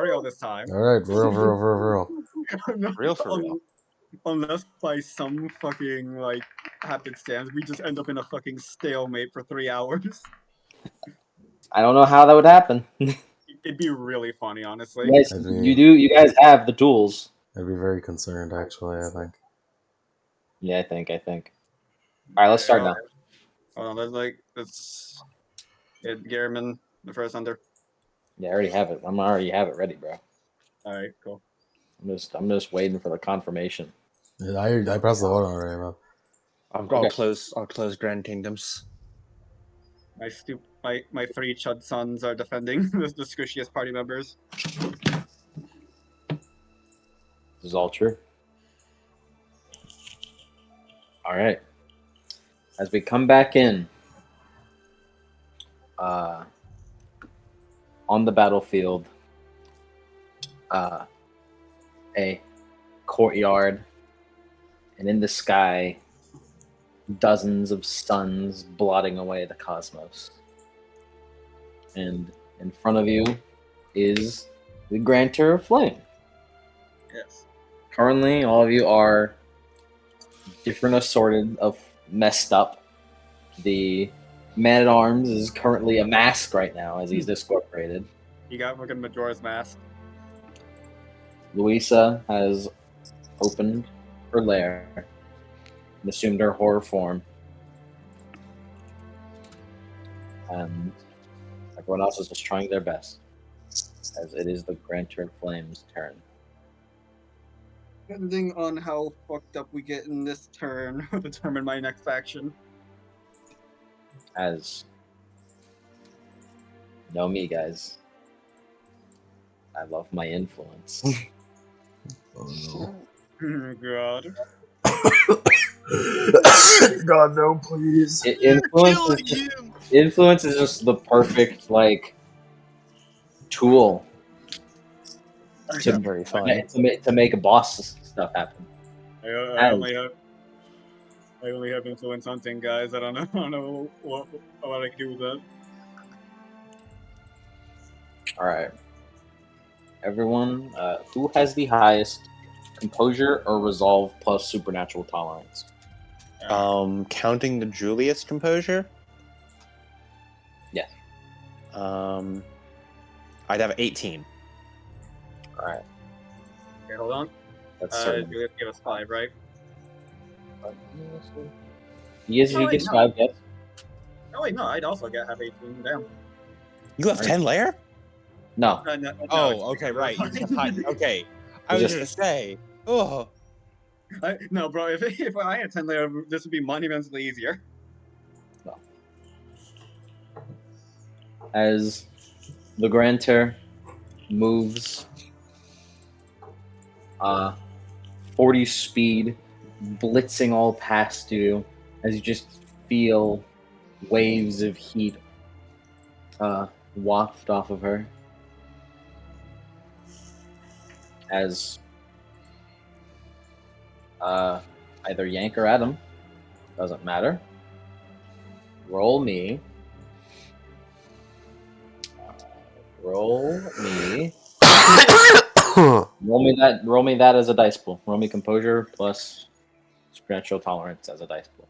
real this time. Alright, real. Real for real. Unless by some fucking, like, happenstance, we just end up in a fucking stalemate for 3 hours. I don't know how that would happen. It'd be really funny, honestly. Yes, I'd be- you guys have the tools. I'd be very concerned, actually, I think. Yeah, I think. Alright, let's start now. Hold on, let's hit Gehrman, the first under. Yeah, I already have it. I already have it ready, bro. Alright, cool. I'm just waiting for the confirmation. I pressed the button already, man. I'll close Grand Kingdoms. My 3 Chud sons are defending the squishiest party members. This is all true. Alright. As we come back in, on the battlefield, a courtyard, and in the sky, dozens of suns blotting away the cosmos. And in front of you is the Grantor of Flame. Yes. Currently, all of you are different assorted of messed up. The man-at-arms is currently a mask right now as he's discorporated. You got fucking Majora's Mask. Louisa has opened her lair and assumed her horror form. And everyone else is just trying their best, as it is the Grantor of Flame's turn. Depending on how fucked up we get in this turn, will determine my next action. As you know me, guys, I love my influence. Oh Oh god. no. God, no, please. Influence is just the perfect, like, tool to, Very fun. to make a boss stuff happen. I only have influence hunting, guys. I don't know what I can do with that. Alright. Everyone, who has the highest composure or resolve plus supernatural tolerance? Counting the Julius composure? Yes. I'd have 18. Alright. Okay, hold on. That's certain. Julius gave us 5, right? He gets no. 5, yes. Oh wait, no, I'd also have 18. Damn. You have 10 layer? No. No, Okay, right. You just have okay. I You was just- gonna say. Oh. No, bro. If I had 10 layer, this would be monumentally easier. As the Grantor moves 40 speed, blitzing all past you, as you just feel waves of heat waft off of her. As either Yank or Adam, doesn't matter. Roll me. Roll me that as a dice pool. Roll me composure plus supernatural tolerance as a dice pool.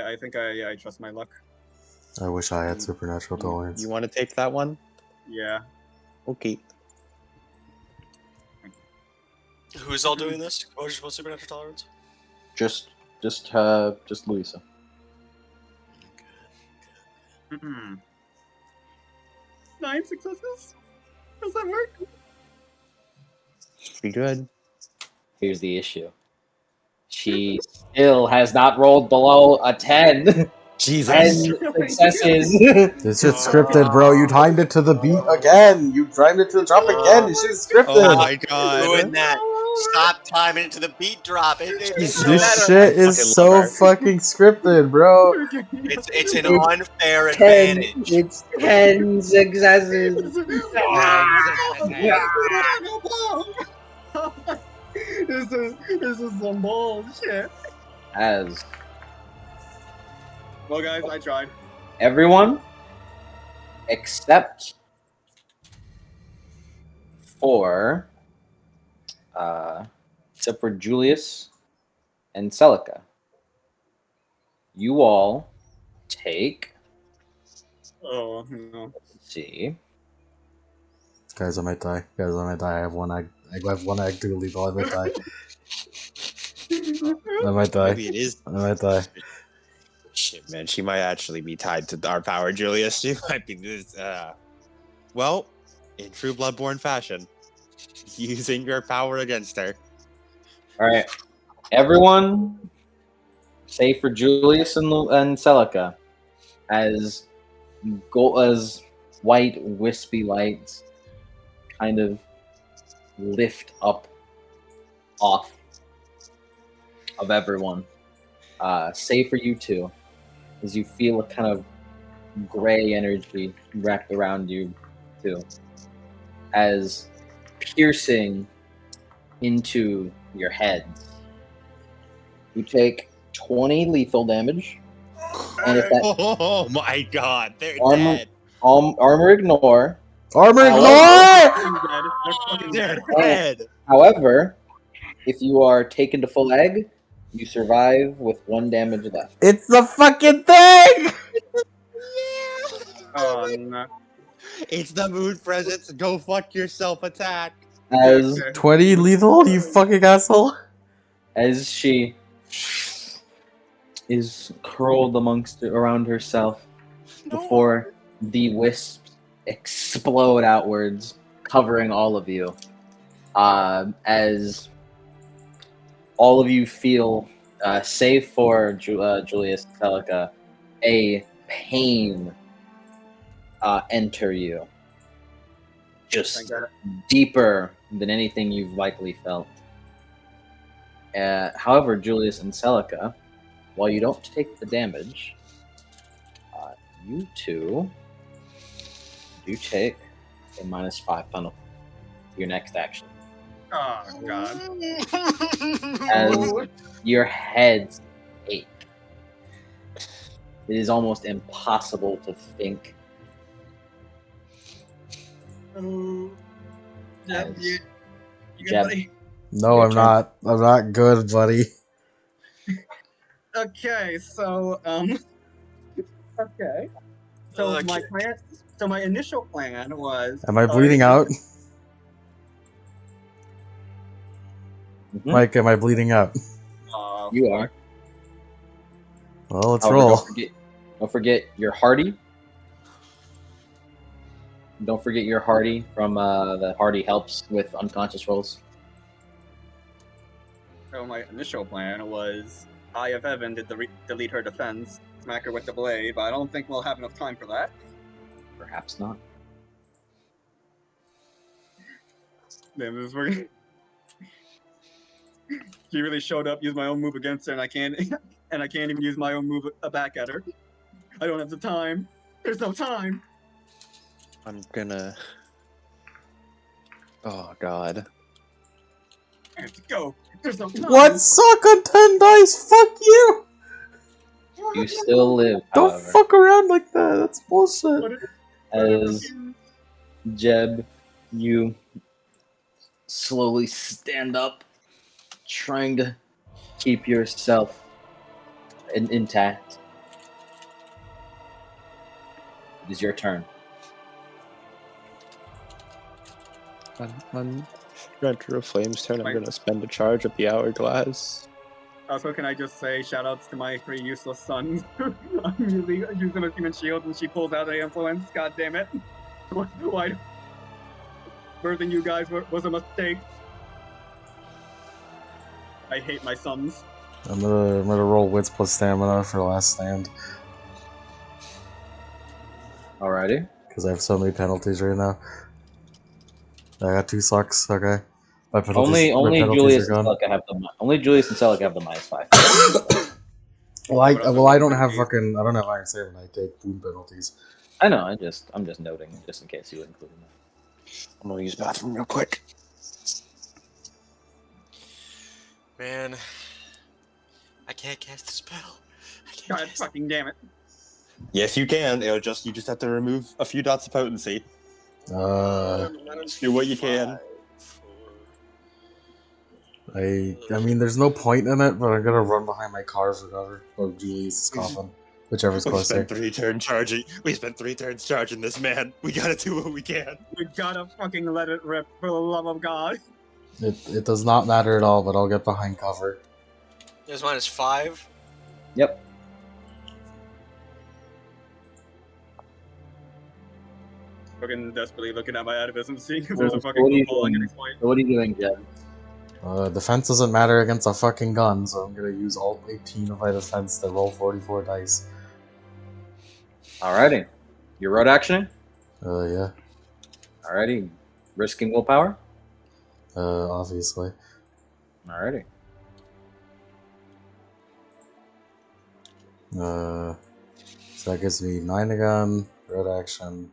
I think I trust my luck. I wish I had supernatural tolerance. You want to take that one? Yeah. Okay. Who's all doing this? Composure plus supernatural tolerance? Just Louisa. Mm-hmm. 9 successes? Does that work? Pretty good. Here's the issue. She still has not rolled below a 10. Jesus. 10 successes. This shit's scripted, bro. You timed it to the beat again. You timed it to the drop again. This shit's scripted. Oh my god. Ruin that. Stop timing it to the beat drop. This shit is so fucking scripted, bro. It's an unfair advantage. It's 10 successes. This is some bullshit. As Well, guys, I tried. everyone except for, except for Julius and Celica, you all take. Oh no. Let's see. Guys, I might die. Guys, I might die. I have one egg. I have one egg to lethal. I might die. I might die. Maybe it is. I might die. Shit, man. She might actually be tied to our power, Julius. She might be this. Well, in true Bloodborne fashion, using your power against her. All right, everyone, save for Julius and Celica, as white wispy lights kind of lift up off of everyone. Save for you two, as you feel a kind of gray energy wrapped around you too, as piercing into your heads. You take 20 lethal damage, and if that Oh my god, they're Armor- dead. armor ignore. Armor However- ignore! They're dead. They're fucking They're dead. dead. However, if you are taken to full egg, you survive with 1 damage left. It's the fucking thing! Oh no. It's the mood presence. Go fuck yourself attack. As Okay. 20 lethal, you fucking asshole. as she is curled around herself before the wisps explode outwards, covering all of you. As all of you feel, save for Julius and Celica, a pain enter you. Just deeper than anything you've likely felt. However, Julius and Celica, while you don't take the damage, you two do take a -5 penalty to your next action. Oh god. As your heads ache. It is almost impossible to think. Oh. Yep, As you good, Jeb. buddy? No, Your I'm turn. not. I'm not good, buddy. Okay, so okay. So Okay. my plan. So my initial plan was. Am I bleeding out? Mhm. Mike, am I bleeding out? You are. Well, let's However, roll. Don't forget your hardy. Don't forget your hardy from the hardy helps with unconscious rolls. So my initial plan was Eye of Heaven to delete her defense, smack her with the blade, but I don't think we'll have enough time for that. Perhaps not. Damn, this is working. She really showed up, used my own move against her, and I can't even use my own move back at her. I don't have the time. There's no time. I'm gonna. Oh god. I have to go. There's no time. What? Suck on 10 dice? Fuck you! You still live, Don't however. fuck around like that. That's bullshit. As Jeb, you slowly stand up, trying to keep yourself intact. It is your turn. On Renter of Flame's turn, I'm gonna spend a charge of the hourglass. Also, can I just say shoutouts to my 3 useless sons? I'm really using a human shield and she pulls out the influence. God damn it. Why? Birthing you guys was a mistake. I hate my sons. I'm gonna roll wits plus stamina for last stand Alrighty. because I have so many penalties right now. I got 2 sucks. Okay, my penalties. Only my penalties Julius are and gone. Celica have the -5. Well, I don't have fucking. I don't have Iron Saber, and I take wound penalties. I know. I'm just noting, just in case you include them. I'm gonna use the bathroom real quick. Man, I can't cast a spell. I can't God cast fucking damn it. Yes, you can. You just have to remove a few dots of potency. Uh, Just do what you can. I mean, there's no point in it, but I'm gonna run behind my car for cover. Or Julius' coffin. Whichever's We closer. spent 3 turns charging. We spent 3 turns charging this man. We gotta do what we can. We gotta fucking let it rip, for the love of God. It does not matter at all, but I'll get behind cover. There's -5. Yep. Fucking desperately looking at my atavism, seeing if Well, there's a so fucking what are you loophole I can doing? exploit. So what are you doing, Jeb? Defense doesn't matter against a fucking gun, so I'm gonna use all 18 of my defense to roll 44 dice. Alrighty. You're road actioning? Yeah. Alrighty. Risking willpower? Obviously. Alrighty. So that gives me 9 again, red action.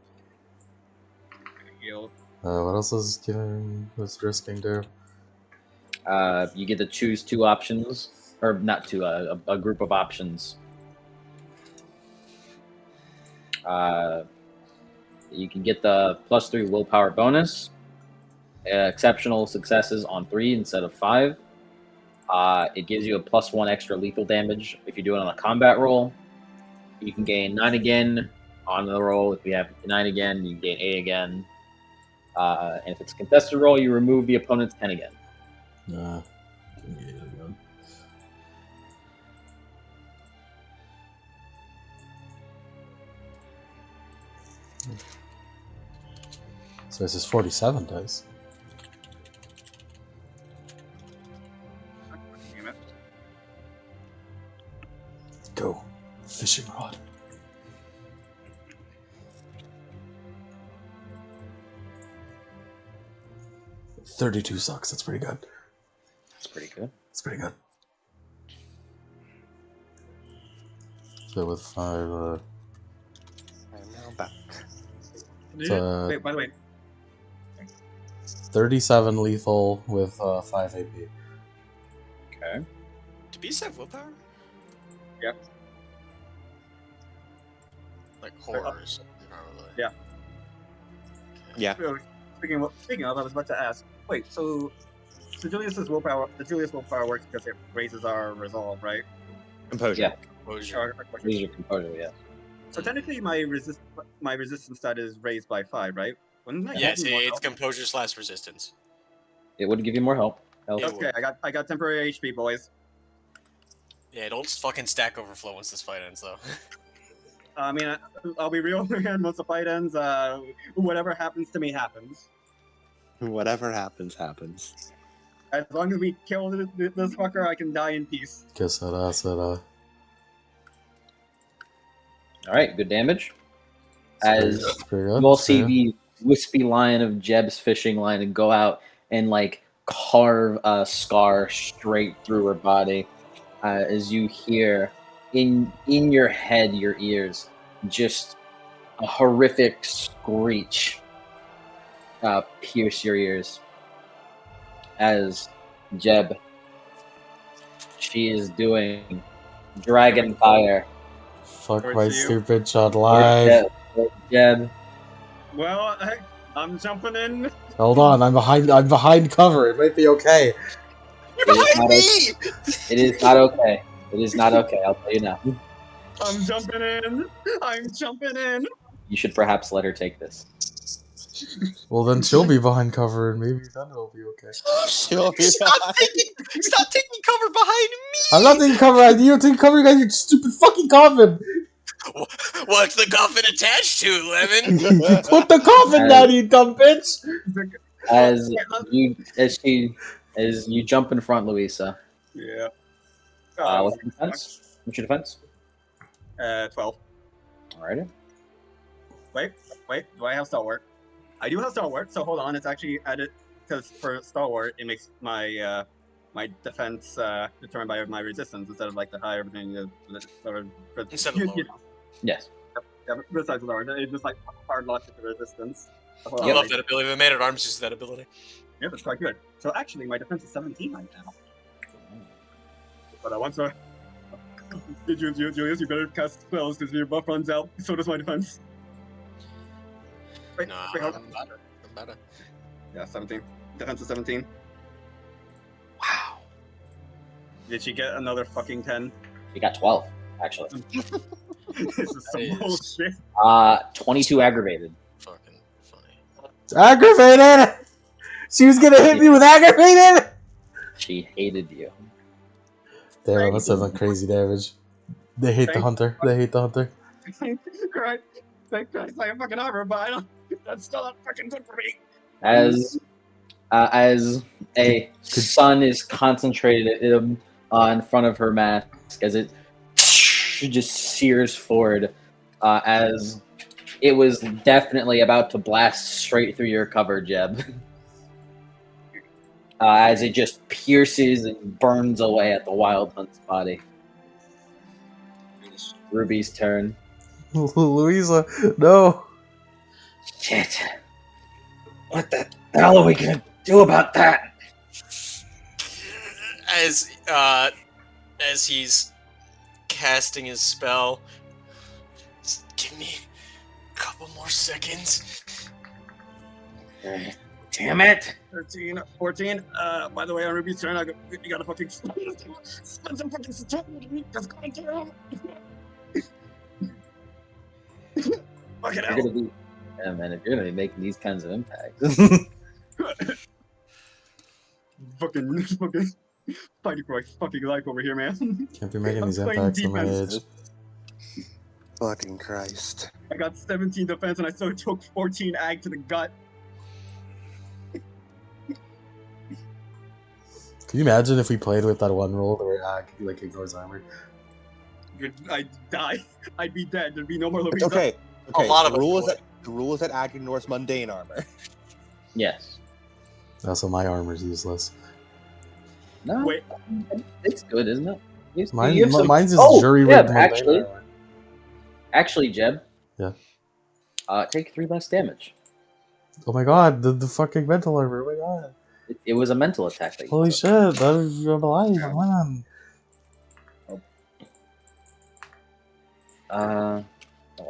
Heal. What else is what's risking do? You get to choose 2 options, or not 2, a group of options. You can get the +3 willpower bonus, exceptional successes on 3 instead of 5. It gives you a +1 extra lethal damage if you do it on a combat roll. You can gain 9 again on the roll. If you have 9 again, you can gain 8 again. And if it's a contested roll, you remove the opponent's 10 again. Nah. So this is 47 dice. Damn it. Go. Fishing rod. $32 sucks. That's pretty good. That's pretty good. It's pretty good. So with 5, I'm now back. Wait, by the way, 37 lethal with 5 AP. Okay. Do beasts have willpower? Yeah. Like horrors, probably. Yeah. Yeah. speaking of, I was about to ask. Wait, so Julius's willpower, the Julius willpower works because it raises our resolve, right? Composure. Yeah. Composure. Our composure. These are composure, yeah. So technically, my resistance stat is raised by 5, right? Wouldn't that Yeah, give me see, more it's health? composure/resistance. It would give you more help. It Okay, I got temporary HP, boys. Yeah, don't fucking stack overflow once this fight ends, though. I mean, I'll be real, man. Once the fight ends, whatever happens to me happens. Whatever happens, happens. As long as we kill this fucker, I can die in peace. Guess that acid, Alright, good damage. As it's pretty good. you all It's see pretty the wispy line of Jeb's fishing line and go out and like carve a scar straight through her body. As you hear in your head, your ears, just a horrific screech pierce your ears. As Jeb, she is doing dragon fire. Fuck Towards my you. stupid shot live. Jeb. Well, I'm jumping in. Hold on, I'm behind cover. It might be okay. You're It is behind not me! It is not okay. It is not okay. I'll tell you now. I'm jumping in. I'm jumping in. You should perhaps let her take this. Well, then she'll be behind cover, and maybe then it'll be okay. She'll be Stop taking cover behind me! I'm not taking cover. I need to take cover. You got your stupid fucking coffin. What's the coffin attached to, Lemon? Put the coffin down, you dumb bitch. As you jump in front, Louisa. Yeah. What's your defense? What's your defense? 12. Alrighty. Wait. Do I have stalwart? I do have stalwart. So hold on. It's actually added because for stalwart, it makes my my defense determined by my resistance instead of like the higher thing. Instead of lower. Yes. Yeah, besides lower, it's just like hard lock with the resistance. So I love that ability. The Man at Arms uses that ability. Yeah, that's quite good. So actually, my defense is 17 right now. But I want to. Julius, you better cast spells because your buff runs out. So does my defense. Wait, Nah, hold on. I'm better. Yeah, 17. Defense is 17. Wow. Did she get another fucking 10? You got 12, actually. This is some That is- bullshit. 22 aggravated. Fucking funny. Aggravated! She was gonna hit me with aggravated! She hated you. Damn, I must have done crazy damage. They hate the hunter. They hate the hunter. Right. Thank Christ I have fucking armor, but I don't. That's still not fucking good for me. As a sun is concentrated in front of her mask, as it just sears forward, as it was definitely about to blast straight through your cover, Jeb. As it just pierces and burns away at the wild hunt's body. Ruby's turn. Louisa, no. Shit. What the hell are we gonna do about that? As he's casting his spell, just give me a couple more seconds. Damn it! 13, 14. By the way, on Ruby's turn, you gotta fucking spend some fucking time. Just go into Fuck it You're out. gonna be, yeah, man. If you're gonna be making these kinds of impacts, fucking fighting for my fucking life over here, man. Can't be making I'm these playing impacts at my defense. age. Fucking Christ. I got 17 defense and I still took 14 ag to the gut. Can you imagine if we played with that one roll where Ag like ignores armor? I'd die. I'd be dead. There'd be no more Louisa. Okay. A lot of the us rule is would. that the rule is that Ag ignores mundane armor. yes. Also, my armor's useless. No, Wait. it's good, isn't it? You Mine, have some- mine's is Oh, jury Jeb, rigged actually, Jeb. Yeah. Take 3 less damage. Oh my god, the fucking mental armor. Oh my god. It was a mental attack that you Holy took. shit, I'm alive. I'm on. Hold on. I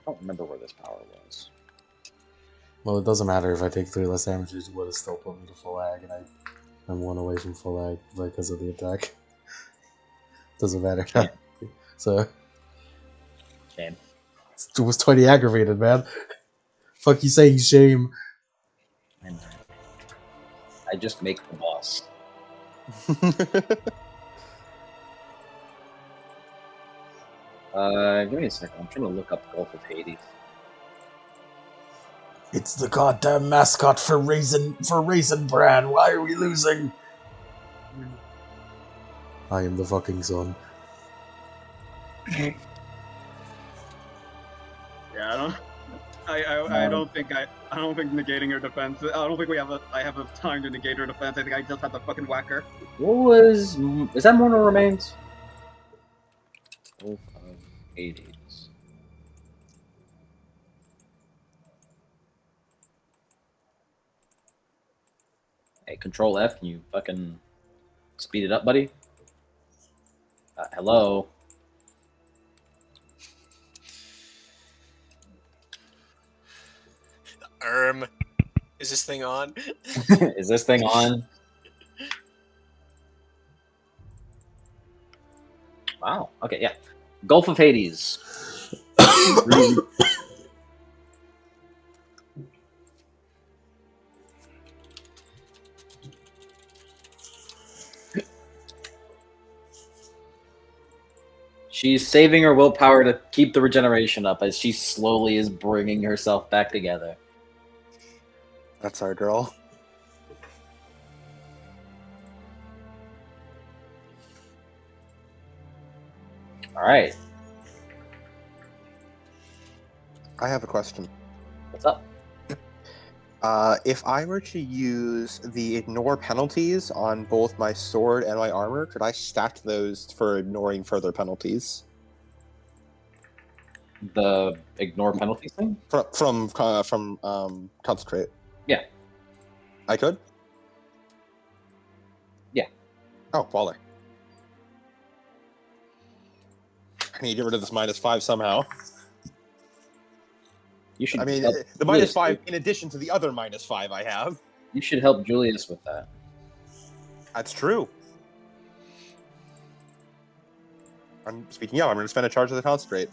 don't remember where this power was. Well, it doesn't matter if I take 3 less damage, it would have still put me to full ag, and I'm 1 away from full ag because of the attack. Doesn't matter. Yeah. So, Shame. it was 20 aggravated, man. Fuck you saying shame. And I just make the boss. Give me a second. I'm trying to look up Gulf of Hades. It's the goddamn mascot for Raisin Bran. Why are we losing? I am the fucking sun. Yeah, I don't think negating her defense. I don't think I have a time to negate her defense. I think I just have to fucking whack her. Is that Mortal Remains? Gulf of Hades. Hey, Control F, can you fucking speed it up, buddy? Hello? Is this thing on? Is this thing on? Wow. Okay, yeah. Gulf of Hades. She's saving her willpower to keep the regeneration up as she slowly is bringing herself back together. That's our girl. All right. I have a question. What's up? If I were to use the ignore penalties on both my sword and my armor, could I stack those for ignoring further penalties? The ignore penalties thing? From consecrate. Yeah. I could. Yeah. Oh, baller. I need to get rid of this -5 somehow. You should. I mean, help the Julius, -5 in addition to the other -5 I have. You should help Julius with that. That's true. I'm speaking up. I'm going to spend a charge of the concentrate.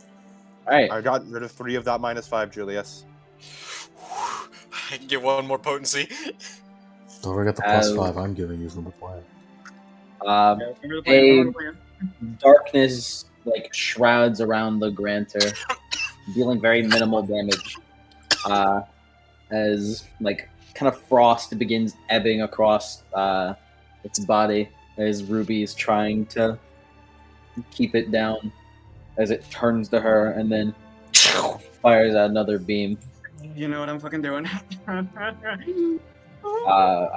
All right. I got rid of 3 of that -5, Julius. I can get one more potency. Don't forget the +5 I'm giving you from the plan. Um, Yeah, remember the plan, remember the plan. darkness like shrouds around the grantor, dealing very minimal damage. As like kind of frost begins ebbing across its body as Ruby is trying to keep it down as it turns to her and then fires out another beam. You know what I'm fucking doing. I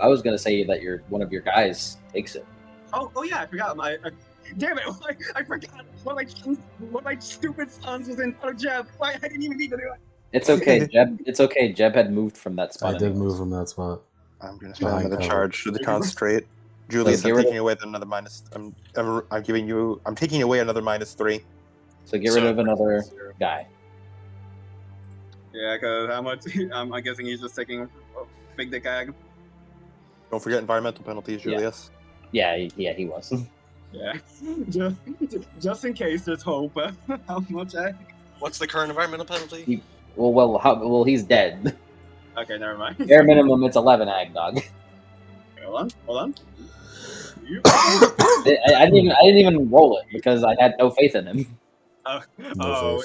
was gonna say that one of your guys takes it. Oh yeah, I forgot my. Damn it! I forgot one of my stupid sons was in front of Jeff. Why I didn't even need to do it. It's okay, Jeb. It's okay. Jeb had moved from that spot. I did anyways. move from that spot. I'm going to spend Behind another cover. charge for the concentrate. Julius, get I'm rid taking away another minus. I'm giving you. I'm taking away another -3. So get rid of another guy. Yeah, because how much? I'm guessing he's just taking a big dick ag. Don't forget environmental penalties, Yeah. Julius. Yeah, he was. Yeah, just in case there's hope. How much ag? What's the current environmental penalty? Well, he's dead. Okay, never mind. Bare minimum, it's 11 ag dog. Hold on. I didn't even roll it because I had no faith in him. Oh,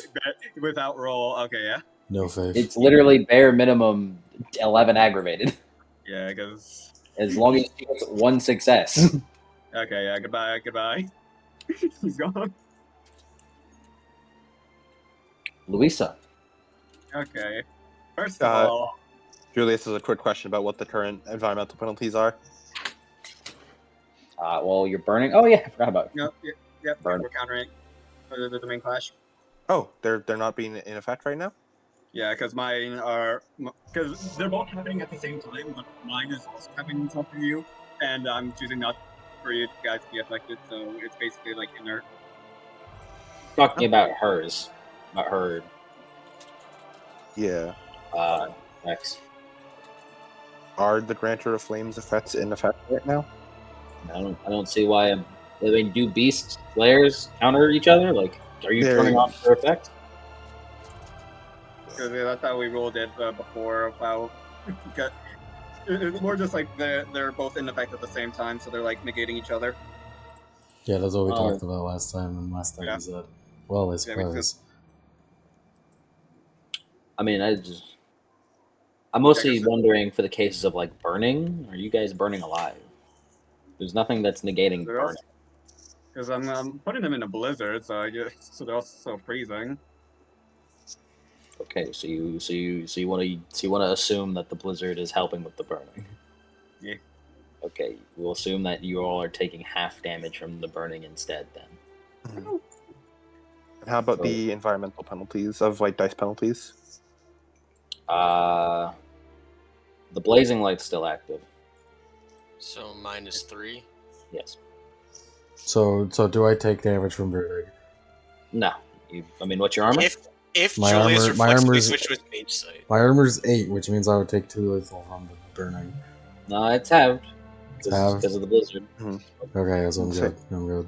without roll. Okay, yeah. No faith. It's literally bare minimum 11 aggravated. Yeah, because. As long as he gets 1 success. Okay, yeah. Goodbye. He's gone. Luisa. Okay. First of all, Julius has a quick question about what the current environmental penalties are. Well, you're burning. Oh yeah, I forgot about it. yep, Burn. we're countering the main clash. Oh, they're not being in effect right now? Yeah, because mine are because they're both happening at the same time, but mine is also happening on top of you, and I'm choosing not for you guys to be affected, so it's basically like inert. Talking about hers. About her Yeah. X. Are the Grantor of Flames effects in effect right now? I don't see why. I mean, do beast players counter each other? Like, are you turning off their effect? Because that's how we rolled it before. How it's more just like they're both in effect at the same time, so they're like negating each other. Yeah, that's what we talked about last time, and last time Yeah. he said, well, I Yeah, suppose. I mean, I'm mostly wondering for the cases of like burning. Are you guys burning alive? There's nothing that's negating burning. Because I'm putting them in a blizzard, so so they're also freezing. Okay, so you want to assume that the blizzard is helping with the burning. Yeah. Okay, we'll assume that you all are taking half damage from the burning instead. Then. And how about the environmental penalties of like dice penalties? The blazing light's still active. So -3. Yes. So do I take damage from burning? No. I mean, what's your armor? If My Julius armor- my reflexively armor's- switched to his mage sight. My armor's 8, which means I would take 2 lethal from the burning. No, it's halved. It's halved? Because of the blizzard. Okay, so I'm good. I'm good.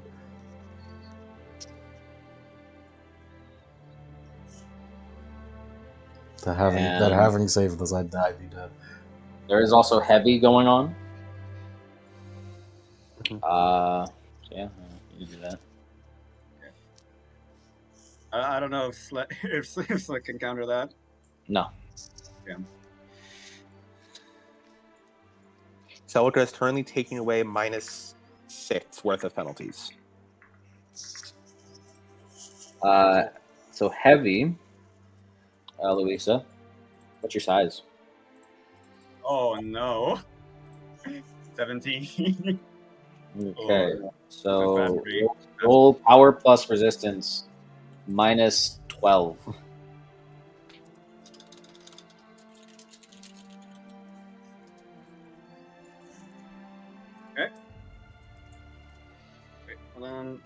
That having saved us, I'd be dead. There is also heavy going on. Yeah, you do that. I don't know if Slick can counter that. No. Yeah. Celica is currently taking away -6 worth of penalties. So heavy, Luisa. What's your size? Oh no. 17. Okay, Oh, so that's bad for me. roll power plus resistance -12. Okay. Wait, hold on.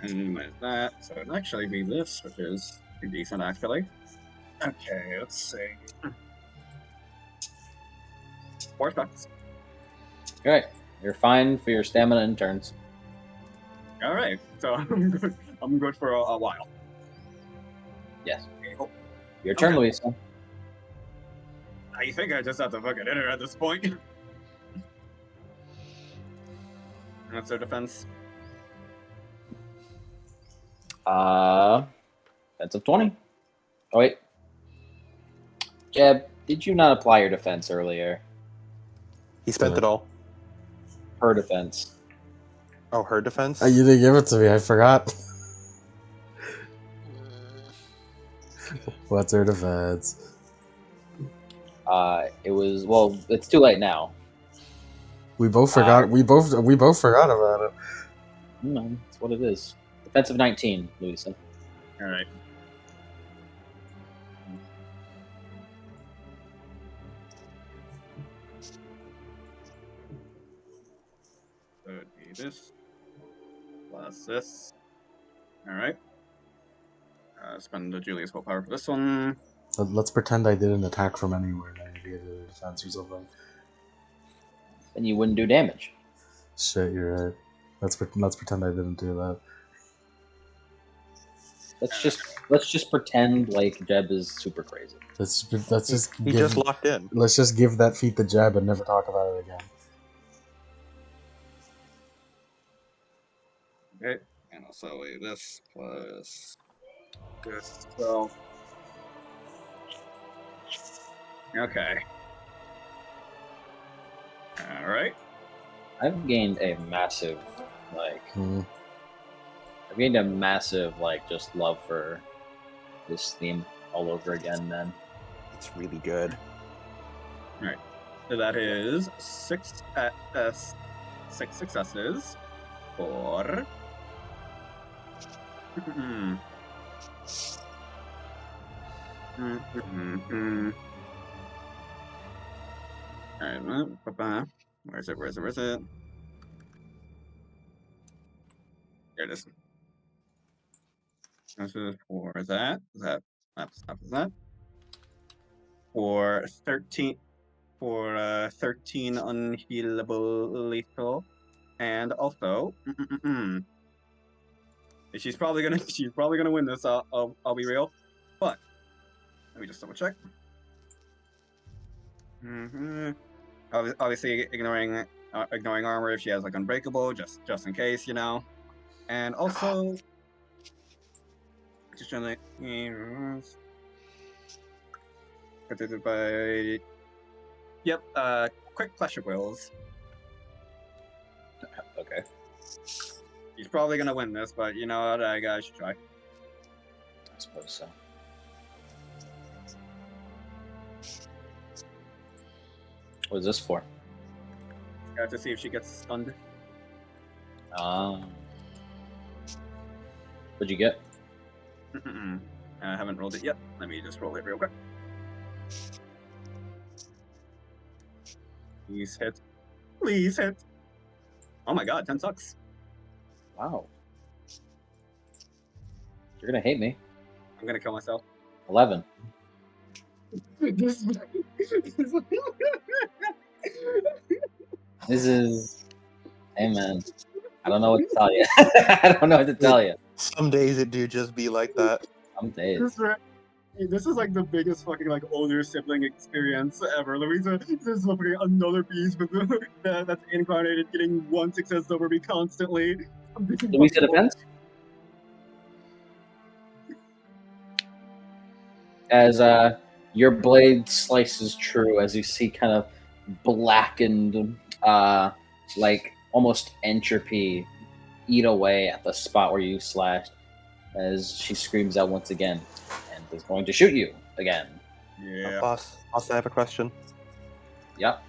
And with that, so it'd actually be this, which is pretty decent actually. Okay, let's see. 4 shots. Alright. You're fine for your stamina and turns. All right, so I'm good. I'm good for a while. Yes. Okay, oh, Your turn, Okay. Luisa. I think I just have to fucking hit her at this point. That's her defense. Defense of 20. Oh, wait. Jeb, did you not apply your defense earlier? He spent it all. Her defense. Oh, her defense? You didn't give it to me. I forgot. What's her defense? It was, well, it's too late now. We both forgot. We both forgot about it. No, that's what it is. Defense of 19, Luisa. All right. So it'd be this plus this. All right. Spend the Julius willpower for this one. Let's pretend I didn't attack from anywhere and I negated a defense or something. Then you wouldn't do damage. Shit, you're right. Let's pretend I didn't do that. Let's just pretend like Jeb is super crazy. Let's just He just locked in. Let's just give that feat the jab and never talk about it again. Okay. And also this plus this. So. Okay. All right. I've gained a massive, just love for this theme all over again, man. It's really good. So that is 6 successes for. Alright, where is it? There it is. This is for that. That's that. For 13 unhealable lethal. And also she's probably gonna win this, I'll be real. But let me just double check. Obviously ignoring armor if she has like unbreakable, just in case, you know. And also just trying to protected by quick clash of wills. Okay. He's probably gonna win this, but you know what, I should try. I suppose so. What is this for? Got to see if she gets stunned. What'd you get? I haven't rolled it yet. Let me just roll it real quick. Please hit. Please hit. Oh my god, 10 sucks. Wow. You're gonna hate me. I'm gonna kill myself. 11. This is. Hey man. I don't know what to tell you. I don't know what to tell you. Some days it do just be like that. Some days. This is like the biggest fucking like older sibling experience ever. Louisa is fucking another piece with that's incarnated, getting 1 success over me constantly. Louisa defense? As your blade slices true, as you see kind of blackened, like almost entropy eat away at the spot where you slashed, as she screams out once again and is going to shoot you again. Yeah. Boss, I have a question. Yep.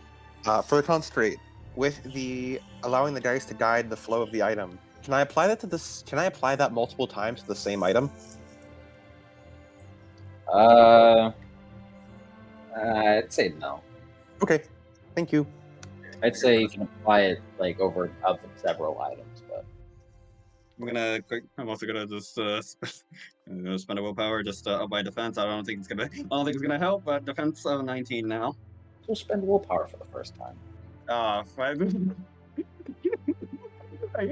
For the concentrate, with the allowing the dice to guide the flow of the item, can I apply that to this? Can I apply that multiple times to the same item? I'd say no. Okay, thank you. I'd say you can apply it like over several items, but I'm also gonna just spend a willpower just up my defense. I don't think it's gonna help, but defense of 19 now. So spend willpower for the first time. I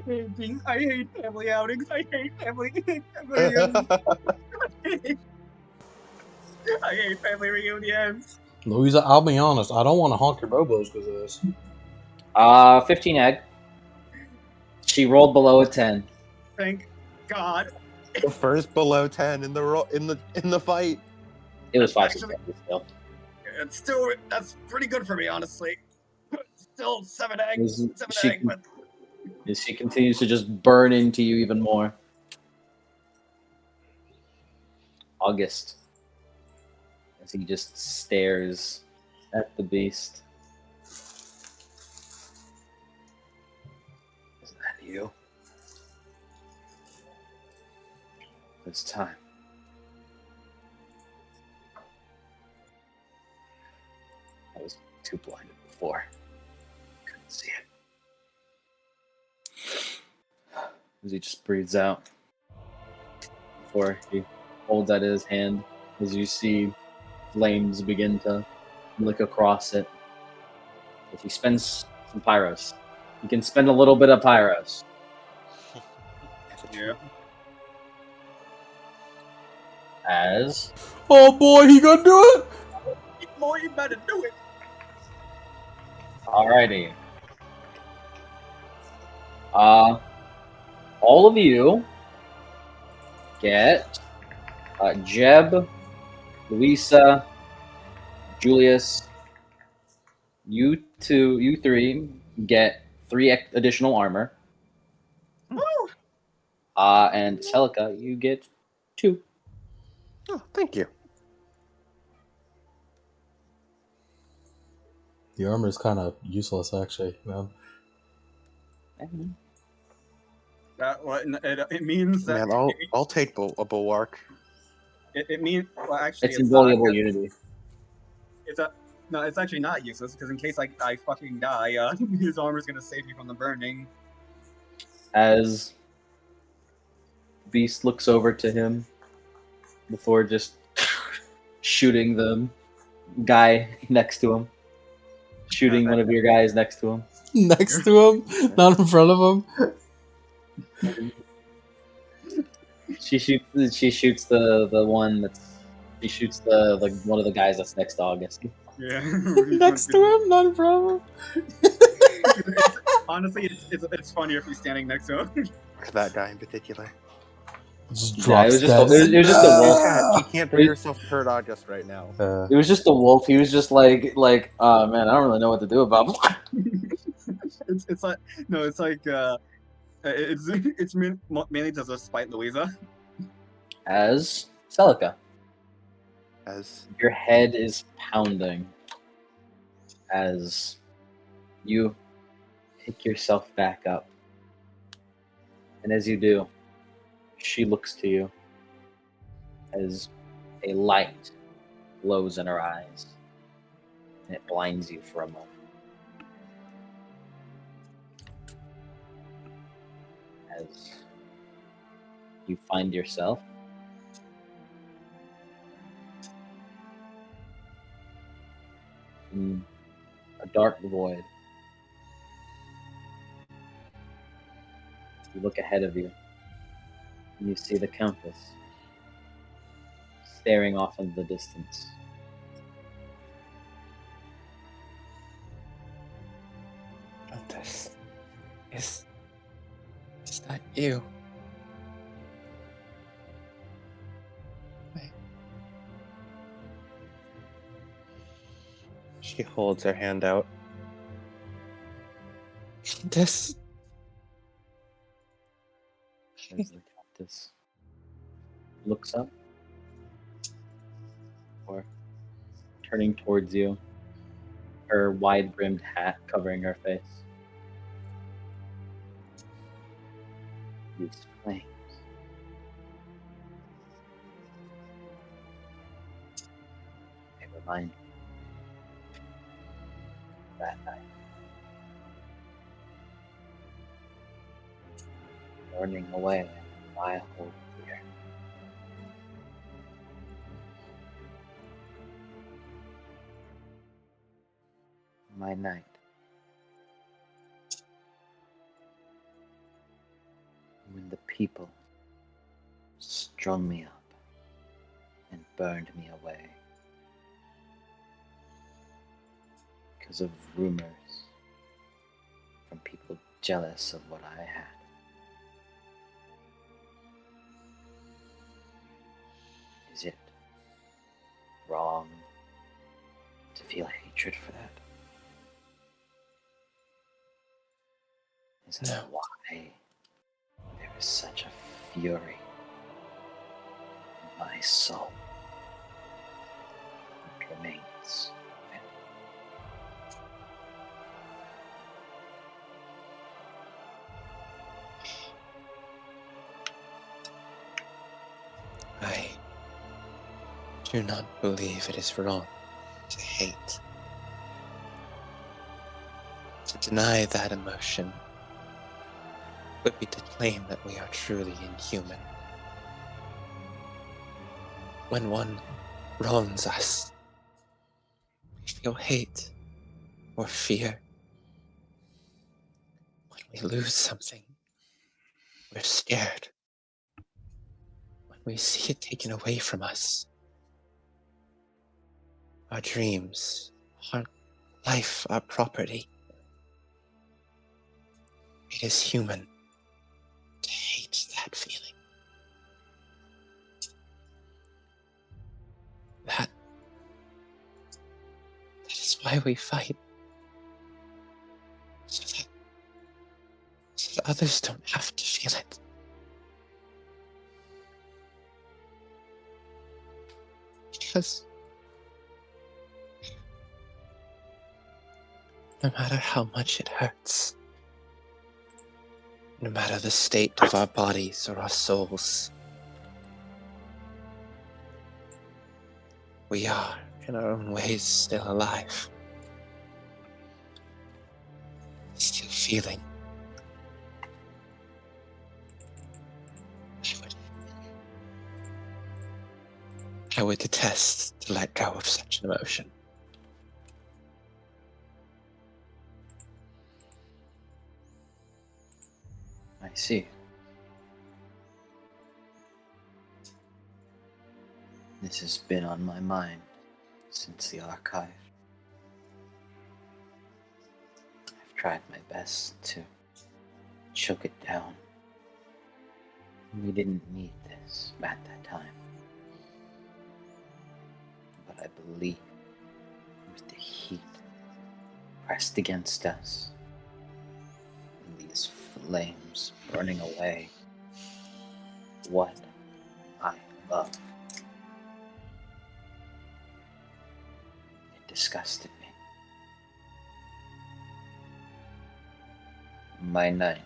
hate family outings. I hate family reunions. I hate family reunions. Louisa, I'll be honest, I don't want to honk your bobos because of this. 15 egg. She rolled below a 10. Thank God. The first below 10 in the fight. It was 5 Actually- successes still. It's still, that's pretty good for me, honestly. Still 7 eggs. Is 7 she- eggs, but As she continues to just burn into you even more. August. As he just stares at the beast. Isn't that you? It's time. I was too blinded before. Couldn't see it. As he just breathes out before he holds out his hand, as you see flames begin to lick across it. If he spends some pyros, he can spend a little bit of pyros. yeah. As Oh boy, he gonna do it! Boy, you better do it. alrighty, all of you get Jeb, Louisa, Julius. You three get 3 additional armor. Woo! And Celica, you get 2. Oh, thank you. The armor's kind of useless, actually, man. It means that Man, I'll take a bulwark. it means, well, actually, It's it's not. invaluable unity. No, it's actually not useless because in case I fucking die, his armor's gonna save me from the burning. As Beast looks over to him before just shooting the guy next to him. Shooting one of your guys next to him. Next to him, not in front of him. She shoots the one that's she shoots the one of the guys that's next to August. Yeah. Next to him, not in front of him. Honestly, it's funnier if he's standing next to him. That guy in particular. Just Yeah, drops it was just dead. it was just a wolf. She can't bring herself to hurt August right now. It was just a wolf. He was just like oh man, I don't really know what to do about him. it's like no, it's like it's mainly to spite Louisa. As Celica, As your head is pounding as you pick yourself back up. And as you do, she looks to you as a light glows in her eyes, and it blinds you for a moment. As you find yourself in a dark void. You look ahead of you, and you see the Countess staring off into the distance. Countess, is that you? She holds her hand out. Countess. As the Countess looks up, or turning towards you, her wide-brimmed hat covering her face. These flames. They remind me of that night. Burning away my whole fear. My knight. When the people strung me up and burned me away because of rumors from people jealous of what I had. Is it wrong to feel hatred for that? Is that No. why there is such a fury in my soul that remains? I do not believe it is wrong to hate. To deny that emotion would be to claim that we are truly inhuman. When one wrongs us, we feel hate or fear. When we lose something, we're scared. When we see it taken away from us, our dreams, our life, our property, it is human to hate that feeling. That is why we fight. So that others don't have to feel it. Because no matter how much it hurts, no matter the state of our bodies or our souls, we are, in our own ways, still alive. Still feeling. I would detest to let go of such an emotion. I see. This has been on my mind since the archive. I've tried my best to choke it down. We didn't need this at that time. But I believe with the heat pressed against us and these flames burning away what I love, it disgusted me. My knight,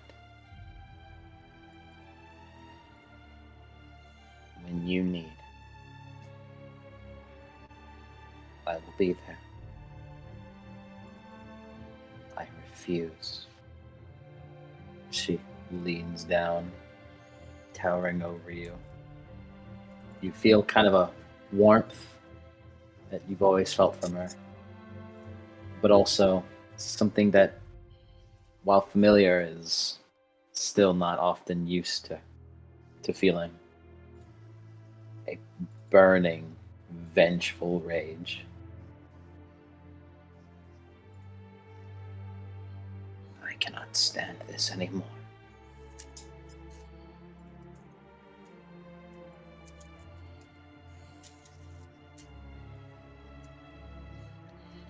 when you need, I will be there. I refuse. She leans down, towering over you. You feel kind of a warmth that you've always felt from her, but also something that, while familiar, is still not often used to feeling. A burning, vengeful rage. I cannot stand this anymore.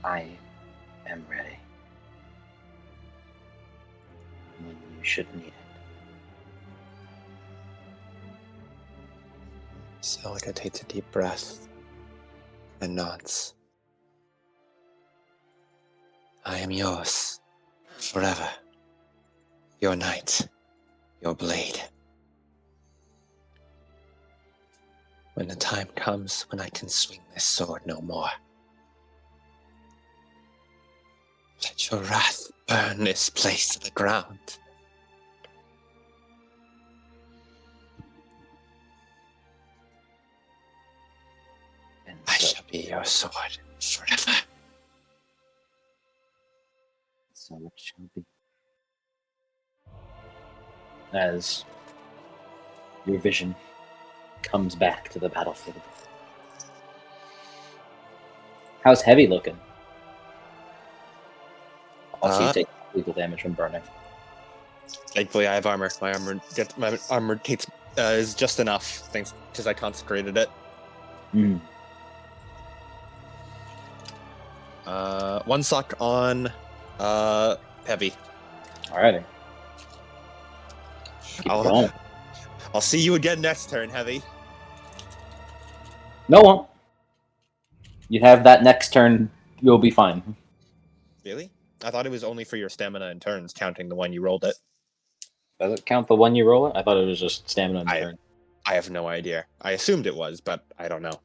I am ready when you should need it. Celica takes a deep breath and nods. I am yours, forever. Your knight, your blade. When the time comes when I can swing this sword no more, let your wrath burn this place to the ground. And I so shall be your sword forever. So it shall be. As your vision comes back to the battlefield. How's Heavy looking? Also, you take lethal damage from burning. Thankfully, I have armor. My armor takes is just enough, thanks because I consecrated it. Mm. One suck on heavy. Alrighty. Keep I'll, going. I'll see you again next turn, heavy. No one. You have that next turn. You'll be fine. Really? I thought it was only for your stamina and turns, counting the one you rolled it. Does it count the one you roll it? I thought it was just stamina and turn. I have no idea. I assumed it was, but I don't know.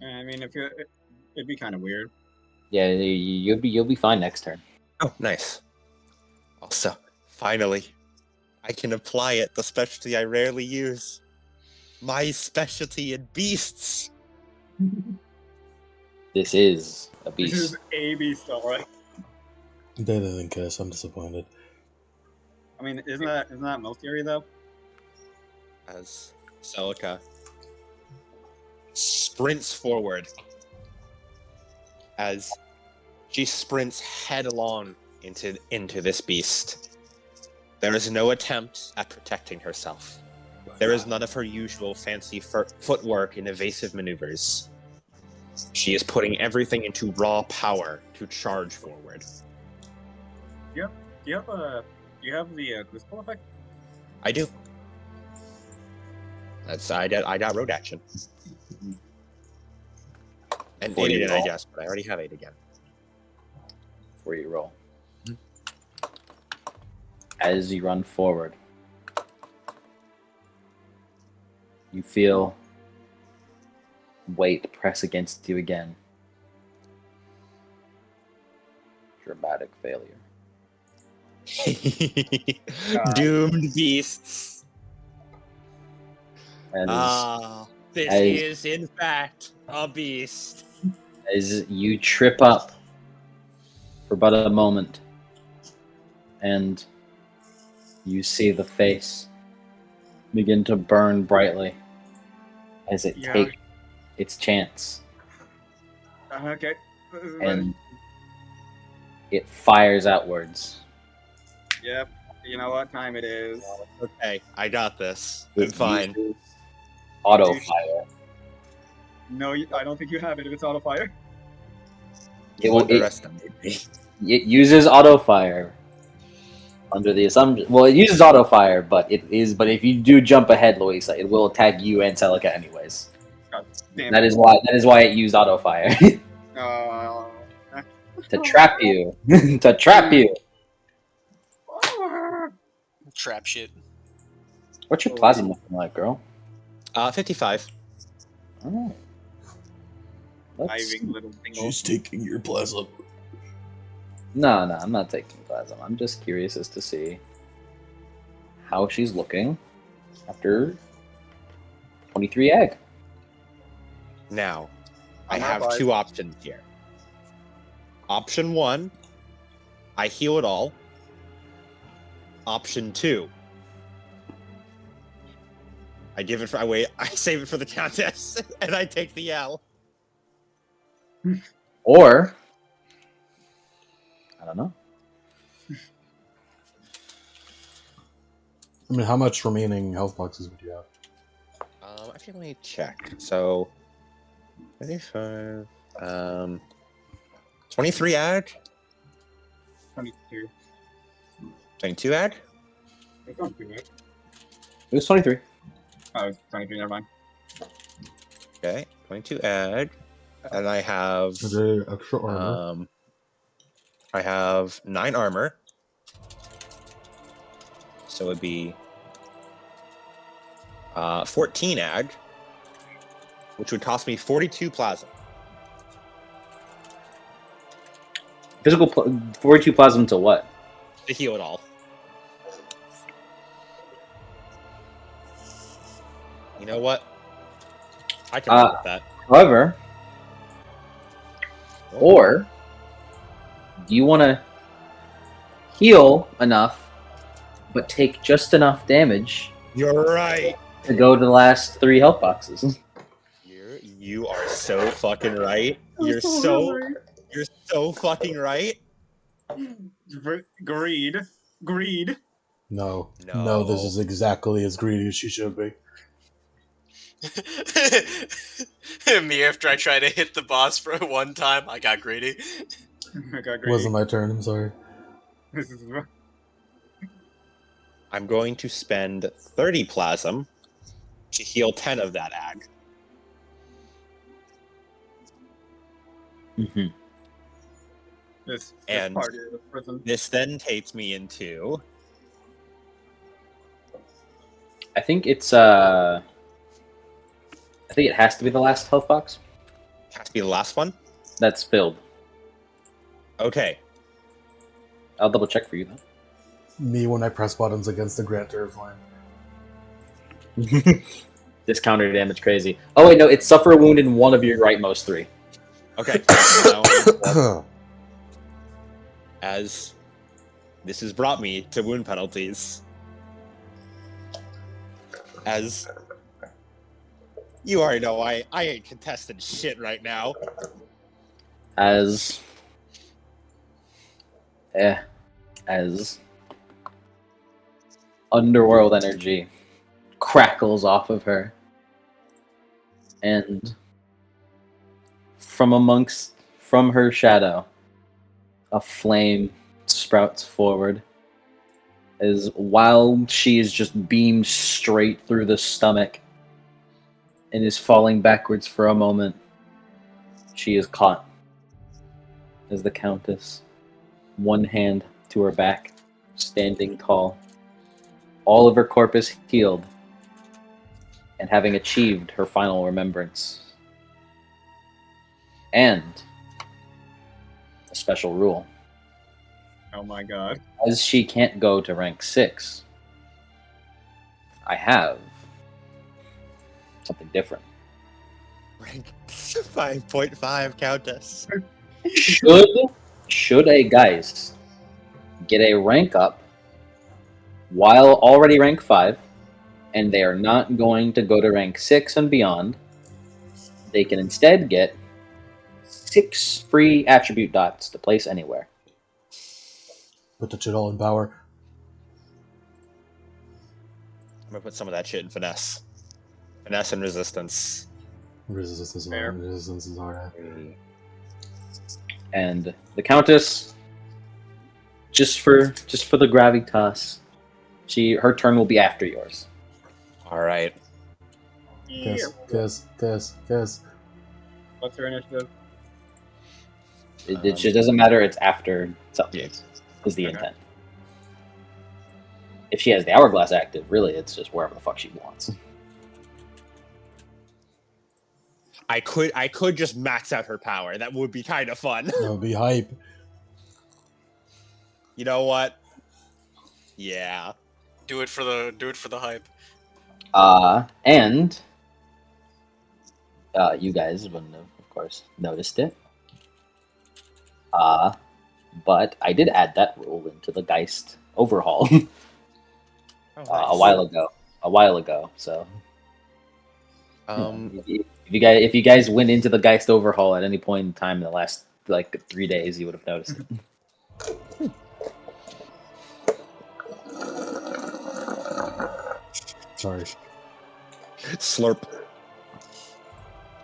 I mean, it'd be kind of weird. Yeah, you'll be fine next turn. Oh, nice. Also, finally, I can apply it, the specialty I rarely use. My specialty in beasts. This is a This beast. is a beast, alright. They didn't kiss. I'm disappointed. I mean, isn't that most area though? As Celica sprints forward, as she sprints headlong into this beast. There is no attempt at protecting herself. There is none of her usual fancy footwork and evasive maneuvers. She is putting everything into raw power to charge forward. Do you have the Crucible effect? I do. I got road action. And Before you aid again, I roll. guess, but I already have aid again. Before you roll. As you run forward, you feel weight press against you again. Dramatic failure. Doomed beasts. This as- is in fact a beast. As you trip up for but a moment, and you see the face begin to burn brightly as it Yeah. takes its chance, Okay. and it fires outwards. Yep. You know what time it is? Okay, I got this. I'm It fine. uses auto fire. No, I don't think you have it if it's auto fire. It You will. underestimate me. It uses auto fire under the assumption. Well, it uses auto fire, but if you do jump ahead, Louisa, it will attack you and Celica anyways. God damn That it. is why it used auto fire to trap you. To trap you. Trap shit. What's your plasma looking like, girl? 55. Oh. Let's- Diving little thing. taking your plasma. No, I'm not taking plasma. I'm just curious as to see how she's looking after 23 egg. Now, I I'm have not two options here. Option 1, I heal it all. Option 2, I save it for the contest, and I take the L. Or I don't know. I mean, how much remaining health boxes would you have? Actually, let me check. So, 25, 23 ag, 22. 22 ag. It's not too bad. It was 23. Oh, it's 23. Never mind. Okay, 22 ag, and I have Is there extra armor? I have 9 armor, so it'd be 14 ag, which would cost me 42 plasma. Physical 42 plasma to what? To heal it all. You know what? I can work with that. However, or do you want to heal enough, but take just enough damage You're right. to go to the last 3 health boxes. You are so fucking right. You're so fucking right. Greed. Greed. No. No. No, this is exactly as greedy as she should be. Me, after I tried to hit the boss for one time, I got greedy. I got greedy. Wasn't my turn, I'm sorry. This is I'm going to spend 30 plasm to heal 10 of that ag. Mm-hmm. this And party of the prison. This then takes me into I think it's I think it has to be the last health box has to be the last one. that's filled. Okay. I'll double check for you though. Me when I press buttons against the grantor of mine. This counter damage crazy. Oh wait, no, it's suffer a wound in one of your rightmost 3. Okay. Now, as this has brought me to wound penalties. As you already know, I ain't contesting shit right now. As underworld energy crackles off of her, and from her shadow, a flame sprouts forward. As while she is just beamed straight through the stomach and is falling backwards for a moment, she is caught as the Countess, one hand to her back, standing tall, all of her corpus healed, and having achieved her final remembrance. And a special rule. Oh my god. As she can't go to rank 6, I have something different. Rank 5.5 Countess. Should a Geist get a rank up while already rank 5, and they are not going to go to rank 6 and beyond, they can instead get 6 free attribute dots to place anywhere. Put the shit all in power. I'm gonna put some of that shit in finesse. Finesse and resistance. Resistance is Fair. hard. Resistance is hard. And the Countess, just for the gravitas, her turn will be after yours. Alright. Yeah. Guess. What's her initiative? It just doesn't matter. It's after something. Yes. Is the Okay. intent. If she has the hourglass active, really, it's just wherever the fuck she wants. I could just max out her power. That would be kind of fun. That would be hype. You know what? Yeah. Do it for the hype. And you guys wouldn't have, of course, noticed it. But I did add that rule into the Geist overhaul a while ago. So if you guys went into the Geist overhaul at any point in time in the last 3 days, you would have noticed it. Sorry. Slurp.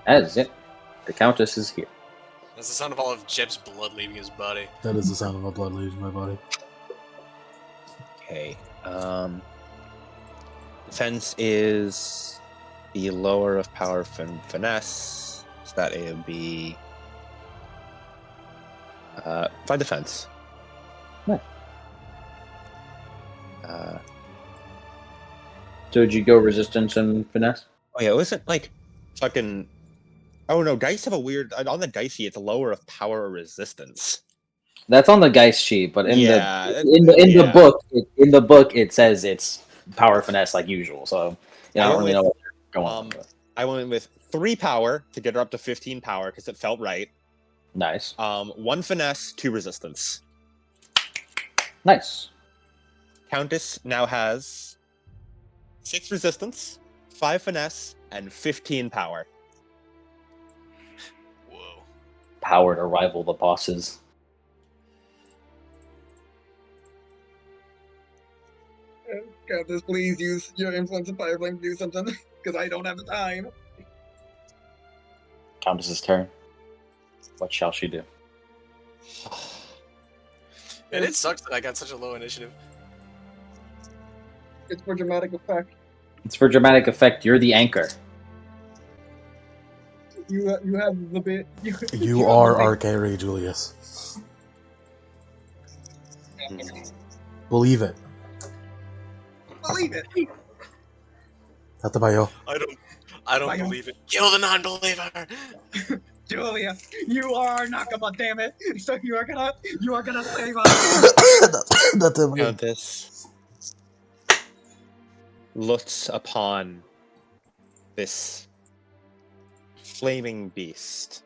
That is it. The Countess is here. That's the sound of all of Jeb's blood leaving his body. That is the sound of my blood leaving my body. Okay. Defense is the lower of power finesse. So that it would be 5 defense. Nice. So did you go resistance and finesse? Oh yeah, it wasn't like fucking. Oh no, dice have a weird. On the dice sheet, it's lower of power or resistance. That's on the Geist sheet, but in Yeah, the book it says it's power finesse like usual. So I don't really know what you're going on with. I went with 3 power to get her up to 15 power because it felt right. Nice. 1 finesse, 2 resistance. Nice. Countess now has 6 resistance, 5 finesse, and 15 power. Whoa. Power to rival the bosses. Countess, please use your influence of fire flame to do something, because I don't have the time. Countess's turn. What shall she do? And it sucks that I got such a low initiative. It's for dramatic effect. It's for dramatic effect. You're the anchor. You have the bit. You have are the big- Arcade Julius. Believe it. Believe it. Tatabayo. I don't Bio. believe it. Kill the non-believer. Julius, you are Nakama, damn it! So you are gonna save us. Tatabayo. Countess looks upon this flaming beast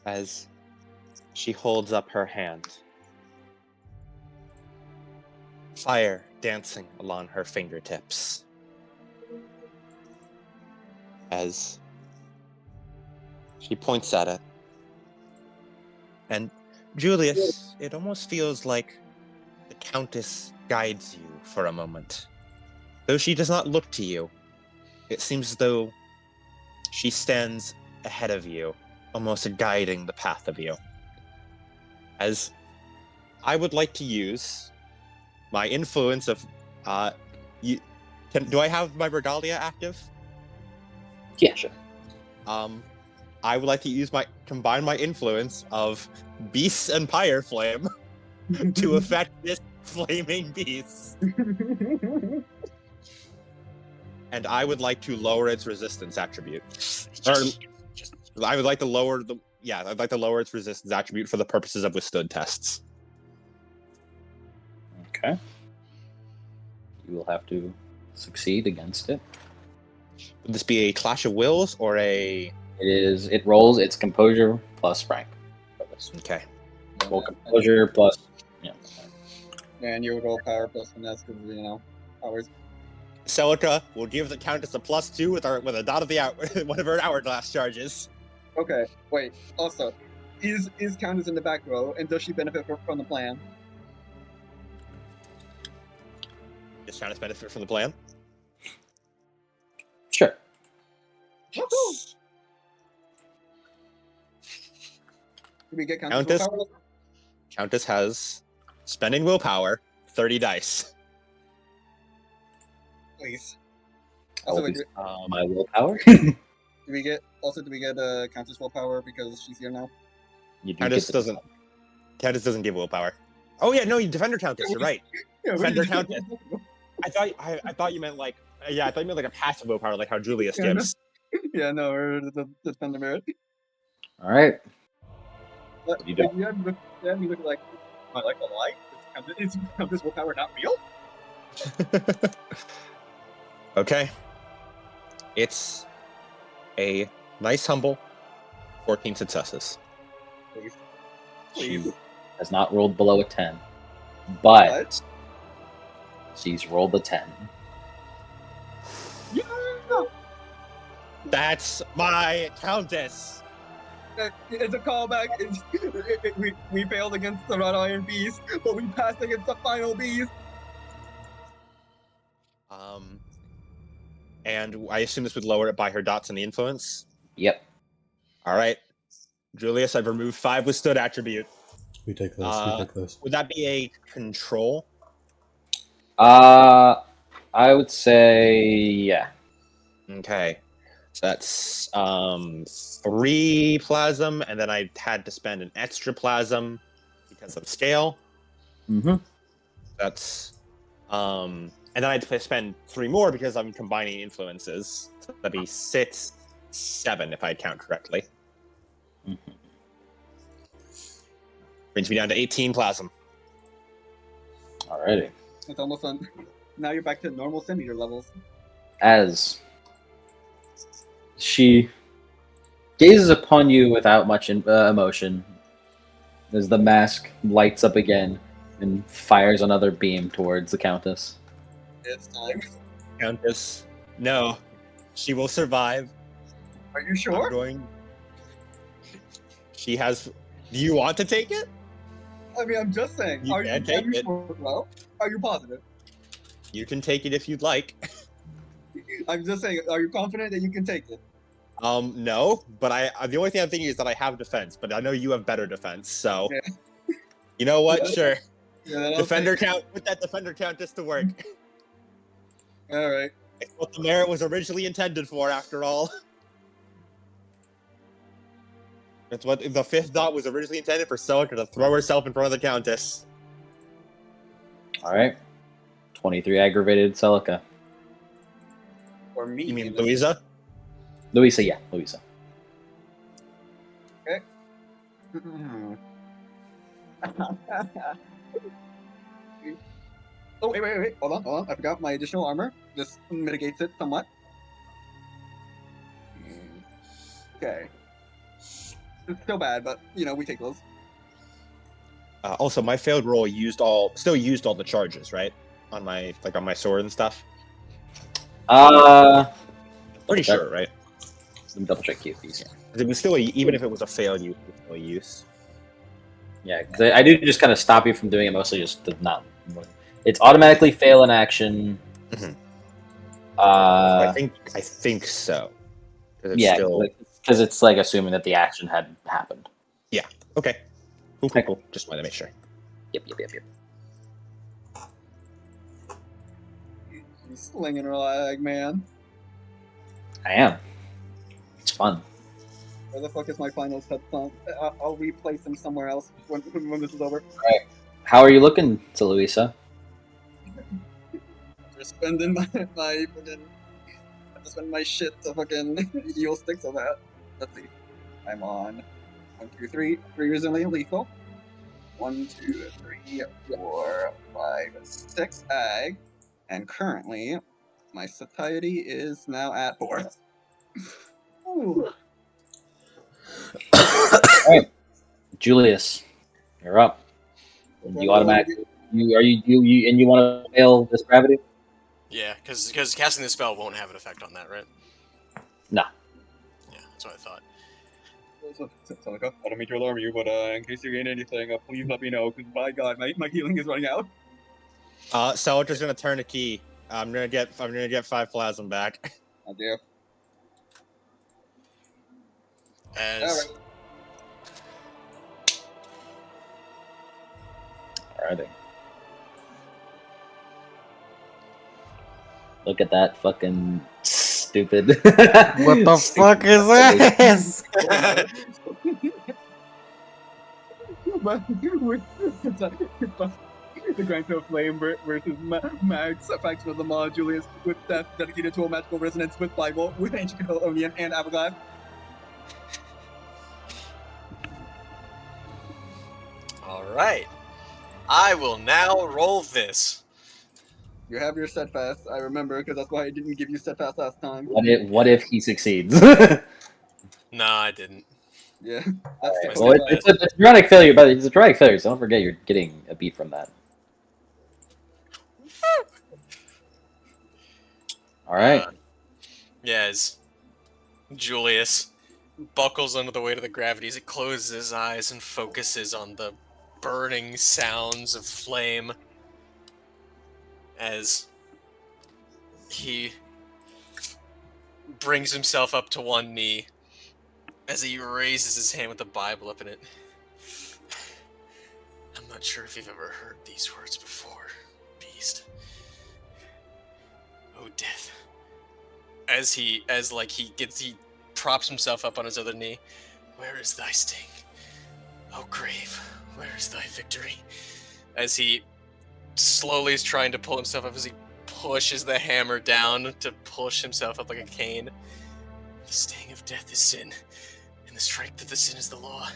as she holds up her hand. Fire dancing along her fingertips. As she points at it. And Julius, it almost feels like the Countess guides you for a moment. Though she does not look to you, it seems as though she stands ahead of you, almost guiding the path of you. As I would like to use my influence of, do I have my Regalia active? Yeah, sure. I would like to combine my influence of Beasts and Pyre Flame to affect this flaming beast. And I would like to lower its resistance attribute. I would like to lower I'd like to lower its resistance attribute for the purposes of withstood tests. Okay. You will have to succeed against it. Would this be a Clash of Wills or a... It rolls its composure plus rank. Okay. Well, composure plus. Yeah. And you would roll power plus finesse because powers. Celica will give the Countess a +2 with a dot of the one of her hourglass charges. Okay, wait. Also, is Countess in the back row, and does she benefit from the plan? Does Countess benefit from the plan? Sure. Yes. Do we get Countess willpower? Countess has spending willpower 30 dice. Please. That will Also, be do my willpower. we get Countess willpower because she's here now? You do Countess get the- doesn't. Countess doesn't give willpower. Oh yeah, no, you Defender Countess. You're right. Yeah, Defender Countess. I thought you meant like a passive willpower, like how Julius Yeah, gives. Yeah, no, we're the defender merit. All right. But You don't. you look like, am I like a lie? Is Countess willpower not real? Okay. It's a nice, humble 14 successes. Please. She has not rolled below a 10, but she's rolled a 10. Yeah! That's my Countess. It's a callback. We failed against the wrought iron beast, but we passed against the final beast. And I assume this would lower it by her dots in the influence. Yep. All right, Julius, I've removed 5 withstood attribute. We take this. Would that be a control? I would say yeah. Okay. So that's 3 plasm, and then I had to spend an extra plasm because of scale. Mm-hmm. That's and then I had to spend 3 more because I'm combining influences. So that'd be 6, 7 if I count correctly. Mm-hmm. Brings me down to 18 plasm. Alrighty. It's almost done. Now you're back to normal centimeter levels. As she gazes upon you without much emotion, as the mask lights up again and fires another beam towards the Countess. It's time. Countess, no, she will survive. Are you I'm sure? going. She has. Do you want to take it? I mean, I'm just saying. You Are can take you it. sure, bro? Are you positive? You can take it if you'd like. I'm just saying. Are you confident that you can take it? No, but the only thing I'm thinking is that I have defense, but I know you have better defense, so Yeah. you know what? Yeah. Sure. Yeah, then I'll Defender take it. count, put that defender count just to work. All right. It's what the merit was originally intended for, after all. That's what the fifth dot was originally intended for, Celica to throw herself in front of the Countess. All right. 23 aggravated Celica. Or me. You mean in this- Louisa? Louisa, yeah, Louisa. Mm. Oh, wait. Hold on. I forgot my additional armor. This mitigates it somewhat. Okay. It's still bad, but, we take those. Also, my failed roll still used all the charges, right? On my sword and stuff. Pretty sure, right? Let me double check QPs. It was still even if it was a failed use, it was still a use. Yeah, because I do just kind of stop you from doing it, mostly just to not. It's automatically fail in action. Mhm. Uh, I think so. 'Cause it's yeah, still because it's like assuming that the action had happened. okay. Cool. Just wanted to make sure. Yep. He's slinging her leg, man. I am. It's fun. Where the fuck is my final set song? I'll replace him somewhere else when this is over. How are you looking to Louisa? After spending my fucking... I have to spend my shit to fucking heal sticks of that. Let's see. I'm on 1, 2, 3. 3 reasonably lethal. 1, 2, 3, 4, 5, 6 ag. And currently, my satiety is now at 4. Ooh. Julius, you're up. And Okay, you automatically you want to fail this gravity? Yeah, because casting the spell won't have an effect on that, right? No. Yeah, that's what I thought. Celica, I don't mean to alarm you, but in case you gain anything, please let me know, because by God, my healing is running out. Celica's gonna turn a key. I'm gonna get 5 plasma back. Oh dear. As Alrighty. Look at that fucking stupid. What the fuck is this? But the Grand Toe Flame versus Max faction of the Mod Julius with death dedicated to a magical resonance with Bible with Ancient Catalonian and Avoglass. all right, I will now roll this. You have your steadfast, I remember, because that's why I didn't give you steadfast last time. What if he succeeds? No, I didn't. Yeah, that's Right, the Well, it's a dramatic failure, but it's a dramatic failure, so don't forget you're getting a beat from that. Alright. Yes. Julius buckles under the weight of the gravity as he closes his eyes and focuses on the burning sounds of flame as he brings himself up to one knee as he raises his hand with the Bible up in it. I'm not sure if you've ever heard these words before, beast. Oh, death. As he props himself up on his other knee. Where is thy sting? Oh, grave, where is thy victory? As he slowly is trying to pull himself up as he pushes the hammer down to push himself up like a cane. The sting of death is sin, and the strength of the sin is the law.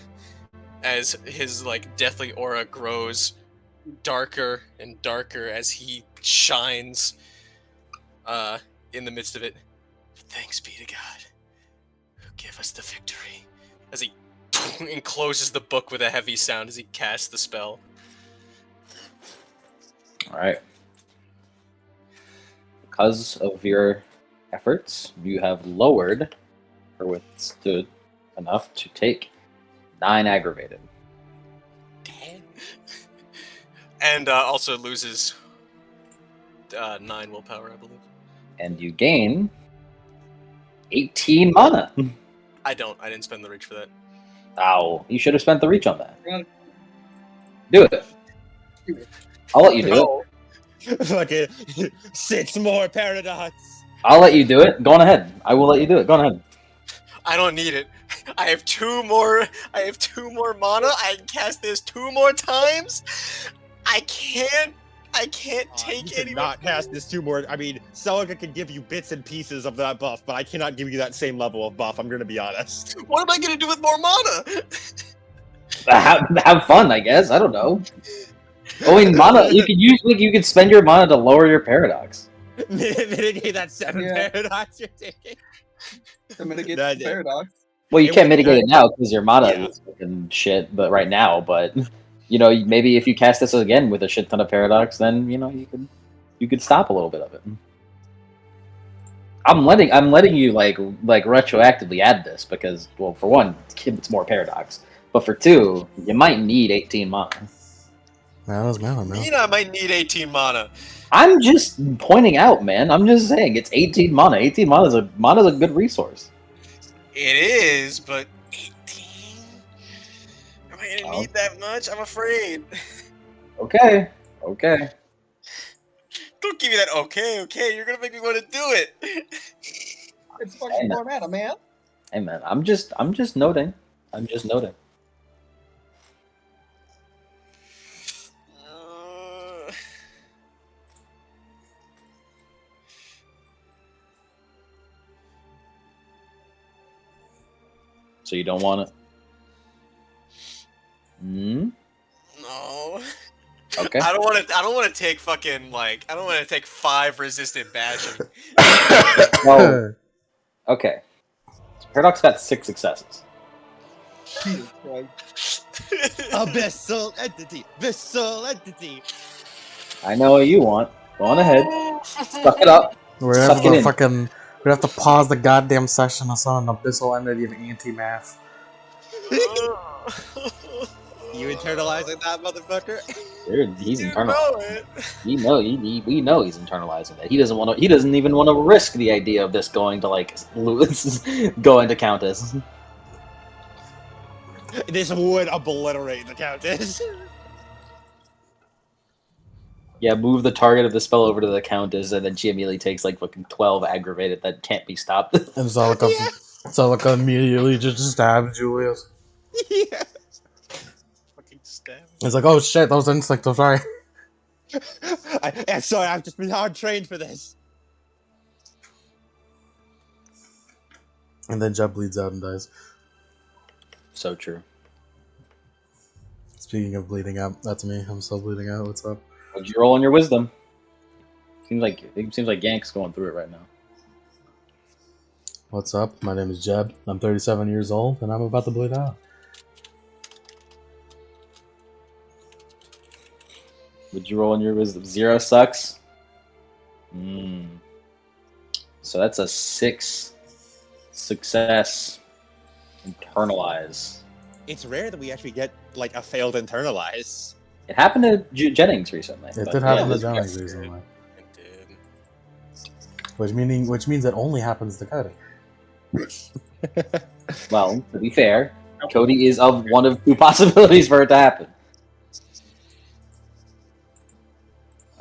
As his deathly aura grows darker and darker as he shines in the midst of it. Thanks be to God who give us the victory. As he and closes the book with a heavy sound as he casts the spell. All right. Because of your efforts, you have lowered or withstood enough to take 9 aggravated. Damn. And also loses 9 willpower, I believe. And you gain 18 mana. I didn't spend the reach for that. Ow. You should have spent the reach on that. Yeah. Do it. I'll let you do it. No. Fucking 6 more paradox. I'll let you do it. Go on ahead. I will let you do it. Go on ahead. I don't need it. I have 2 more mana. I can cast this 2 more times. I can't take you any cannot more. cast this 2 more. I mean, Celica can give you bits and pieces of that buff, but I cannot give you that same level of buff. I'm gonna be honest. What am I gonna do with more mana? Have fun, I guess. I don't know. Oh, in mana, you could spend your mana to lower your paradox. Mitigate that 7 Yeah. paradox you're taking. To mitigate No, the paradox. Well, you It can't would- mitigate it now because your mana Yeah. is fucking shit. But right now, maybe if you cast this again with a shit ton of paradox, then you could stop a little bit of it. I'm letting you like retroactively add this because, well, for one, it's more paradox, but for 2, you might need 18 mana. Mana's mana, man. Mean I might need 18 mana. I'm just pointing out, man. I'm just saying it's 18 mana. 18 mana is a good resource. It is, but 18? Am I gonna Oh. need that much? I'm afraid. Okay. Don't give me that okay. You're gonna make me want to do it. It's fucking more mana, man. Hey, man. I'm just noting. So you don't want it? Hmm? No. Okay. I don't want to take fucking I don't want to take 5 resistant bashing. Well, okay. Paradox got 6 successes. Jesus Christ. Abyssal entity. I know what you want. Go on ahead. Suck it up. We're gonna Suck have it to in. fucking. We have to pause the goddamn session. I saw an abyssal entity of anti-math. You internalizing that motherfucker? Dude, he's You internal. know it. We know he's internalizing that. He doesn't even want to risk the idea of this going to going to Countess. This would obliterate the Countess. Yeah, move the target of the spell over to the Countess, and then she immediately takes like fucking 12 aggravated that can't be stopped. And Celica immediately just stabbed Julius. Yeah. Fucking stab. It's like, oh shit, that was instinct. I'm sorry. I'm sorry, I've just been hard trained for this. And then Jeb bleeds out and dies. So true. Speaking of bleeding out, that's me. I'm still bleeding out. What's up? What'd you roll on your wisdom? Seems like Yank's going through it right now. What's up? My name is Jeb. I'm 37 years old, and I'm about to bleed out. Would you roll on your wisdom? 0 sucks. So that's a 6 success. Internalize. It's rare that we actually get like a failed internalize. It happened to Jennings recently. It but did happen yeah, to Jennings recently. It did. Which means it only happens to Cody. Well, to be fair, Cody is of one of 2 possibilities for it to happen.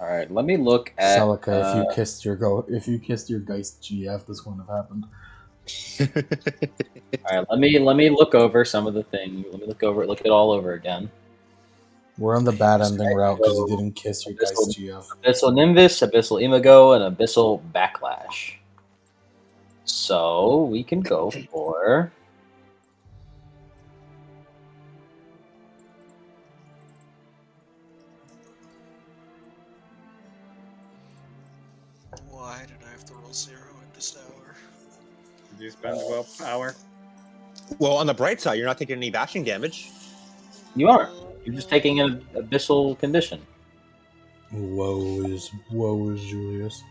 All right, let me look at. Celica, if you kissed your Geist GF, this wouldn't have happened. All right, let me look over some of the things. Let me look it all over again. We're on the bad ending route because you didn't kiss your Geist GF. Abyssal Nimbus, Abyssal Imago, and Abyssal Backlash. So we can go for. Why did I have to roll 0 at this hour? Did you spend willpower? Well, on the bright side, you're not taking any bashing damage. You are. You're just taking an abyssal condition. Woe is Julius.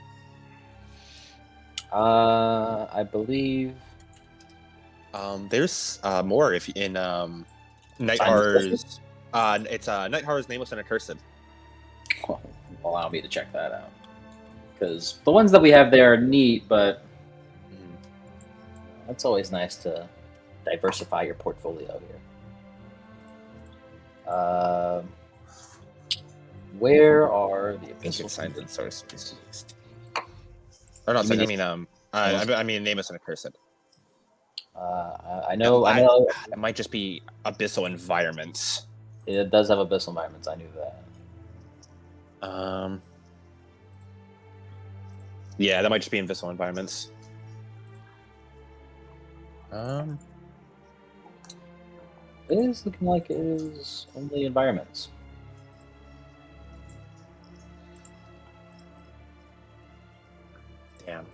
I believe. There's more if in Night Signs of Horror's. It's Night Horror's Nameless and Accursed. Well, allow me to check that out. Because the ones that we have there are neat, but it's always nice to diversify your portfolio here. Where are the abyssal Signs and conditions? Source. Or not. You I mean mean, I mean, Nameless and Accursed. I know. It might just be abyssal environments. It does have abyssal environments. I knew that. Yeah, that might just be abyssal environments. It is looking like it is only environments. Damn.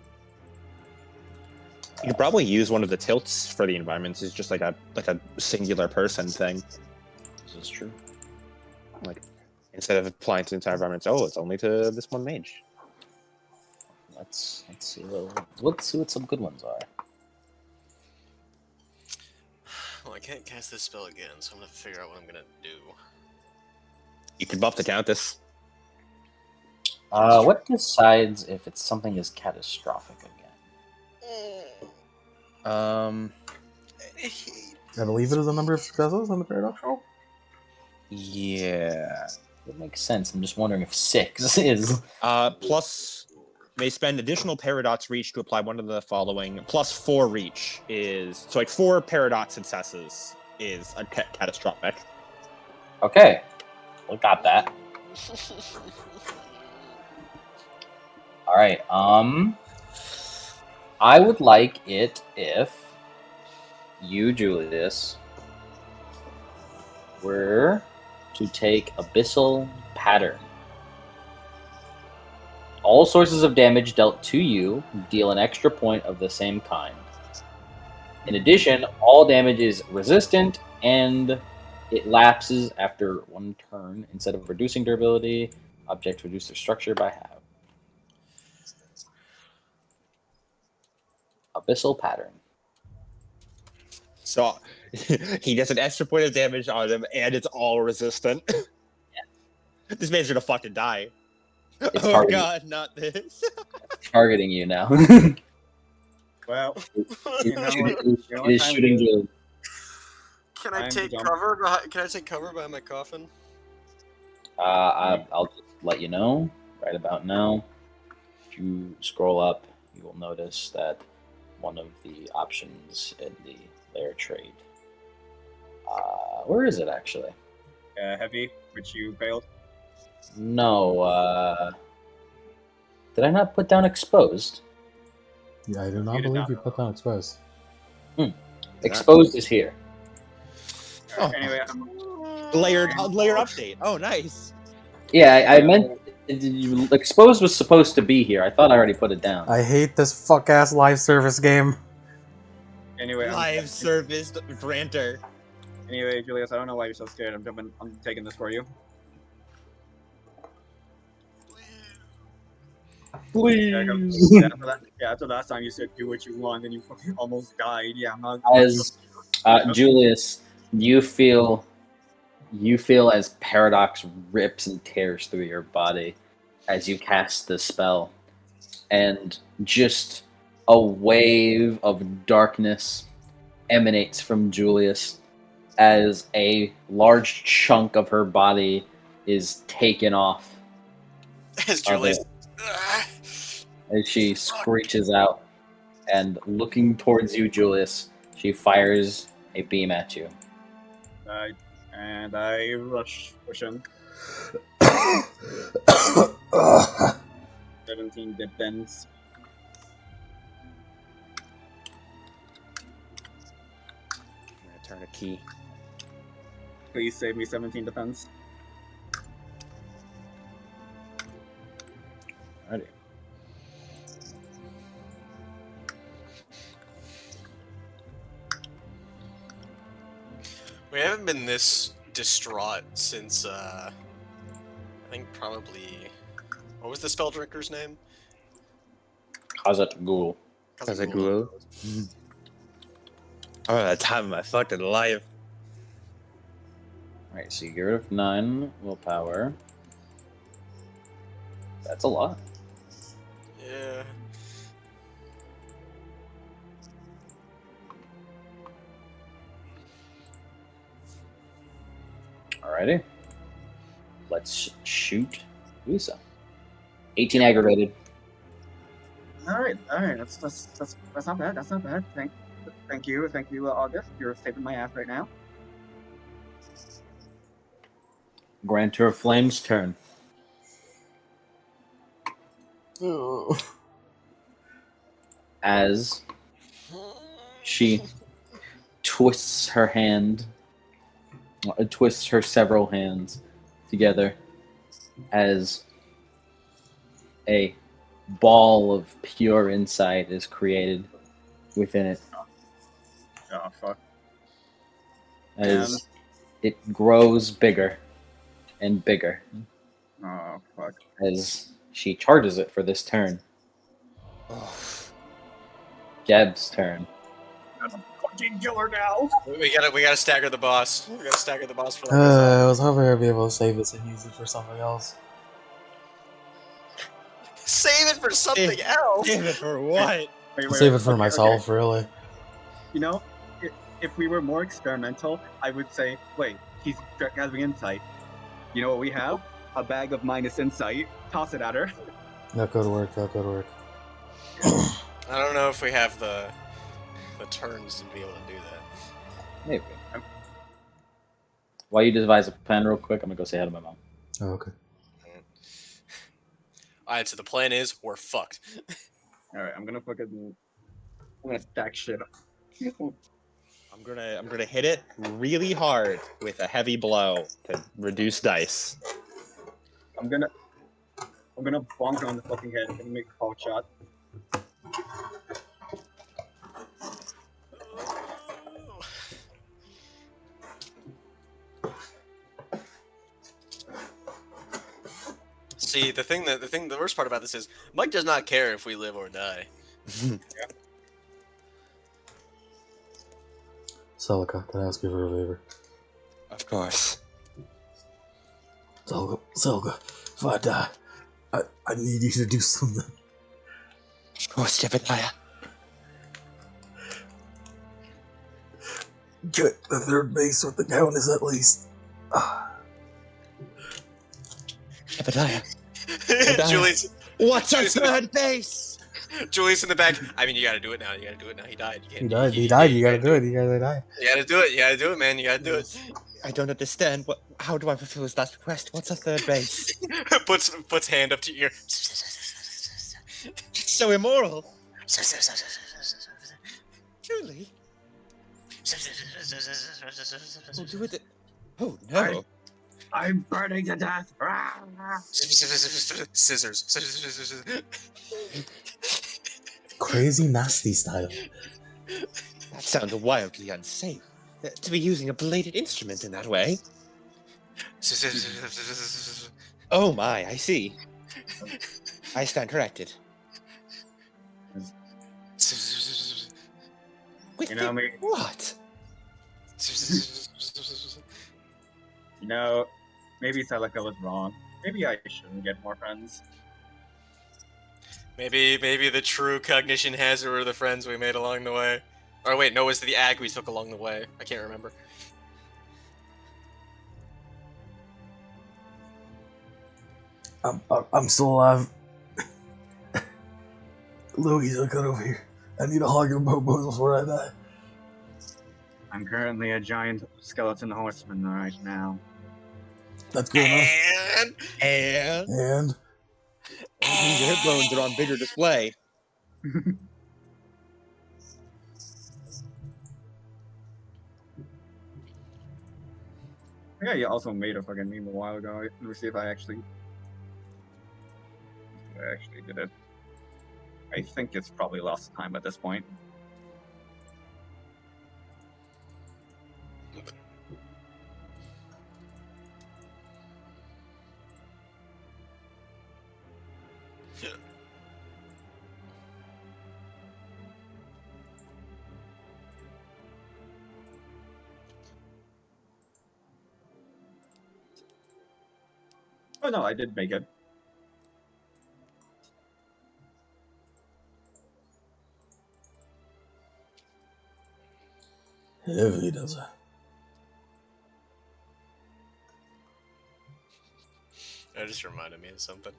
You could probably use one of the tilts for the environments. It's just like a singular person thing. This is true. Like instead of applying to the entire environment, it's only to this one mage. Let's see. Let's see what some good ones are. Well, I can't cast this spell again, so I'm gonna figure out what I'm gonna do. You could buff the Countess. What decides if it's something is catastrophic again? I believe it is the number of successes on the paradox roll. Yeah. It makes sense. I'm just wondering if 6 is. Plus, may spend additional Paradox Reach to apply one of the following. Plus 4 Reach is... So, like, 4 Paradox successes is a catastrophic. Okay. We got that. Alright, I would like it if you, Julius, were to take Abyssal Pattern. All sources of damage dealt to you deal an extra point of the same kind. In addition, all damage is resistant and it lapses after 1 turn. Instead of reducing durability, objects reduce their structure by half. Abyssal Pattern. So, he gets an extra point of damage on him, and it's all resistant. Yeah. This man's gonna fucking die. It's Oh targeting, god, not this. targeting you now. Well, It's You know what- shooting, you know it what is time shooting it is? Julius. Can I I'm take dumb. cover? Can I take cover behind my coffin? I'll just let you know right about now. If you scroll up, you will notice that one of the options in the layer trade. Where is it actually? Heavy, which you failed. No. Did I not put down exposed? Yeah, I do not You did believe not. you put down exposed. Exposed is here. Oh. Anyway, Layered update. Oh, nice. Yeah, I meant exposed was supposed to be here. I thought I already put it down. I hate this fuck ass live service game. anyway, Live service granter. Anyway, Julius, I don't know why you're so scared. I'm taking this for you. Please. After last time you said do what you want, and you fucking almost died. Yeah, I'm not. As Julius, you feel as Paradox rips and tears through your body as you cast the spell, and just a wave of darkness emanates from Julius as a large chunk of her body is taken off As Julius. as she screeches out, and looking towards you, Julius, she fires a beam at you. And I push him. 17 defense. I'm gonna turn a key. Please save me 17 defense. Alrighty. We haven't been this distraught since, I think probably... What was the spell drinker's name? Khazat Ghoul. Kazagul. Oh, that time of my fucking life. Alright, so you get rid of 9 willpower. That's a lot. Yeah. Alrighty. Let's shoot Lisa. 18 aggravated. All right. That's not bad. That's not bad. Thank you, August. You're saving my ass right now. Grantor of Flame's turn. Oh. As she twists her several hands together as a ball of pure insight is created within it. Oh fuck. As it grows bigger and bigger Oh fuck. as she charges it for this turn. Oh. Jeb's turn. That's a fucking killer now. We gotta stagger the boss. We gotta stagger the boss for that. I was hoping I'd be able to save this and use it for something else. Save it for something else. Save it for what? Wait, Save it for okay, myself, okay. really. You know, if we were more experimental, I would say, wait, he's having insight. You know what we have? A bag of minus insight. Toss it at her. That'll go to work. That'll go to work. I don't know if we have the turns to be able to do that. Maybe. While you devise a plan real quick, I'm gonna go say hi to my mom. Oh, okay. Alright, so the plan is we're fucked. All right, I'm gonna stack shit. I'm gonna hit it really hard with a heavy blow to reduce dice. I'm gonna bonk on the fucking head and make a fall shot. See, the worst part about this is Mike does not care if we live or die. Celica, can I ask you for a favor? Of course. Celica, if I die, I need you to do something. Of course, Jebediah. Get the third base with the Countess at least. Jebediah. Julie's What's our third base? Julie's in the back. I mean, you gotta do it now. You gotta do it now. He died. You He can't, died. He died. You gotta do it. You gotta die. You gotta do it. You gotta do it, man. You gotta do it. I don't understand. How do I fulfill his last request? What's a third base? puts hand up to your ear. It's so immoral. Truly. We'll do it. Oh no. I'm burning to death. Scissors. Crazy nasty style. That sounds wildly unsafe. To be using a bladed instrument in that way. Oh my, I see. I stand corrected. With You know me. what? You know, maybe Celica was wrong. Maybe I shouldn't get more friends. Maybe the true cognition hazard were the friends we made along the way. Or wait, no, it was the ag we took along the way. I can't remember. I'm still alive. Louis, look over here. I need a hug and a bobo before I die. I'm currently a giant skeleton horseman right now. That's good enough. And And your hip bones are on bigger display. Yeah, you also made a fucking meme a while ago. Let me see if I actually did it. I think it's probably lost time at this point. Oh no, I did make it. Heavy does it. That just reminded me of something.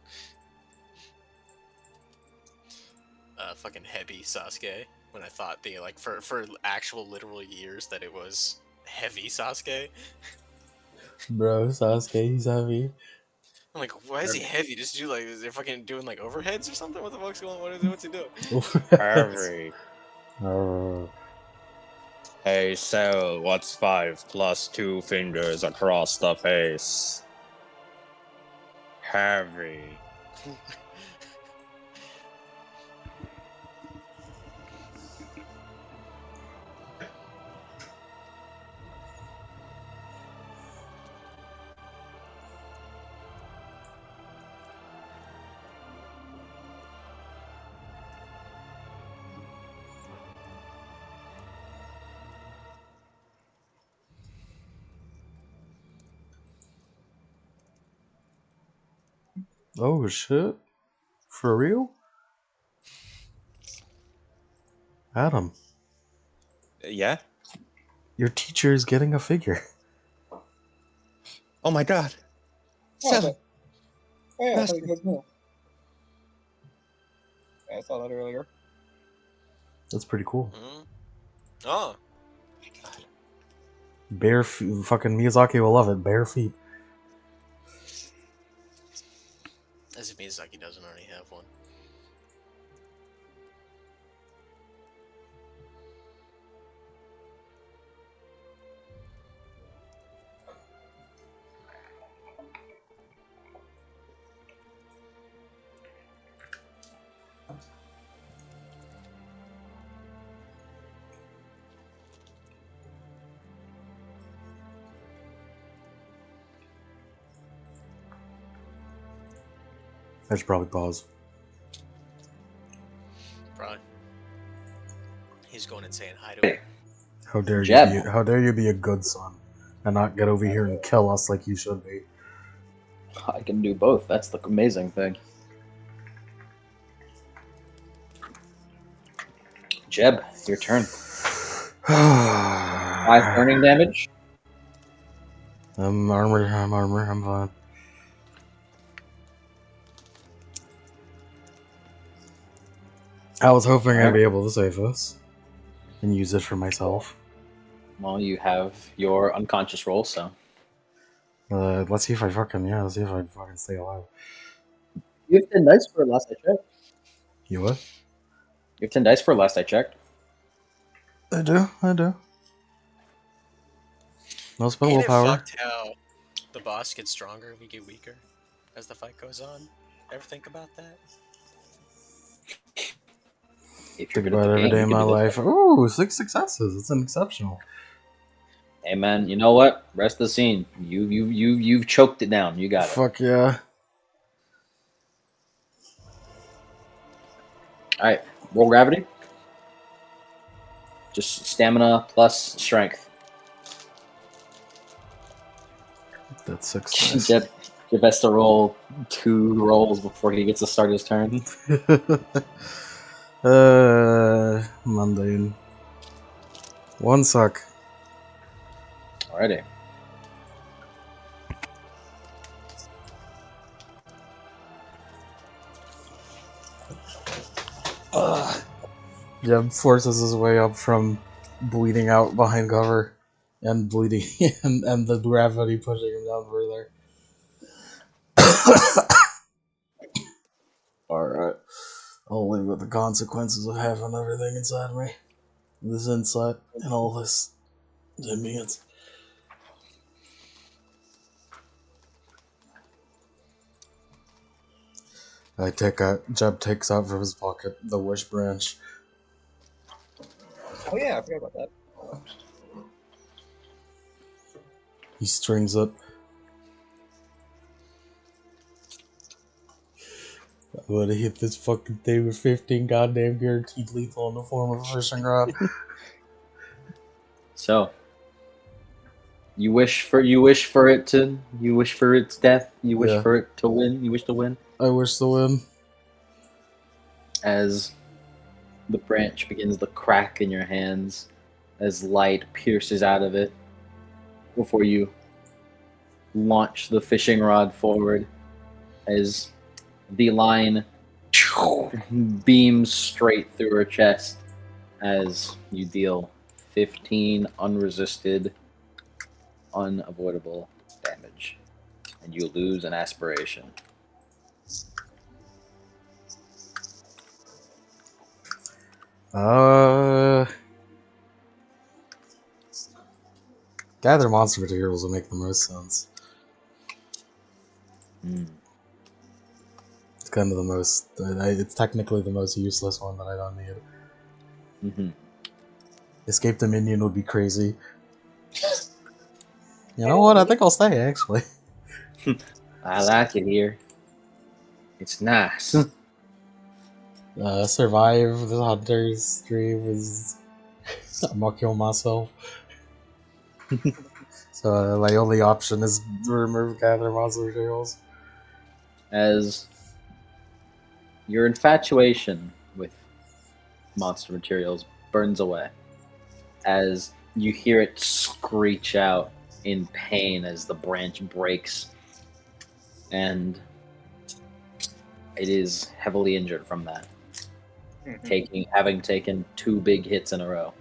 Fucking heavy Sasuke. When I thought the like for actual literal years that it was heavy Sasuke. Bro, Sasuke, he's heavy. I'm like, why is he heavy? Just do like, is they fucking doing like overheads or something? What the fuck's going on? What's he doing? Harry. Oh, Hey, so what's 5 plus 2 fingers across the face? Harry. oh shit. For real? Adam, Yeah? your teacher is getting a figure. Oh my god. Seven. Oh yeah, Master. I saw that earlier. That's pretty cool. Mm. Oh, Bare feet. Fucking Miyazaki will love it. Bare feet. as if Miyazaki doesn't already have one. I should probably pause. Probably. He's going and saying hi to him. How dare Jeb. you be? How dare you be a good son and not get over here and kill us like you should be? I can do both. That's the amazing thing. Jeb, your turn. 5 burning damage. I'm armor. I'm fine. I was hoping I'd be able to save this and use it for myself. Well, you have your unconscious roll, so. Let's see if I fucking let's see if I fucking stay alive. You have 10 dice for last I checked. You what? You have 10 dice for last I checked. I do. No spell Ain't it willpower. fucked how the boss gets stronger, we get weaker as the fight goes on? Ever think about that? If you're Think good at about the it every game, day you in can my do life. this. Ooh, 6 successes. It's an exceptional. Hey man, you know what? Rest of the scene. You've choked it down. You got it. Fuck yeah. Alright, roll gravity. Just stamina plus strength. That's 6 dice. Jeb has to roll 2 rolls before he gets to start his turn. Mundane. 1 suck. Alrighty. Jeb forces his way up from bleeding out behind cover and bleeding and the gravity pushing him down further. Alright. I'll live with the consequences of having everything inside me. This insight and all this ambience. Jeb takes out from his pocket the wish branch. Oh yeah, I forgot about that. He strings it. I'm gonna hit this fucking thing with 15 goddamn guaranteed lethal in the form of a fishing rod. So you wish for its death. You wish Yeah. for it to win. You wish to win. I wish to win. As the branch begins to crack in your hands, as light pierces out of it, before you launch the fishing rod forward, as the line beams straight through her chest, as you deal 15 unresisted, unavoidable damage, and you lose an aspiration. Gather monster materials will make the most sense. It's kind of the most. It's technically the most useless one that I don't need. Mm-hmm. Escape the minion would be crazy. You know what? I think I'll stay actually. I like it here. It's nice. Survive the hunter's dream is I'm gonna kill myself. So my only option is to remove gather monster materials. As your infatuation with monster materials burns away, as you hear it screech out in pain as the branch breaks, and it is heavily injured from that, having taken 2 big hits in a row.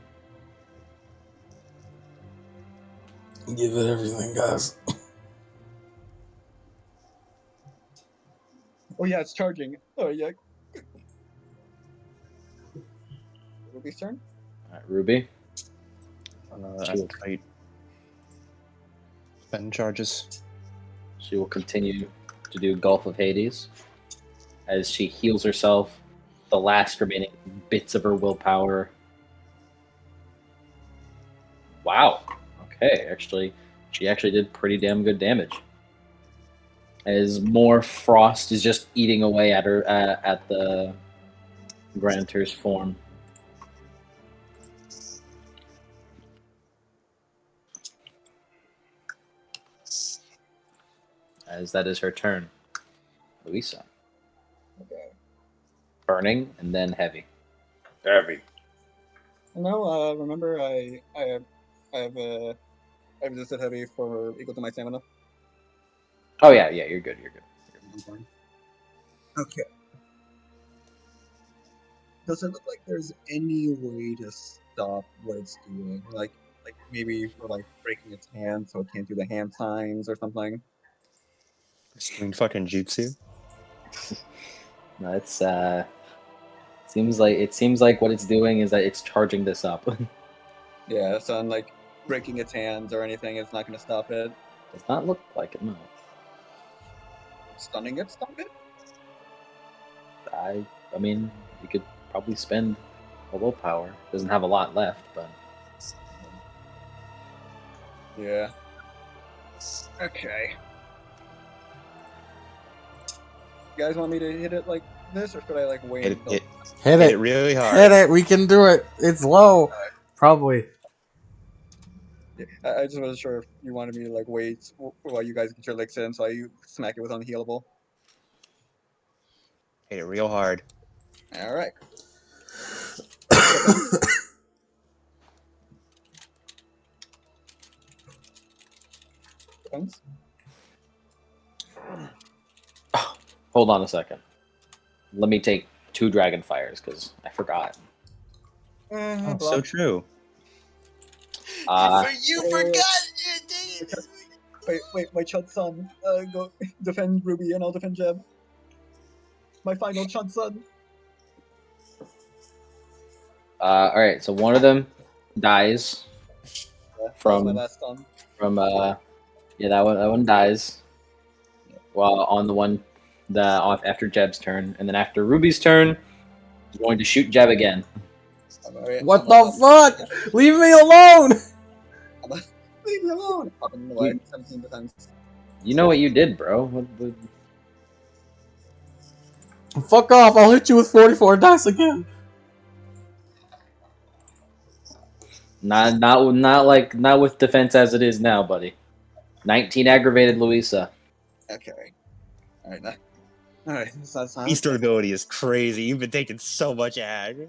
Give it everything, guys. Oh yeah, it's charging. Oh yeah. Ruby's turn. All right, Ruby. I spend charges. She will continue to do Gulf of Hades as she heals herself, the last remaining bits of her willpower. Wow. Okay, she actually did pretty damn good damage. As more frost is just eating away at her at the Grantor's form. As that is her turn. Louisa. Okay. Burning and then heavy. Heavy. No, remember I have resisted heavy for equal to my stamina. Oh yeah, you're good. Okay. Does it look like there's any way to stop what it's doing? Like maybe for like breaking its hand so it can't do the hand signs or something? It's doing fucking jutsu. No, it's seems like what it's doing is that it's charging this up. Yeah, so I'm like breaking its hands or anything, it's not gonna stop it. Does not look like it, no. Stunning it, stop it? I mean, you could probably spend a willpower. Doesn't have a lot left, but Yeah. Okay. You guys want me to hit it like this, or should I like wait until... Hit Hit it. it really hard. Hit it. We can do it. It's low. Probably. I just wasn't sure if you wanted me to like wait while you guys get your licks in, so I smack it with unhealable. Hit it real hard. All right. Defense. hold on a second. Let me take 2 dragon fires because I forgot. Oh, Block. so true. You forgot. Wait, my chud son. Go defend Ruby and I'll defend Jeb. My final chud son. All right, so one of them dies Yeah, from my last stun. yeah, that one dies. While on the one off after Jeb's turn, and then after Ruby's turn, he's going to shoot Jeb again. What the fuck? Leave me alone! Leave me alone! Up in the way. 17 defense. You know what you did, bro. Fuck off! I'll hit you with 44 dice again. Not with defense as it is now, buddy. 19 aggravated, Louisa. Okay. All right. All right. That's not Beast durability is crazy. You've been taking so much ag.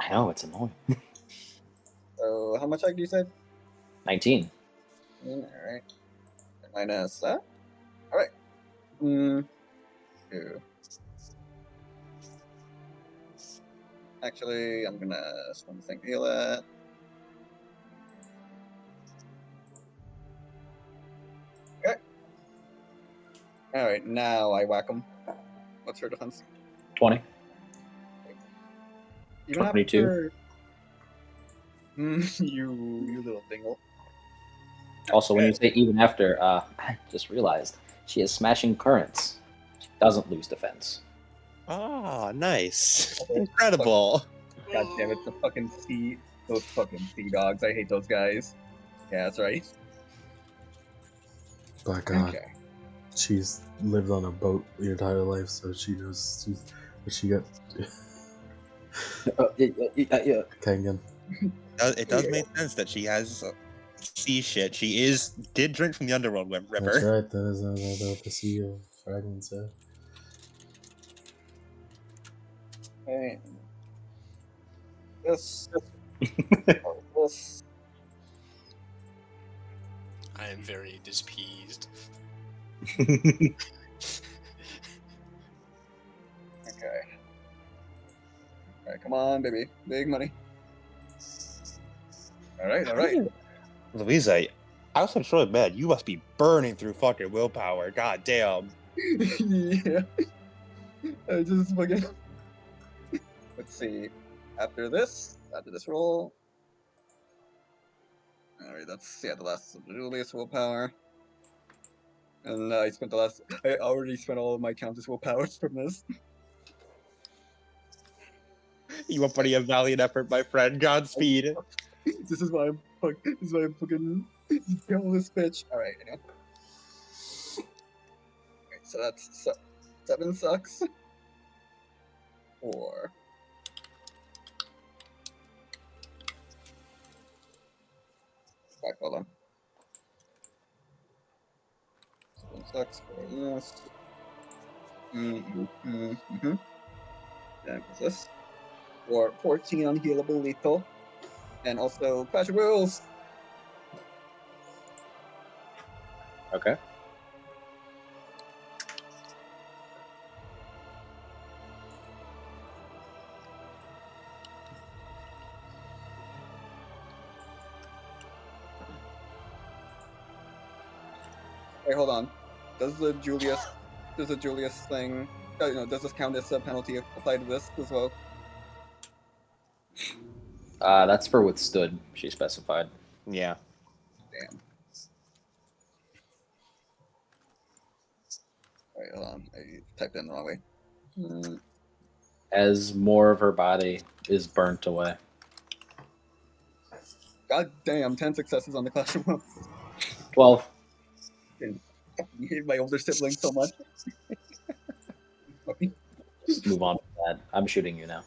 I know, it's annoying. So how much ag you said? 19. All right. Minus that. All right. 2. Actually, I'm gonna spend the thing to heal that. Okay. All right. Now I whack him. What's her defense? 20. Even 22. after... you little dingle. Also, when you say even after, I just realized she has smashing currents. She doesn't lose defense. Oh, nice. Incredible. God damn it, the fucking sea... Those fucking sea dogs. I hate those guys. Yeah, that's right. By God, Okay. she's lived on a boat the entire life, so she knows what she got. Yeah. Kangen. It does make sense that she has sea shit. She did drink from the underworld river. That's right. That is the sea of fragments. Yeah. Okay. This. I am very displeased. Okay. Alright, come on, baby. Big money. Alright. Louisa, I was really mad. You must be burning through fucking willpower. God damn. Yeah. I just fucking... Let's see. After this roll... Alright, that's, the last of Julius willpower. And I already spent all of my Countess willpowers from this. You are putting a valiant effort, my friend. Godspeed. This is why I'm fucking killing this bitch. Alright, anyway. Okay, so that's 7 sucks. 4. Back, hold on. 7 sucks for this. Then what's this? For 14 unhealable lethal. And also Clash of Wills. Okay. Wait, hold on. Does the Julius thing? Does this count as a penalty applied to this as well? That's for withstood, she specified. Yeah. Damn. Wait, hold on. I typed it in the wrong way. As more of her body is burnt away. God damn, 10 successes on the Clash of Wills. 12. You hate my older sibling so much. Just move on from that. I'm shooting you now.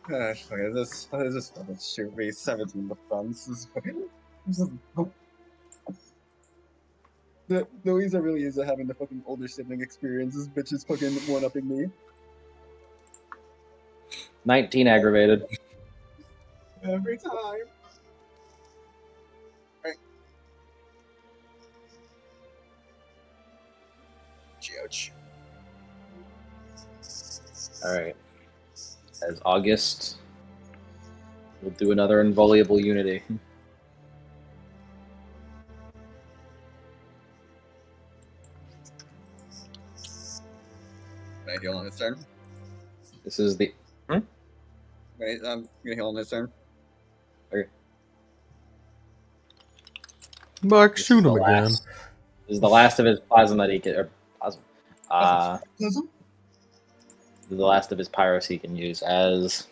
Gosh, okay, this fucking shoot me 17 the fronts. The Louisa really is having the fucking older sibling experience. This bitch is fucking one-upping me. 19 aggravated. Every time. Right. Ouch. Alright. As August, we'll do another invulnerable unity. Can I heal on his turn? This is the... Wait, I'm gonna heal on his turn. Mark, This shoot is the him again. last- This is the last of his plasma that he can... Or plasma. Plasma? The last of his pyros he can use as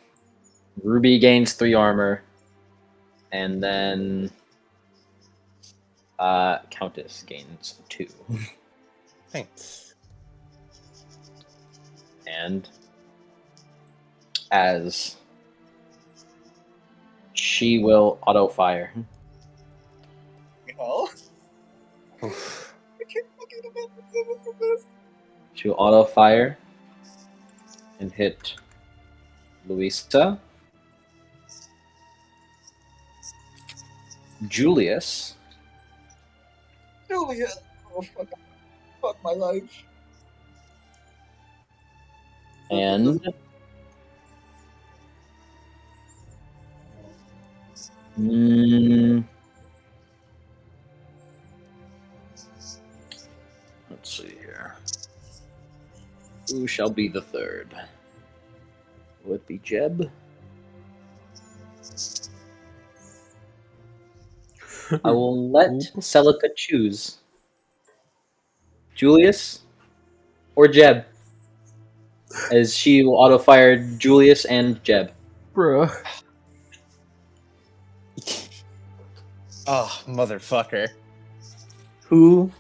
Ruby gains 3 armor, and then Countess gains 2. Thanks. And as she will auto fire. Hell. Oof. I can't fucking imagine this. She will auto fire and hit Luisa, Julius, Julia. Oh, fuck my life. and let's see here. Who shall be the third? Will it be Jeb? I will let Celica choose. Julius or Jeb? As she will auto fire Julius and Jeb. Bruh. Oh, motherfucker. Who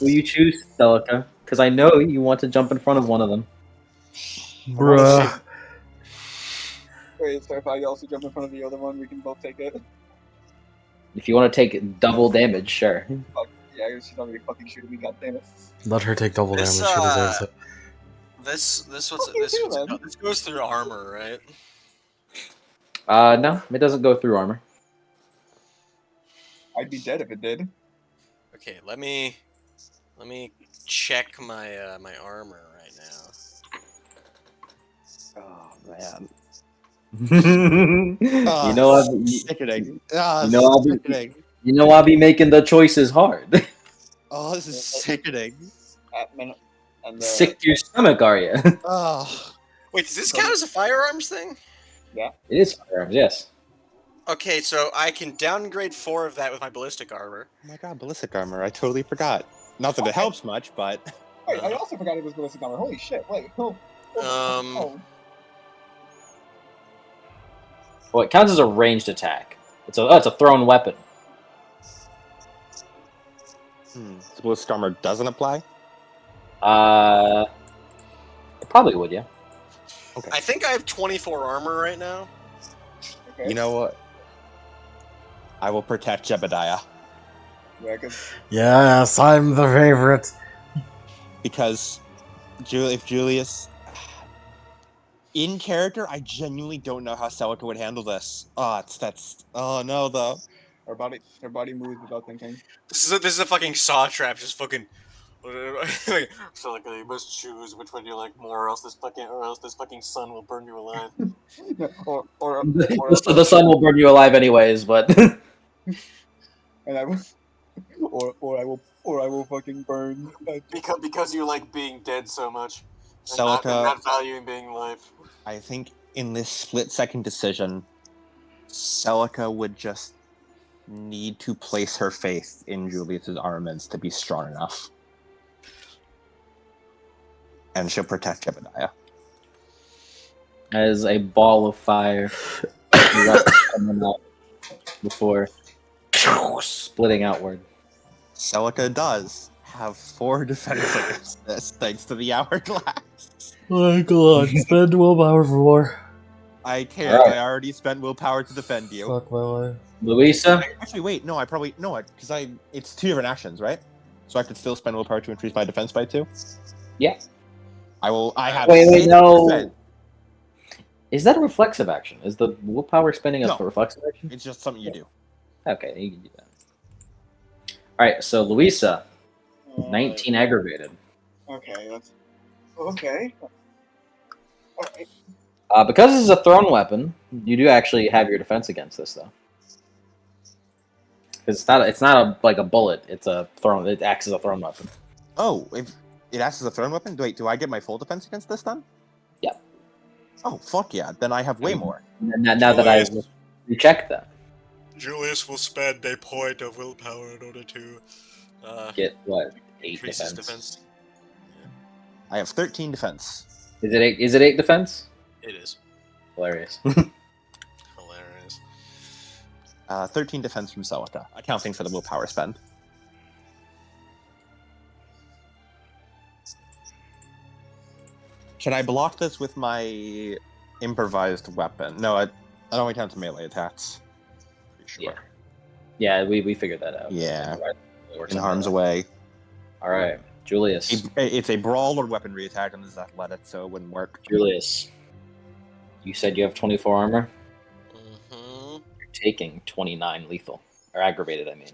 will you choose, Celica? Because I know you want to jump in front of one of them. Bruh. Wait, so if I also jump in front of the other one, we can both take it? If you want to take double damage, sure. Fuck, yeah, she's already fucking shooting me, goddammit. Let her take double This, damage. She deserves it. This goes through armor, right? No, it doesn't go through armor. I'd be dead if it did. Okay, let me check my my armor right now. Oh, man. You know, sickening. you know, I'll be making the choices hard. Oh, this is sickening. And Sick to your stomach, are you? Oh. Wait, does this count as a firearms thing? yeah. It is firearms, yes. Okay, so I can downgrade 4 of that with my ballistic armor. Oh my god, ballistic armor. I totally forgot. Not that it helps much, but... Wait, I also forgot it was ballistic armor. Holy shit! Wait. Oh. Well, it counts as a ranged attack. It's a thrown weapon. The ballistic armor doesn't apply? It probably would, yeah. Okay. I think I have 24 armor right now. Okay. You know what? I will protect Jebediah. Yeah, because Yes, I'm the favorite. Because if Julius... In character, I genuinely don't know how Celica would handle this. Oh no, though. her body moves without thinking. This is a fucking saw trap, just fucking. Like, so like you must choose which one you like more, or else this fucking sun will burn you alive. or The sun will burn you alive anyways, but and I will, or I will fucking burn. Because you like being dead so much. And Celica, not valuing being alive. I think in this split-second decision, Celica would just need to place her faith in Julius's armaments to be strong enough. And she'll protect Jebediah. as a ball of fire erupts coming out before splitting outward. Celica does have 4 defense against this, thanks to the hourglass. Oh my god, spend willpower for more. I can't. Alright. I already spent willpower to defend you. Fuck my life. Luisa, Actually, wait. No, because it's 2 different actions, right? So I could still spend willpower to increase my defense by 2. Yeah. I have. Wait, 6%. no. Is that a reflexive action? Is the willpower spending No. a reflexive action? It's just something you do. Okay, you can do that. Alright, so Luisa, 19 aggravated. Okay, that's okay. All right. Because this is a thrown weapon, you do actually have your defense against this, though. Because it's not like a bullet. It's a thrown. It acts as a thrown weapon. Oh, if it acts as a thrown weapon, wait, do I get my full defense against this then? Yeah. Oh, fuck yeah. Then I have way more. And now that I rechecked that, Julius will spend a point of willpower in order to get what 8 increase defense. his defense. I have 13 defense. Is it 8? Is it 8 defense? It is Hilarious. hilarious. 13 defense from Celica, accounting for the willpower spend. Can I block this with my improvised weapon? No, it only counts melee attacks. Pretty sure. Yeah, we figured that out. Yeah. It works In on harm's melee. way. All right, Julius. It's a brawl or weaponry attack, and this is athletic, so it wouldn't work. Julius, you said you have 24 armor. Mm-hmm. You're taking 29 lethal or aggravated. I mean,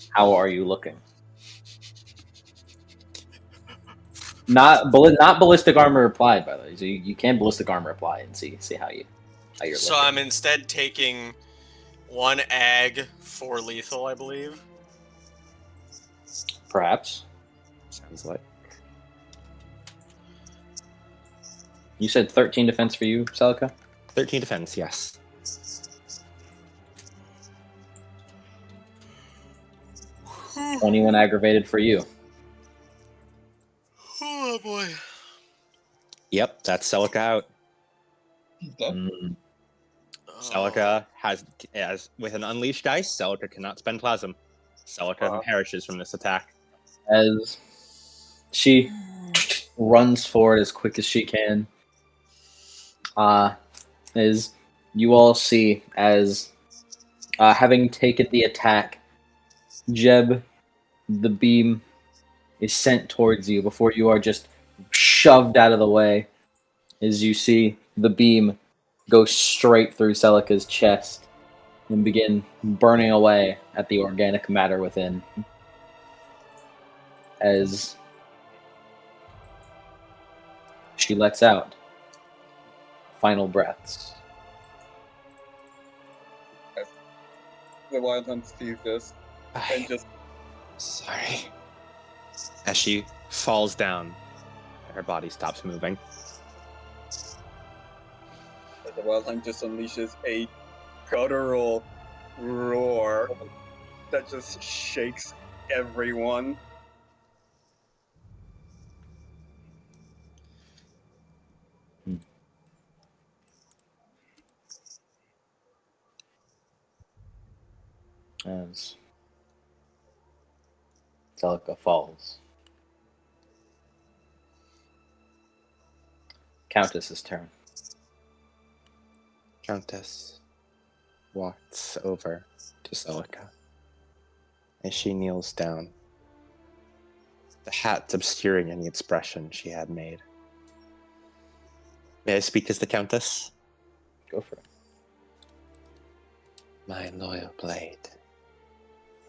how are you looking? Not ballistic armor applied, by the way. So you can ballistic armor apply and see how you're So looking. I'm instead taking 1 ag, 4 lethal, I believe. Perhaps Sounds like. you said 13 defense for you, Celica. 13 defense, yes. Oh 21 aggravated for you. boy. Yep, that's Celica out. Mm, Celica has with an unleashed dice, Celica cannot spend plasm. Celica perishes from this attack. as she runs forward as quick as she can, as you all see as having taken the attack, Jeb, the beam is sent towards you before you are just shoved out of the way. As you see the beam go straight through Celica's chest and begin burning away at the organic matter within. As she lets out final breaths. The wild hunt sees this and just Sorry. As she falls down, her body stops moving. the wild hunt just unleashes a guttural roar that just shakes everyone. As Celica falls. Countess's turn. Countess walks over to Celica as she kneels down, the hat obscuring any expression she had made. May I speak as the Countess? Go for it. My loyal blade,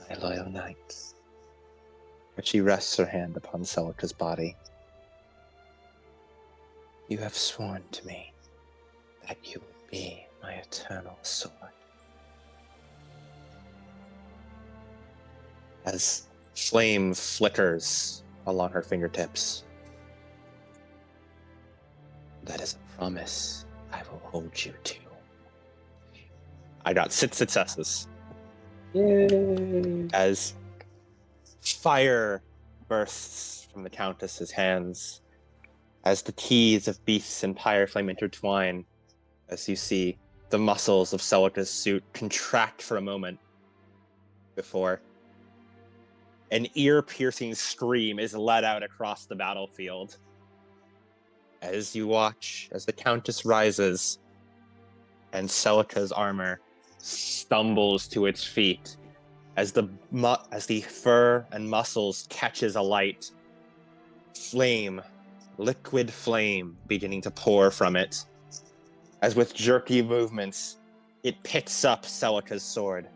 my loyal knight. But she rests her hand upon Celica's body. You have sworn to me that you would be my eternal sword. As flame flickers along her fingertips, that is a promise I will hold you to. I got 6 successes. Yay! As fire bursts from the Countess's hands, as the keys of beasts and pyre flame intertwine, as you see the muscles of Celica's suit contract for a moment before an ear-piercing scream is let out across the battlefield. As you watch as the Countess rises and Celica's armor stumbles to its feet, as the fur and muscles catches alight, flame, liquid flame beginning to pour from it, as with jerky movements, it picks up Celica's sword.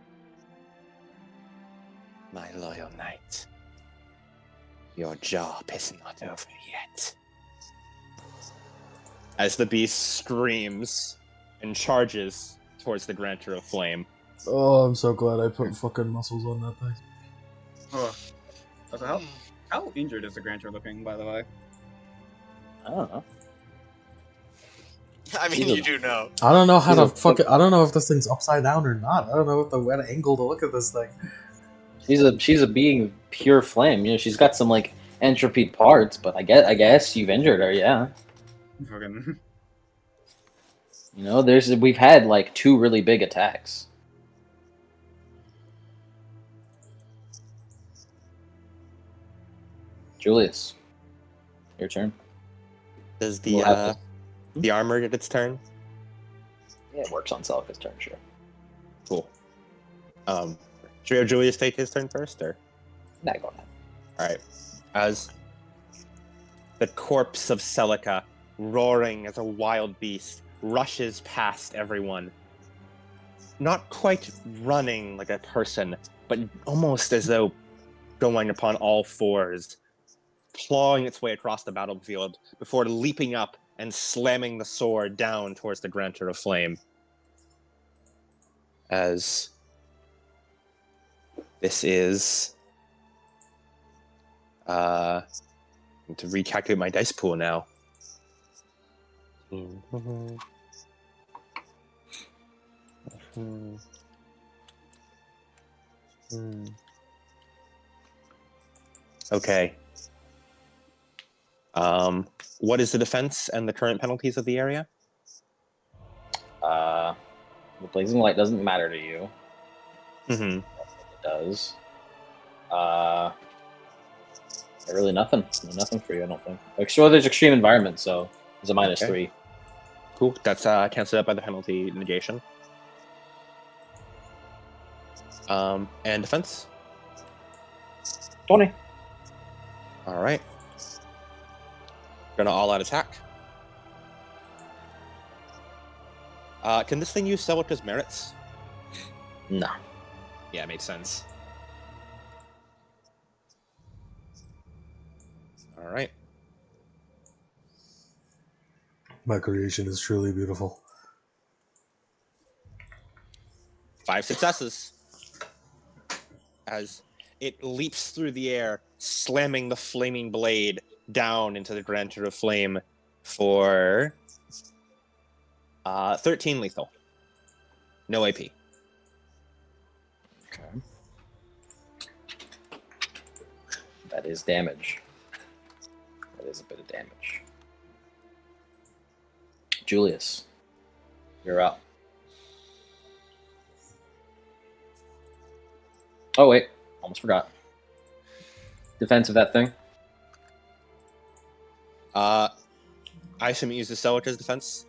My loyal knight, your job is not over yet. As the beast screams and charges towards the Grantor of Flame. Oh, I'm so glad I put fucking muscles on that thing. Oh. Also, how injured is the Grantor looking, by the way? I don't know. I mean, you do know. I don't know how He's to a- fucking. I don't know if this thing's upside down or not. I don't know what the right angle to look at this thing. She's a being of pure flame. You know, she's got some like entropied parts, but I guess you've injured her. Yeah. Fucking. You know, we've had like 2 really big attacks. Julius, your turn. Does We'll have the armor get its turn? Yeah, it works on Celica's turn, sure. Cool. Should we have Julius take his turn first, or? Nah, go ahead. All right. As the corpse of Celica, roaring as a wild beast, rushes past everyone. Not quite running like a person, but almost as though going upon all fours, clawing its way across the battlefield before leaping up and slamming the sword down towards the Granter of Flame. As this is to recalculate my dice pool now. Okay. What is the defense and the current penalties of the area? The blazing light doesn't matter to you. Mm-hmm. It does. Really nothing. Nothing for you, I don't think. Like, sure, there's extreme environment, so there's a -3. Cool. That's canceled out by the penalty negation. And defense? 20. All right. Gonna all-out attack. Can this thing use Celica's merits? No. Yeah, it makes sense. All right. My creation is truly beautiful. 5 successes. As it leaps through the air, slamming the flaming blade down into the Granter of Flame for 13 lethal. No AP. Okay. That is damage. That is a bit of damage. Julius, you're up. Oh, wait. Almost forgot. Defense of that thing? I assume it uses Celica's defense?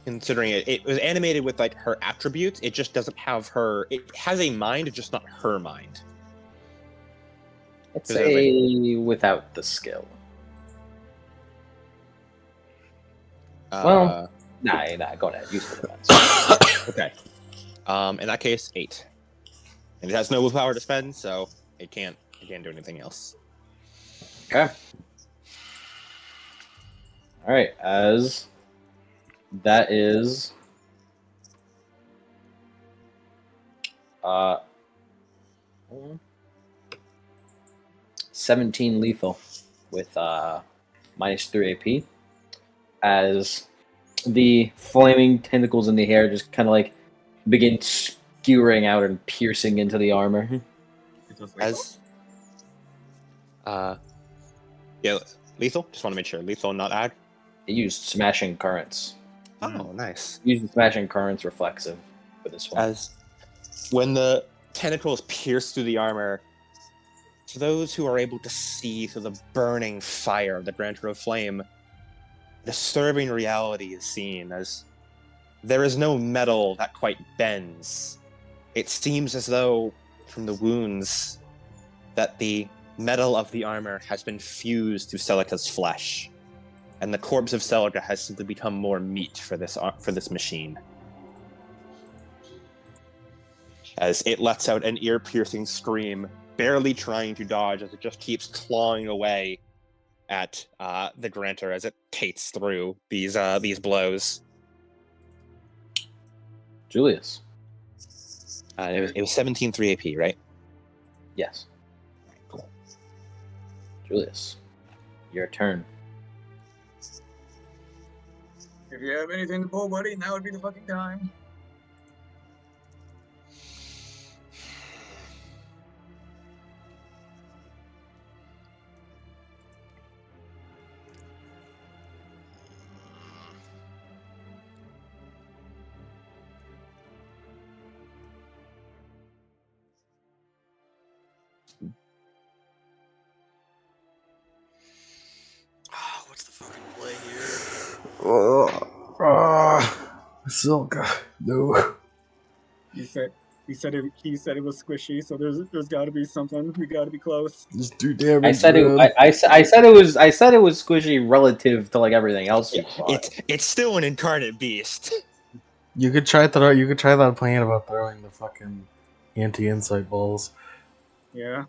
Considering it was animated with like her attributes, it just doesn't have her. It has a mind, just not her mind. It's Is that right? a without the skill. Well, nah, go ahead. Use the defense. Okay. In that case, 8. And it has no willpower to spend, so it can't do anything else. Okay. All right. As that is 17 lethal with -3 AP. As the flaming tentacles in the hair just kind of like begin skewering out and piercing into the armor. It's just lethal? As yeah, lethal. Just want to make sure lethal, not ag. It used smashing currents. Oh, nice. Using smashing currents reflexive for this one. As when the tentacles pierce through the armor, to those who are able to see through the burning fire of the Granter of Flame, a disturbing reality is seen as there is no metal that quite bends. It seems as though, from the wounds, that the metal of the armor has been fused to Celica's flesh, and the corpse of Celica has simply become more meat for this machine. As it lets out an ear-piercing scream, barely trying to dodge as it just keeps clawing away at the Granter as it tates through these blows. Julius. It was 17-3 AP, right? Yes. Cool. Julius. Your turn. If you have anything to pull, buddy, now would be the fucking time. Silk. No. He said it was squishy, so there's got to be something. We got to be close. Just do damage, I said it. man. I said it was. I said it was squishy relative to like everything else you fought. It's still an incarnate beast. You could try that plan about throwing the fucking anti-insight balls. Yeah.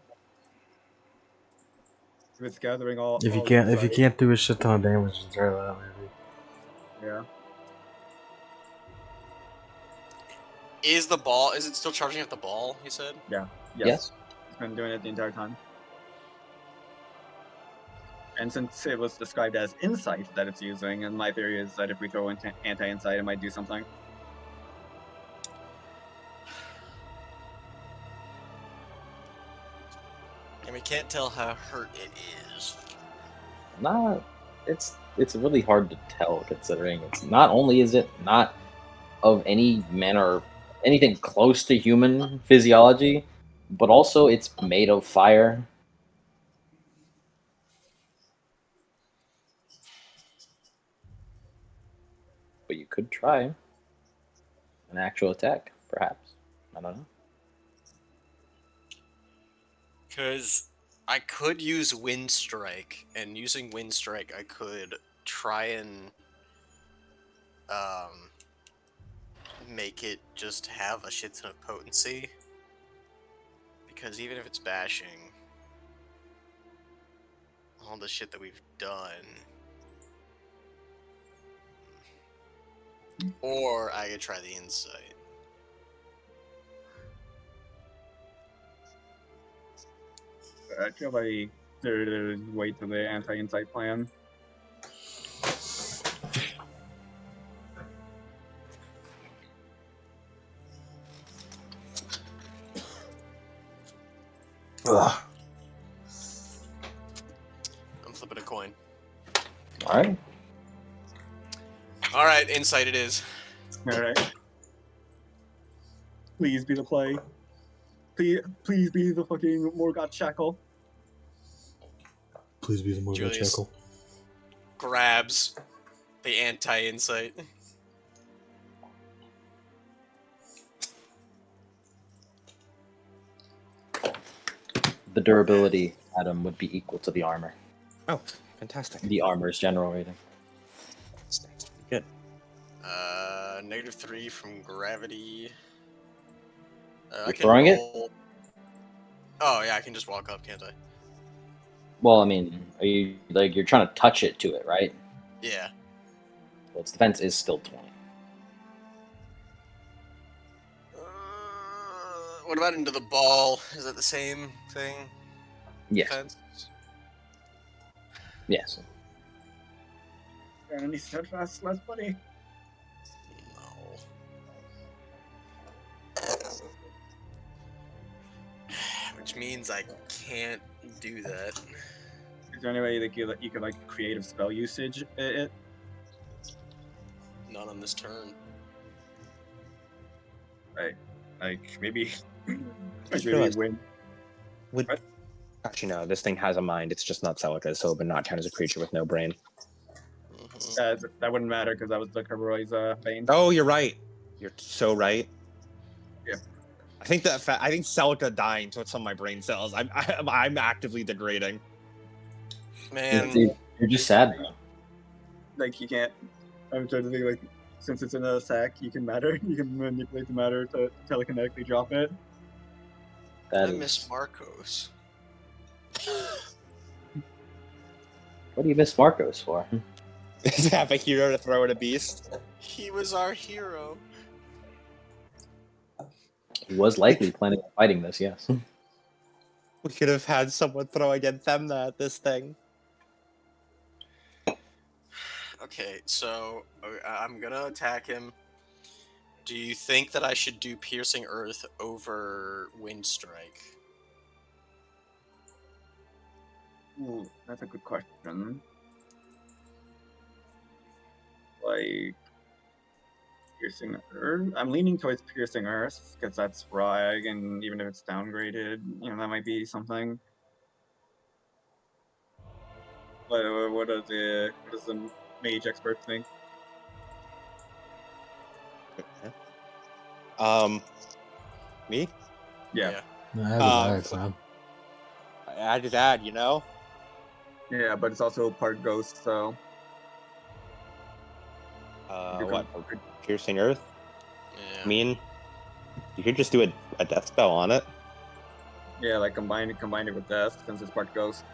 If it's gathering all. If you all can't insight. do a shit ton of damage, just try that maybe. Yeah. Is the ball? Is it still charging at the ball? He said. Yeah. Yes. It's been doing it the entire time. And since it was described as insight that it's using, and my theory is that if we throw into anti-insight, it might do something. And we can't tell how hurt it is. Not. It's really hard to tell considering it's not only is it not of any manner anything close to human physiology, but also it's made of fire. But you could try an actual attack, perhaps. I don't know. Because I could use Wind Strike, and using Wind Strike, I could try and make it just have a shit ton of potency. Because even if it's bashing, all the shit that we've done, or I could try the insight. I feel like there's way to the anti-insight plan. Ugh. I'm flipping a coin. All right. All right, insight it is. All right. Please be the play. Please be the fucking Morgoth shackle. Please be the Morgoth Julius. shackle. Grabs the anti-insight. The durability item would be equal to the armor. Oh, fantastic. The armor's general rating. That's pretty good. -3 from gravity. I You're can throwing it? roll... Oh yeah, I can just walk up, can't I? Well, I mean, are you like you're trying to touch it to it, right? Yeah. Well, its defense is still 20. What about into the ball? Is that the same thing? Yes. Defense? Yes. Got any steadfast left, buddy? No. Which means I can't do that. Is there any way that you could like creative spell usage it? Not on this turn. Right. Like maybe Just maybe realized- win. Would What? actually no, this thing has a mind. It's just not Celica, so it would not count as a creature with no brain. Mhm. That wouldn't matter because that was the Karoi's bane. Oh, you're right. You're so right. Yeah. I think I think Celica dying took some of my brain cells. I'm actively degrading. Man, You're just sad, bro. Like you can't. I'm trying to think like since it's in a sack, you can manipulate the matter to telekinetically drop it. That I is. miss Marcos. What do you miss Marcos for? To have a hero to throw at a beast. He was our hero. He was likely planning on fighting this, yes. We could have had someone throw against them at this thing. Okay, so I'm gonna attack him. Do you think that I should do Piercing Earth over Wind Strike? Ooh, that's a good question. Like piercing earth. I'm leaning towards piercing earth because that's Rag, and even if it's downgraded, that might be something. What does the mage expert think? Me? Yeah. Nah, that's man. I just add, you know. Yeah, but it's also part ghost, so you What? could- Piercing Earth? Yeah. I mean, you could just do a death spell on it. yeah, like combine it with death since it's part ghost.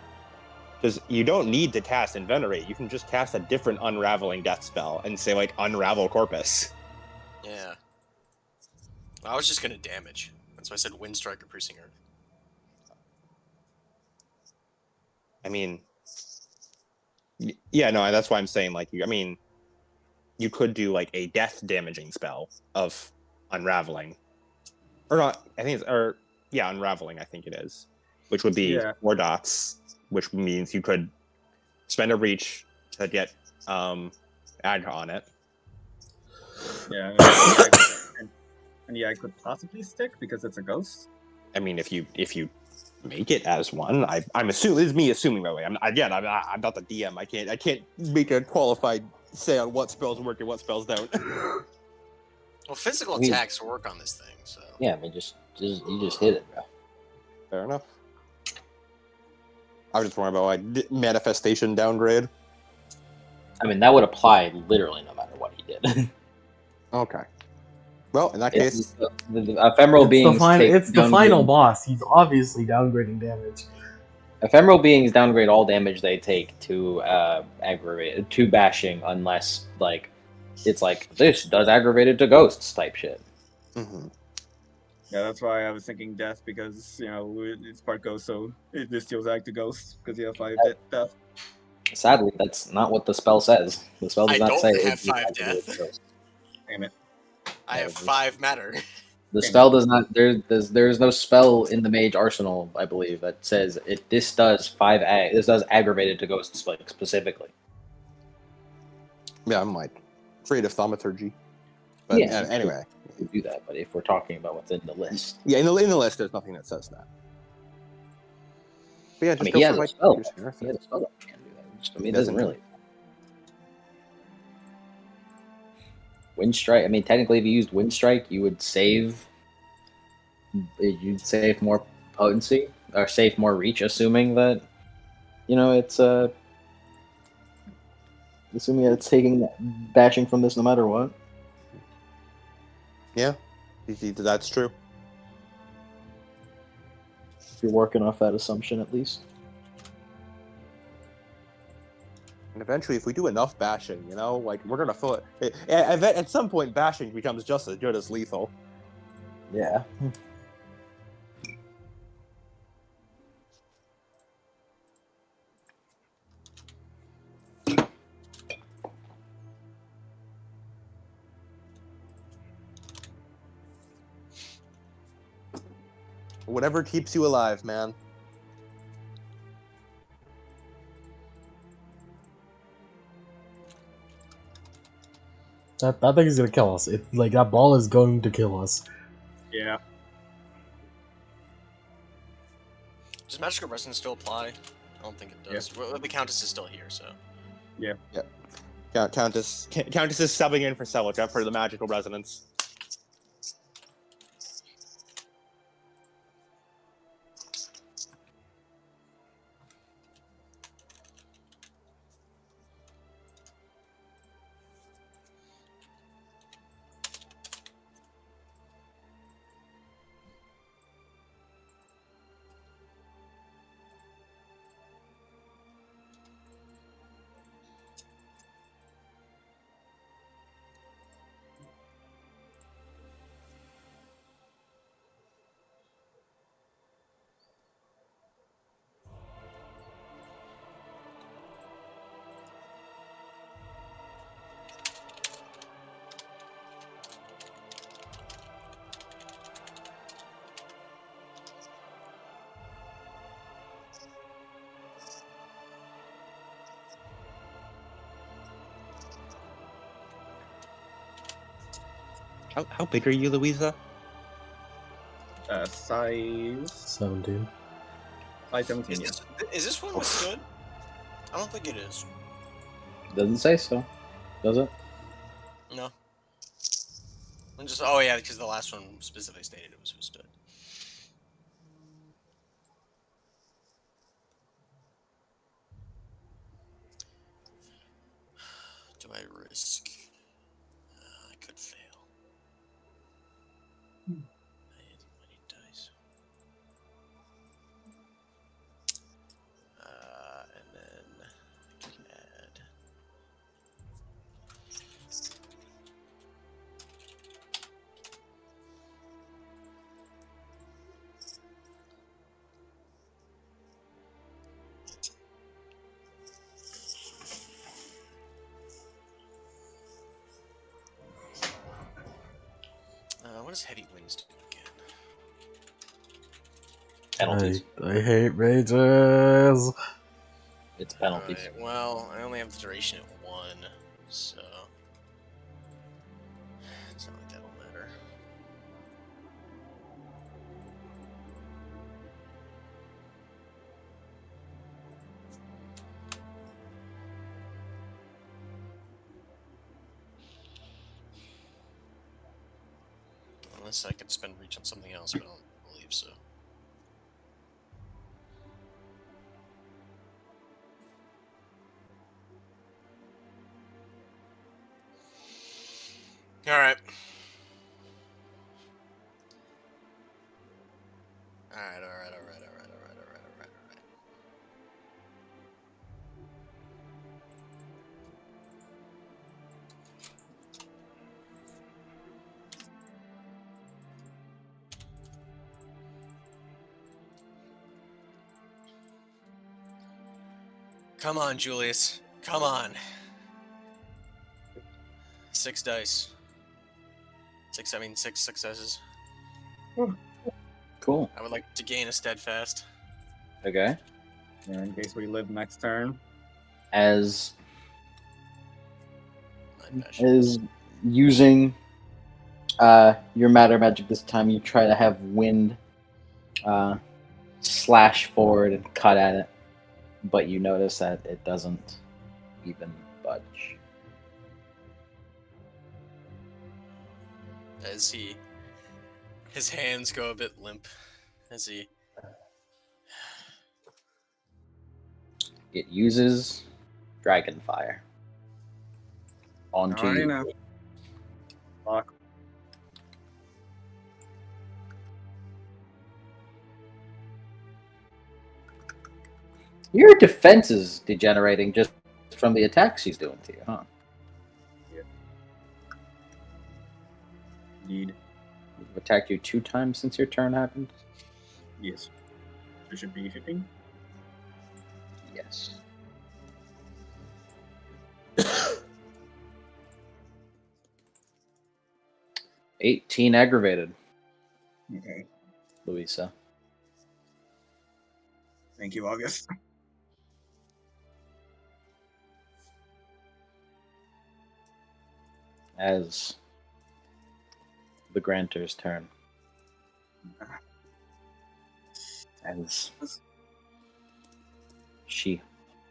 Because you don't need to cast Invenerate. You can just cast a different unraveling death spell and say, like, Unravel Corpus. Yeah. I was just gonna damage. That's why I said Wind Strike or Piercing Earth. I mean, yeah, no, that's why I'm saying, like, you could do, like, a death damaging spell of Unraveling. Or not, I think Unraveling, I think it is. Which would be Yeah. 4 dots, which means you could spend a reach to get add on it. Yeah, and yeah, I could possibly stick because it's a ghost. I mean, if you make it as one, I'm assuming it's me assuming, by the way. I'm not the DM. I can't make a qualified say on what spells work and what spells don't. Well, physical I mean- attacks work on this thing, so. Yeah, I mean, you just hit it, bro. Fair enough. I was just worried about like manifestation downgrade. I mean, that would apply literally no matter what he did. Okay. Well, in that case, the ephemeral beings take It's the final boss. He's obviously downgrading damage. Ephemeral beings downgrade all damage they take to bashing, unless like it's like this does aggravated to ghosts type shit. mm-hmm. Yeah, that's why I was thinking death because it's part ghost, so this deals act to ghost because you have 5 death. Sadly, that's not what the spell says. The spell does I not don't say have it 5 activated death. to ghosts. Damn it. I have 5 matter. The spell does not. There's no spell in the mage arsenal, I believe, that says this does 5 ag. This does aggravated to ghosts like specifically. Yeah, I'm like creative thaumaturgy. But Yeah, anyway, we do that. But if we're talking about what's in the list, yeah, in the list, there's nothing that says that. But yeah, just I mean, go he for has a like spell. Piercing Earth. He has a spell that can do that. I mean, it Doesn't doesn't really. Wind strike. I mean, technically, if you used wind strike, you would save. You'd save more potency or save more reach, assuming that it's assuming that it's taking bashing from this no matter what. Yeah, that's true. If you're working off that assumption, at least. And eventually, if we do enough bashing, like we're gonna feel it. At some point, bashing becomes just as good as lethal. Yeah. Whatever keeps you alive, man. That thing is gonna kill us. Like that ball is going to kill us. Yeah. Does magical resonance still apply? I don't think it does. Well, the Countess is still here, so. Yeah. Countess is subbing in for Celica for the magical resonance. How big are you, Louisa? Size 17. 17. Yeah. Is this one withstood? I don't think it is. Doesn't say so. Does it? No. Oh yeah, because the last one specifically stated it was withstood. Do I risk? I could fail. I need dice. And then I can add. What does heavy winds do again? Penalties. I hate rages. It's penalties. Alright, well, I only have the duration at 1, so it's not like that'll matter. Unless I could spend reach on something else, but I don't believe so. Alright. Alright. Come on, Julius. Come on. 6 dice. Six successes. Cool. I would like to gain a steadfast. Okay. Yeah, in case we live next turn. As My passion. is using your matter magic this time, you try to have wind slash forward and cut at it, but you notice that it doesn't even budge. As his hands go a bit limp as he It uses dragon fire onto Alrighty you. now. Fuck. Your defense is degenerating just from the attacks he's doing to you, huh? Indeed. We've attacked you 2 times since your turn happened? Yes. It should be hitting. Yes. $18 aggravated, Okay. Louisa. Thank you, August. As the Granter's turn. As she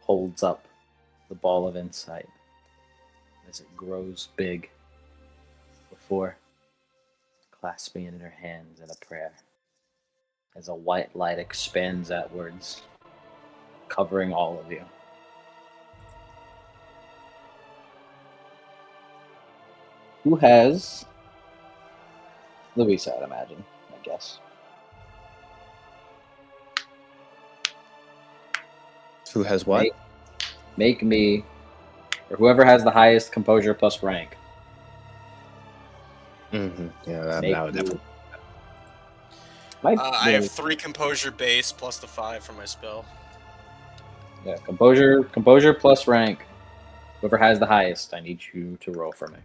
holds up the ball of insight as it grows big before clasping it in her hands in a prayer. As a white light expands outwards, covering all of you. Who has Louisa, I'd imagine, I guess. Who has what? Make me, or whoever has the highest composure plus rank. Mm-hmm. Yeah, that Make would me- definitely. I have 3 composure base plus the 5 from my spell. Yeah, composure plus rank. Whoever has the highest, I need you to roll for me.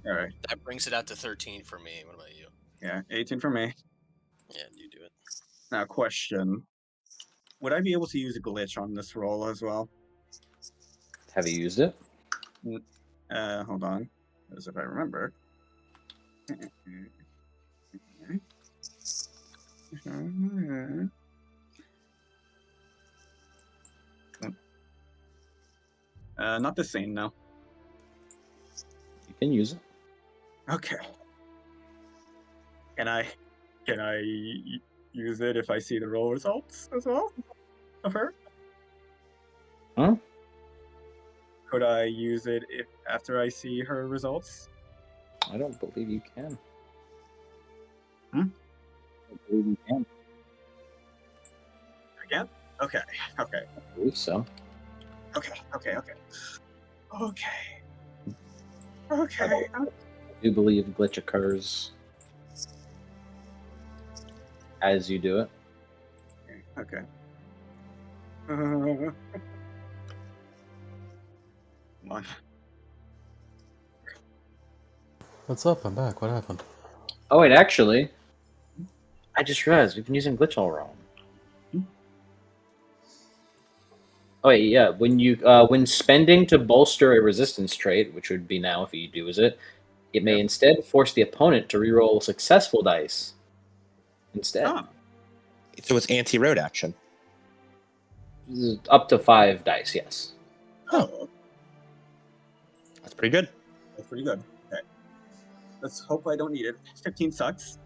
Alright. That brings it out to 13 for me. What about you? Yeah, 18 for me. Yeah, you do it. Now, question. Would I be able to use a glitch on this roll as well? Have you used it? Hold on. As if I remember. Not the same, no. You can use it. Okay. Can I use it if I see the roll results as well of her? Huh? Could I use it if after I see her results? I don't believe you can. Hmm? I don't believe you can. Again? Okay. Okay. I believe so. Okay. Okay. Okay. Okay. I do believe glitch occurs as you do it. Okay. Come on. What's up? I'm back. What happened? Oh wait, actually, I just realized we've been using glitch all wrong. Oh wait, yeah. When spending to bolster a resistance trait, which would be now if you do it may instead force the opponent to reroll successful dice. Instead, Oh. So it's anti-road action. up to 5 dice. Yes. Oh. That's pretty good. That's pretty good. Okay. Let's hope I don't need it. 15 sucks.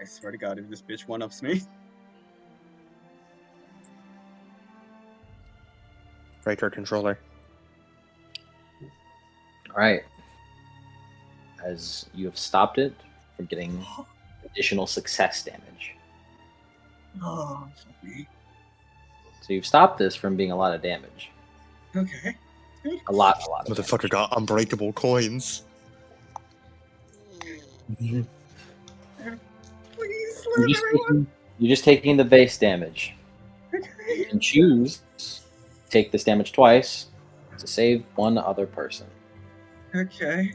I swear to God, if this bitch one-ups me. Right to our controller. All right. As you have stopped it from getting additional success damage, Oh, fuck me. so you've stopped this from being a lot of damage. Okay. A lot of Motherfucker got unbreakable coins. damage. Please live, everyone. You're just taking the base damage. You Okay. can choose to take this damage twice to save one other person Okay.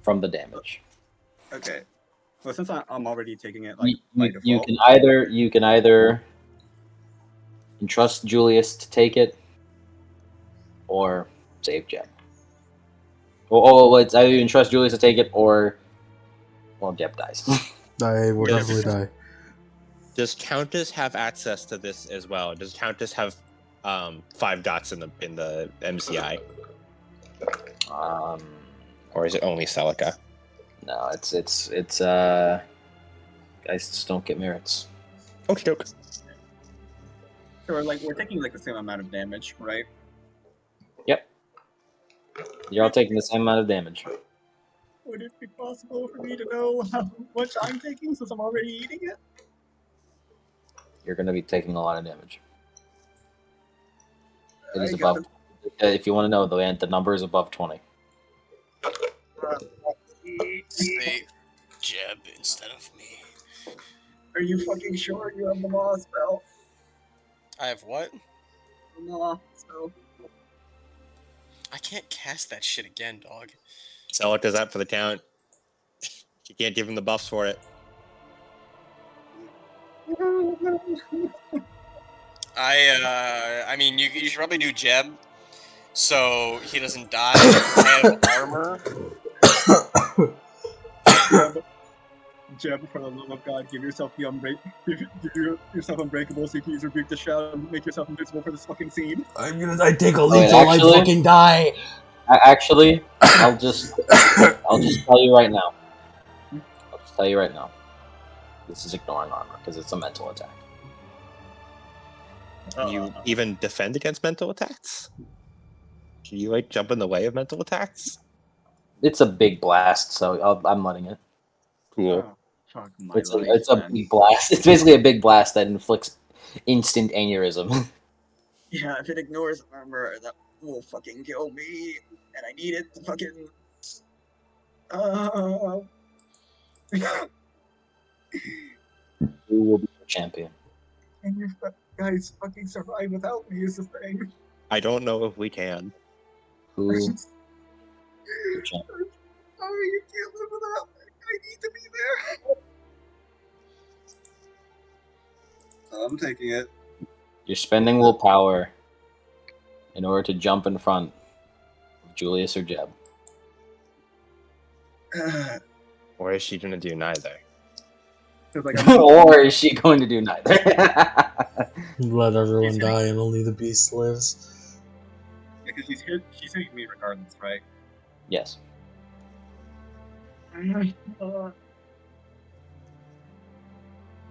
from the damage. Okay. Well, since I'm already taking it like by You default. can either entrust Julius to take it or save Jeb. It's either you entrust Julius to take it or Jeb dies. I will Yes. definitely die. Does Countess have access to this as well? Does Countess have 5 dots in the MCI, or is it only Celica? No, it's guys just don't get merits. Okie doke. So we're taking like the same amount of damage, right? Yep. You're all taking the same amount of damage. Would it be possible for me to know how much I'm taking since I'm already eating it? You're going to be taking a lot of damage. It is I got above. If you want to know, the number is above 20. Say Jeb instead of me. Are you fucking sure you have the law spell? I have what? No, so I can't cast that shit again, dog. Celica's up for the count. You can't give him the buffs for it. I mean, you should probably do Jeb, so he doesn't die. I have armor. Jeb, for the love of God, give yourself the give yourself unbreakable so you can use rebuke the shroud and make yourself invisible for this fucking scene. I take a wait, lethal, actually- I fucking die. Actually, I'll just tell you right now. I'll just tell you right now. This is ignoring armor because it's a mental attack. Can you even defend against mental attacks? Can you jump in the way of mental attacks? It's a big blast, so I'm letting it. Cool. Oh, fuck my It's life, a man. big blast. It's basically a big blast that inflicts instant aneurysm. Yeah, if it ignores armor, that will fucking kill me, and I need it to fucking. Who will be your champion? And you guys fucking survive without me is the thing. I don't know if we can. Who? Your champion. Oh, you can't live without me. I need to be there. I'm taking it. You're spending willpower in order to jump in front of Julius or Jeb. Or is she going to do neither? Or is she going to do neither? Let everyone die and only the beast lives. Because she's hitting me regardless, right? Yes.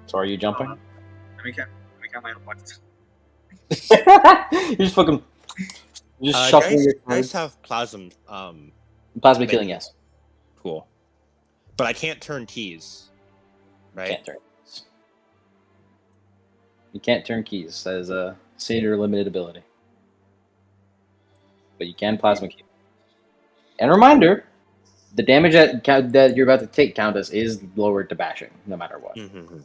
So are you jumping? Let me count my points. You're just fucking. You're just Guys, shuffling your guys cards. have plasm. Plasma They- killing, yes. Cool. But I can't turn keys. Right? Can't turn keys. You can't turn keys. That is a senior limited ability. But you can plasma key. And reminder, the damage that you're about to take, Countess, is lowered to bashing, no matter what. Mm-hmm.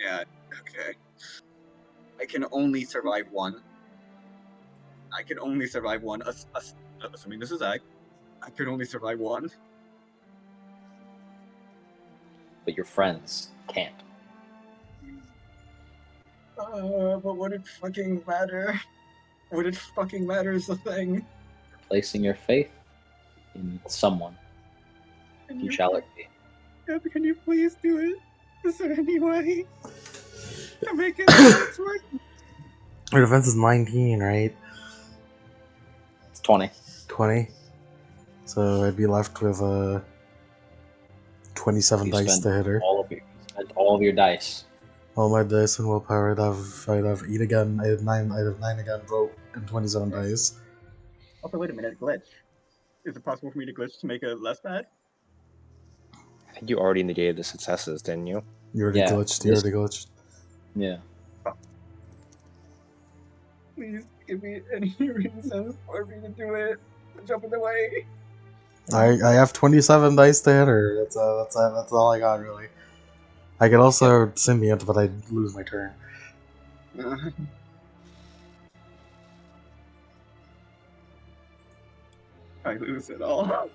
Yeah, okay. I can only survive one. Assuming this is I can only survive one. But your friends can't. But would it fucking matter? Would it fucking matter is the thing. Placing your faith in someone. Who shall it be? Can you please do it? Is there any way to make it work? Her defense is 19, right? It's 20. 20. So I'd be left with 27 You dice spend to hit her. spent all of your dice. All my dice and willpower, I'd have 8 again, I'd have 9 again, broke, and 27 dice. Also, wait a minute, glitch. Is it possible for me to glitch to make it less bad? I think you already negated the successes, didn't you? You already Yeah, glitched, Yeah. Please give me any reason for me to do it. Jump in the way. I have 27 dice to hit her. That's all I got, really. I could also Symbiont, but I'd lose my turn. I lose it all.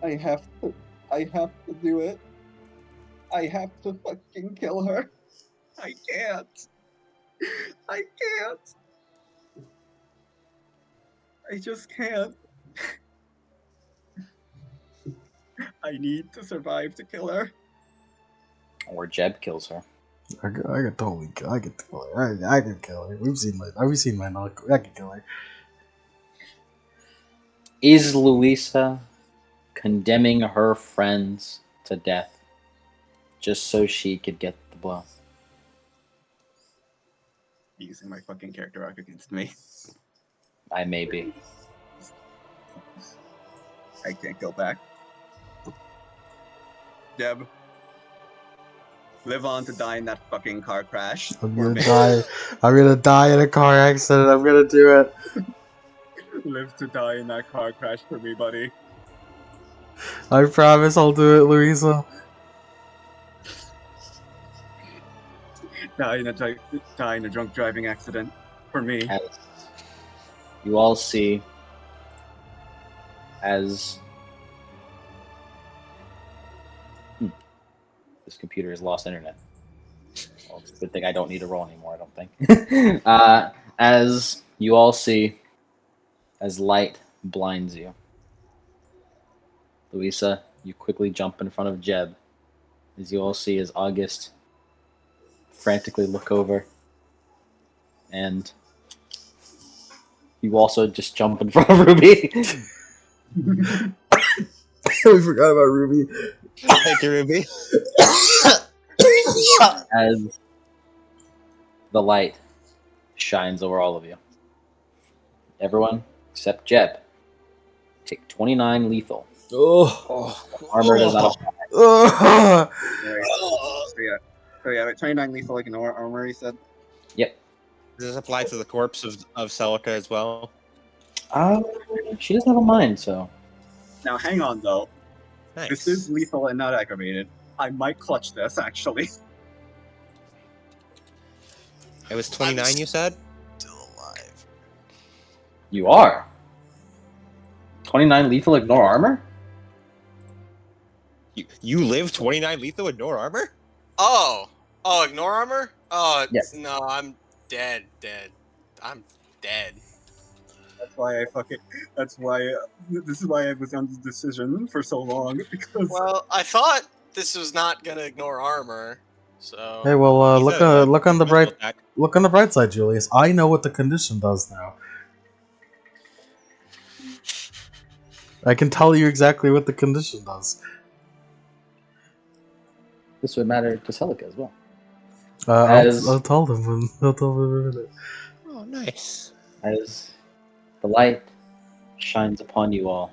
I have to do it. I have to fucking kill her. I can't. I just can't. I need to survive to kill her. Or Jeb kills her. I could totally kill her. I could kill her. We've seen my knock. I could kill her. Is Louisa condemning her friends to death just so she could get the blow? Using my fucking character arc against me. I may be. I can't go back. Deb, live on to die in that fucking car crash. I'm gonna die. I'm gonna die in a car accident. I'm gonna do it. Live to die in that car crash for me, buddy. I promise I'll do it, Louisa. Die in a drunk driving accident for me. As you all see, as this computer has lost internet. Well, it's a good thing I don't need to roll anymore, I don't think. As you all see, as light blinds you, Louisa, you quickly jump in front of Jeb. As you all see, as August frantically look over, and you also just jump in front of Ruby. We forgot about Ruby. Thank you, Ruby. As the light shines over all of you. Everyone except Jeb take 29 lethal. Oh. Armor does not apply. Oh. So yeah, 29 lethal ignore armor, he said. Yep. Does this apply to the corpse of Celica as well? She doesn't have a mind, so. Now hang on though. Nice. This is lethal and not aggravated. I might clutch this actually. It was 29, you said? Still alive. You are. 29 lethal ignore armor? You live 29 lethal with no armor? Oh, ignore armor? Oh, Yes. no, I'm dead. I'm dead. That's why this is why I was on the decision for so long because Well, I thought this was not gonna ignore armor, so. Hey, well, He's look a on the mental bright attack. look on the bright side, Julius. I know what the condition does now. I can tell you exactly what the condition does. This would matter to Celica as well. I'll, As- I'll tell them. I'll tell them in a minute. Oh, nice. As the light shines upon you all.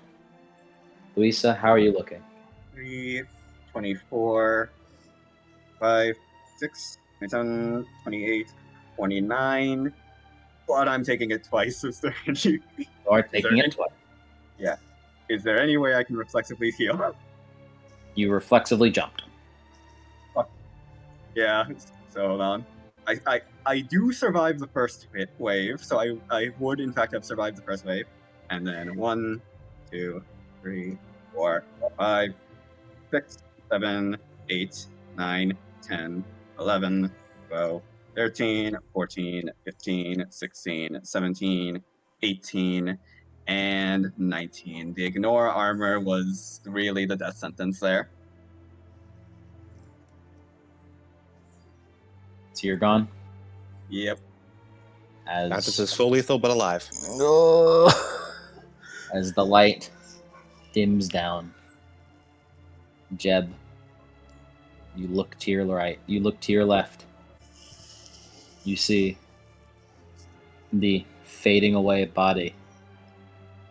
Louisa, how are you looking? 3, 24, 5, 6, 27, 28, 29. But I'm taking it twice. Is there any, You are there taking any- it twice. is there any way I can reflexively heal? You reflexively jumped. Yeah, so hold on. I do survive the first wave, so I would in fact have survived the first wave. And then 1, 2, 3, 4, 5, 6, 7, 8, 9, 10, 11, 12, 13, 14, 15, 16, 17, 18, and 19. The ignore armor was really the death sentence there. So you're gone. Yep. Countess As is full lethal but alive. No. as the light dims down, Jeb, you look to your right. You look to your left. You see the fading away body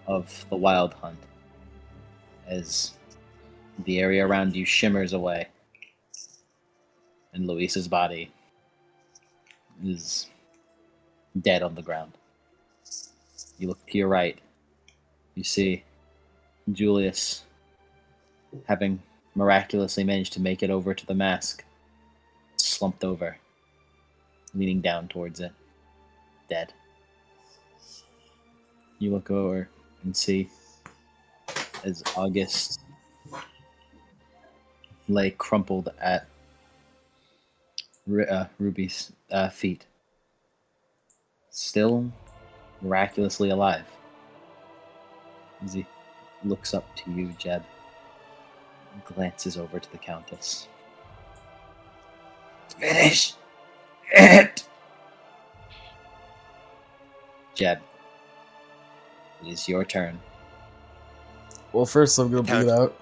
of the wild hunt as the area around you shimmers away, and Luisa's body is dead on the ground. You look to your right. You see Julius, having miraculously managed to make it over to the mask, slumped over, leaning down towards it, dead. You look over and see as August lay crumpled at Ruby's feet, still miraculously alive. As he looks up to you, Jeb, and glances over to the Countess. Finish it! Jeb, it is your turn. Well, first I'm gonna bleed out.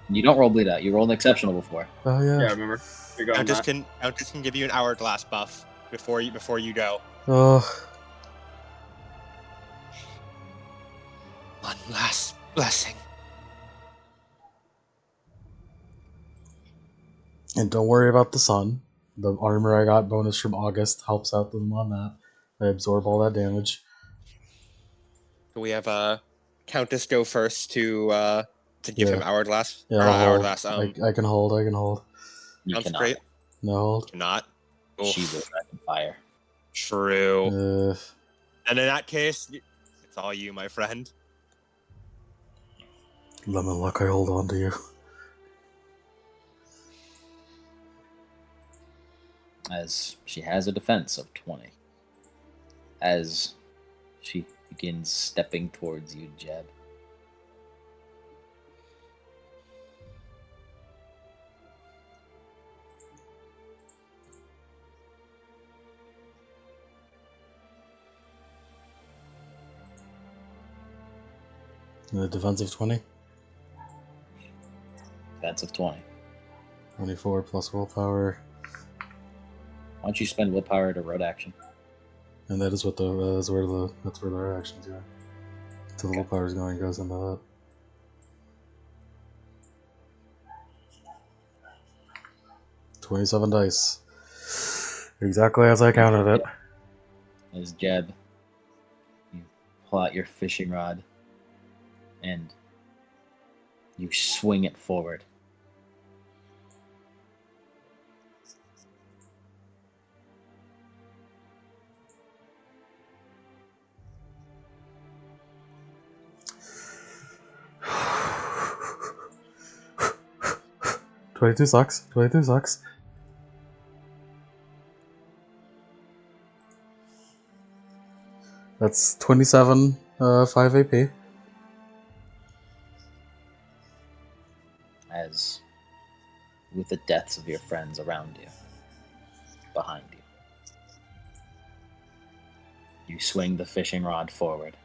You don't roll bleed out. You rolled an exceptional before. Oh yeah. Yeah, remember. We got Countess that. can give you an hourglass buff before you go. Oh, One last blessing. and don't worry about the sun. The armor I got bonus from August helps out them on that. I absorb all that damage. So we have Countess go first to give him Yeah. hourglass. Yeah, Or I'll not hold. hourglass. I can hold. I can hold. You cannot. Consecrate. No hold. Cannot. She Oof. will dragon fire. True. Uh, And in that case, it's all you, my friend. lemon luck, I hold on to you. As she has a defense of 20. As she begins stepping towards you, Jeb. The defensive 20. Defense of 20. 24 plus willpower. Why don't you spend willpower to road action? And that is what that's where their actions are. So the willpower is going goes into that. 27 dice. Exactly as I counted it. As Jeb, you pull out your fishing rod and you swing it forward. $22 sucks. $22 sucks. That's 27 5 AP. As with the deaths of your friends around you, behind you, you swing the fishing rod forward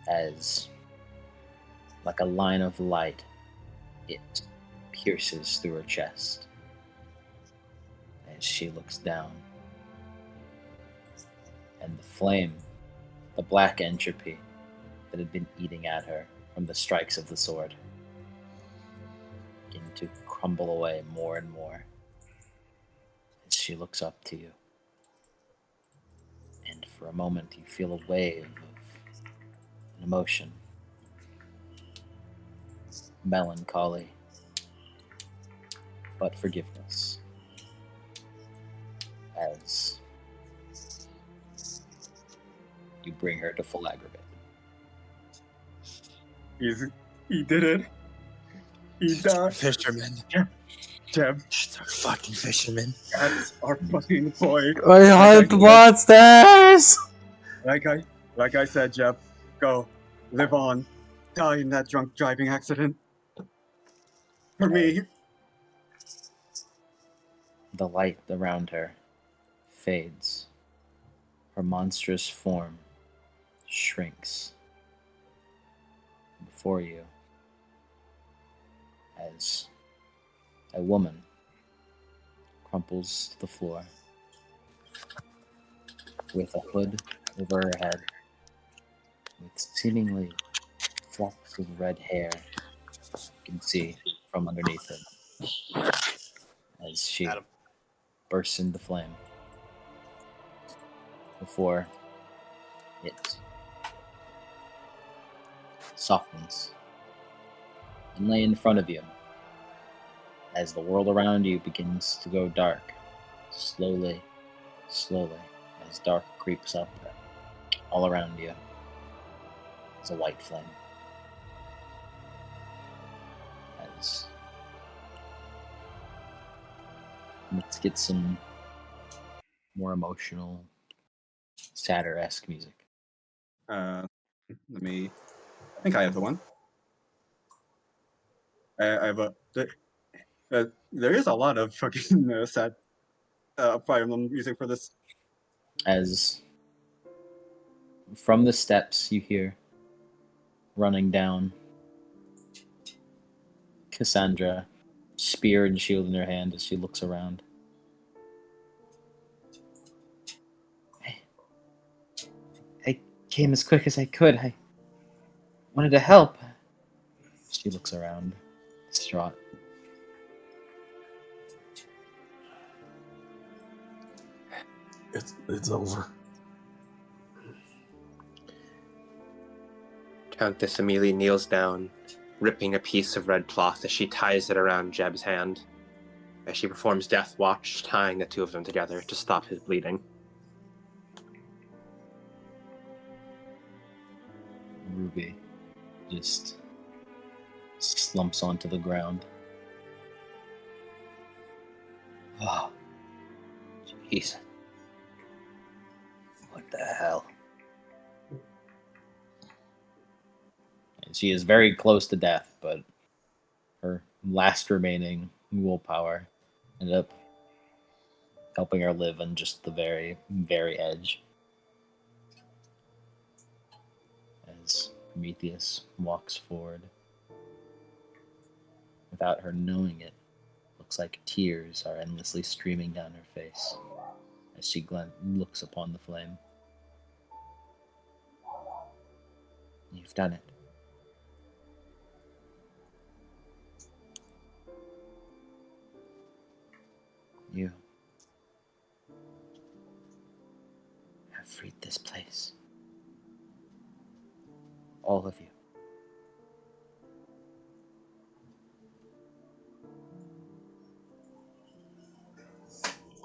as, like a line of light, it pierces through her chest as she looks down. And the flame, the black entropy that had been eating at her from the strikes of the sword, begin to crumble away more and more as she looks up to you. And for a moment, you feel a wave of an emotion, melancholy, but forgiveness, as you bring her to full aggravate. He did it. He died. Fisherman. Jeb, It's a fucking fisherman. that's our fucking boy. I hunt said- monsters! Like I said, Jeb, go, live on, die in that drunk driving accident. For me. The light around her fades. Her monstrous form shrinks before you as a woman crumples to the floor with a hood over her head, with seemingly flecks of red hair you can see from underneath it as she Adam. bursts into flame before it softens and lay in front of you as the world around you begins to go dark, slowly, as dark creeps up all around you. As a white flame. Let's get some more emotional, sadder-esque music. I think I have the one. I have a. There is a lot of fucking sad Fire Emblem music for this. As from the steps you hear running down Cassandra, spear and shield in her hand as she looks around. I came as quick as I could. I wanted to help. She looks around, distraught. It's over. Countess Amelie kneels down, ripping a piece of red cloth as she ties it around Jeb's hand, as she performs death watch, tying the two of them together to stop his bleeding. Ruby just slumps onto the ground. Oh, jeez. What the hell? And she is very close to death, but her last remaining willpower ended up helping her live on just the very, very edge. As Prometheus walks forward. Without her knowing it, looks like tears are endlessly streaming down her face as she looks upon the flame. You've done it. You have freed this place. All of you.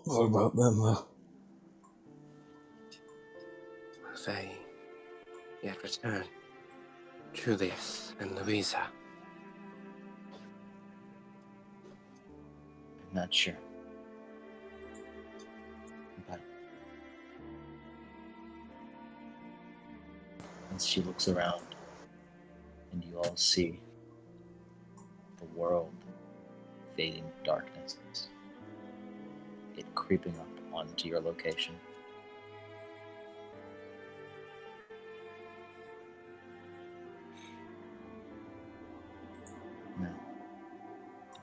What about them, though? They yet return. Julius and Louisa. I'm not sure. But as she looks around, and you all see the world fading to darkness, it creeping up onto your location.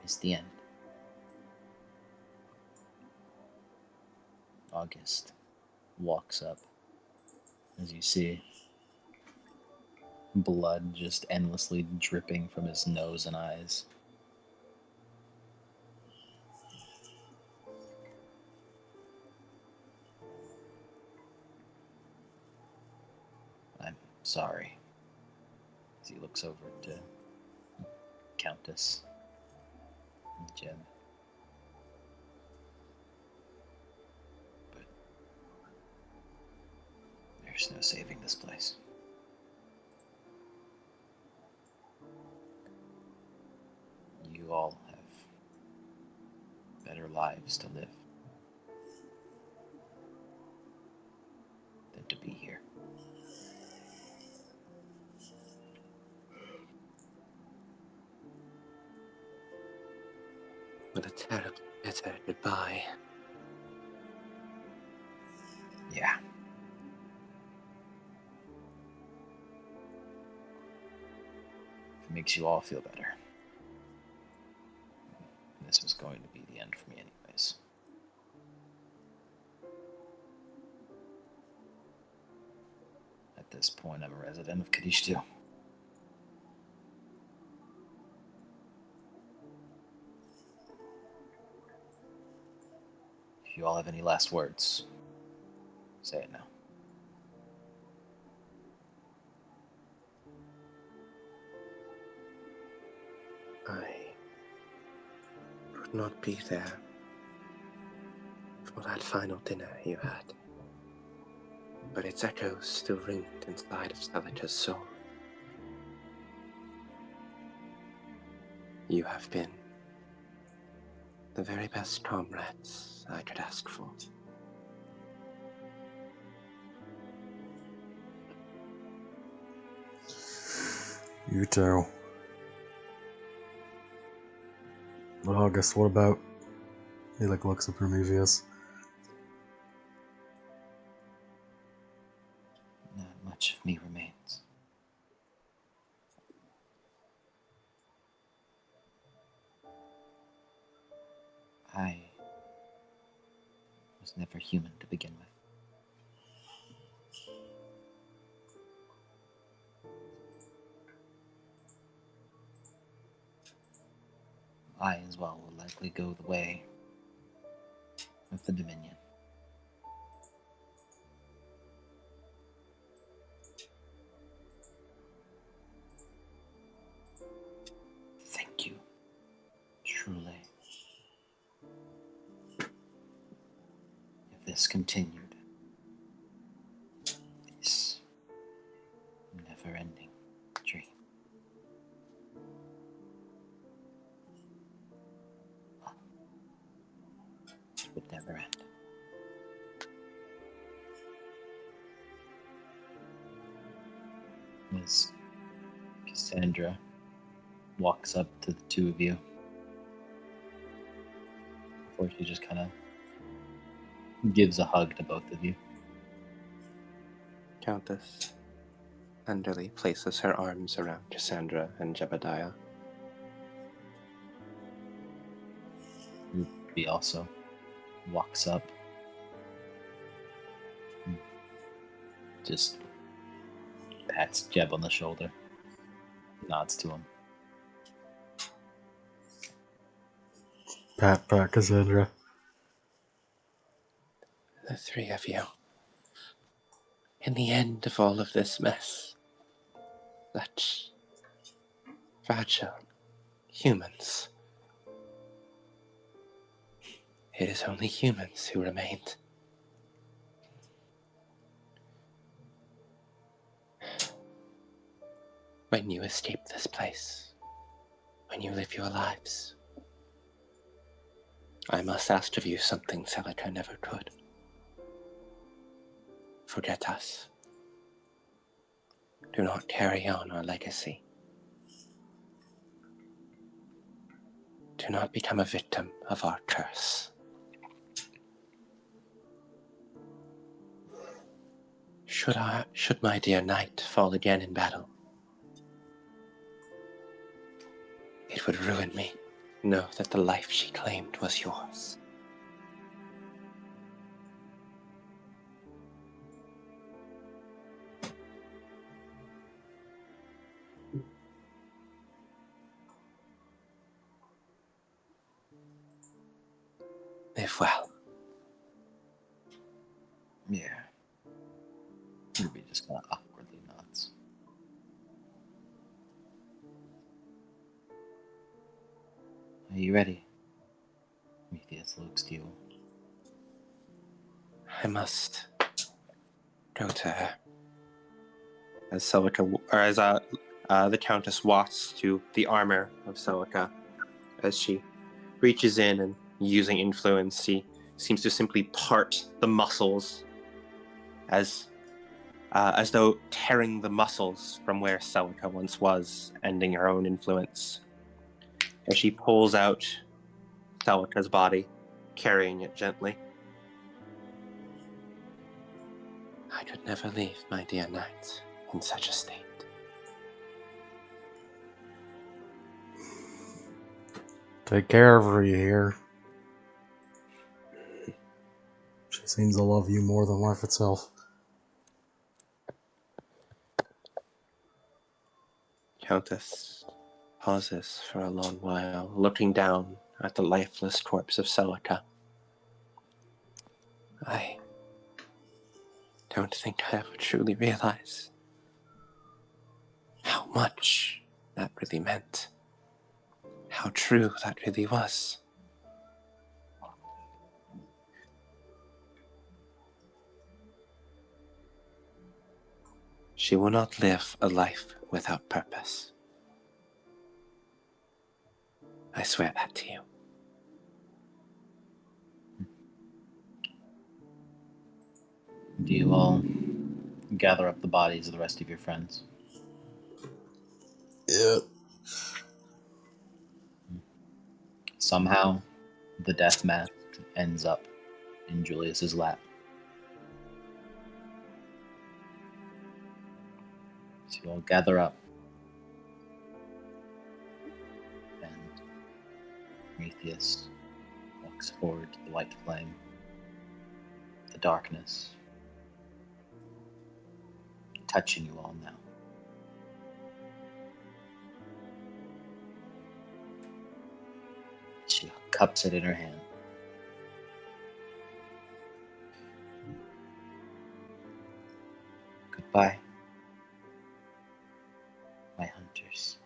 is the end. August walks up as you see blood just endlessly dripping from his nose and eyes. I'm sorry. As he looks over to Countess and Jeb. But there's no saving this place. You all have better lives to live than to be here. What a terrible bitter goodbye. Yeah. If it makes you all feel better. This was going to be the end for me anyways. At this point, I'm a resident of Cognition. If you all have any last words, say it now. I could not be there for that final dinner you had, but its echoes still ringed inside of Salica's soul. You have been the very best comrades I could ask for. You too. August, what about? He looks at Prometheus. Not much of me remains. I was never human to begin with. I as well will likely go the way of the Dominion. Thank you. Truly. If this continued, this never-ending dream, it would never end. As Cassandra walks up to the two of you, before she just kind of gives a hug to both of you. Countess tenderly places her arms around Cassandra and Jebediah. Ruby also walks up, and just pats Jeb on the shoulder, nods to him. Pat, Cassandra. The three of you. In the end of all of this mess, such fragile humans. It is only humans who remained. When you escape this place, when you live your lives, I must ask of you something Celica never could. Forget us. Do not carry on our legacy. Do not become a victim of our curse. Should my dear knight fall again in battle, it would ruin me know that the life she claimed was yours. Live well. Yeah. Ruby just kind of awkwardly nods. Are you ready? Prometheus looks to you. I must go to her. As Celica, or as the Countess walks to the armor of Celica, as she reaches in and using influence, she seems to simply part the muscles, as though tearing the muscles from where Celica once was, ending her own influence. As she pulls out Celica's body, carrying it gently. I could never leave my dear knight in such a state. Take care of her, you hear? She seems to love you more than life itself. Countess pauses for a long while, looking down at the lifeless corpse of Celica. I don't think I ever truly realized how much that really meant. How true that really was. She will not live a life without purpose. I swear that to you. Do you all gather up the bodies of the rest of your friends? Yeah. Somehow, the death mask ends up in Julius's lap. So you all gather up, and Prometheus walks forward to the white flame, the darkness, touching you all now. She cups it in her hand. Goodbye, my hunters.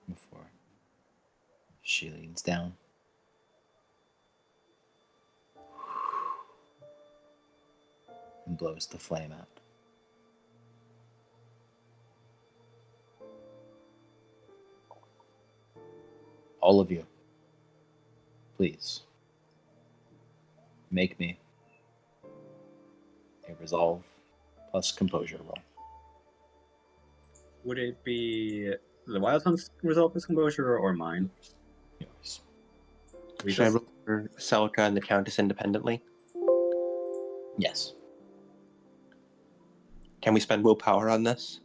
Before she leans down, and blows the flame out. All of you, please, make me a resolve plus composure roll. Would it be the Wild Hunt's result as composure or mine? Yours. We Should I just- roll for Celica and the Countess independently? Yes. Can we spend willpower on this?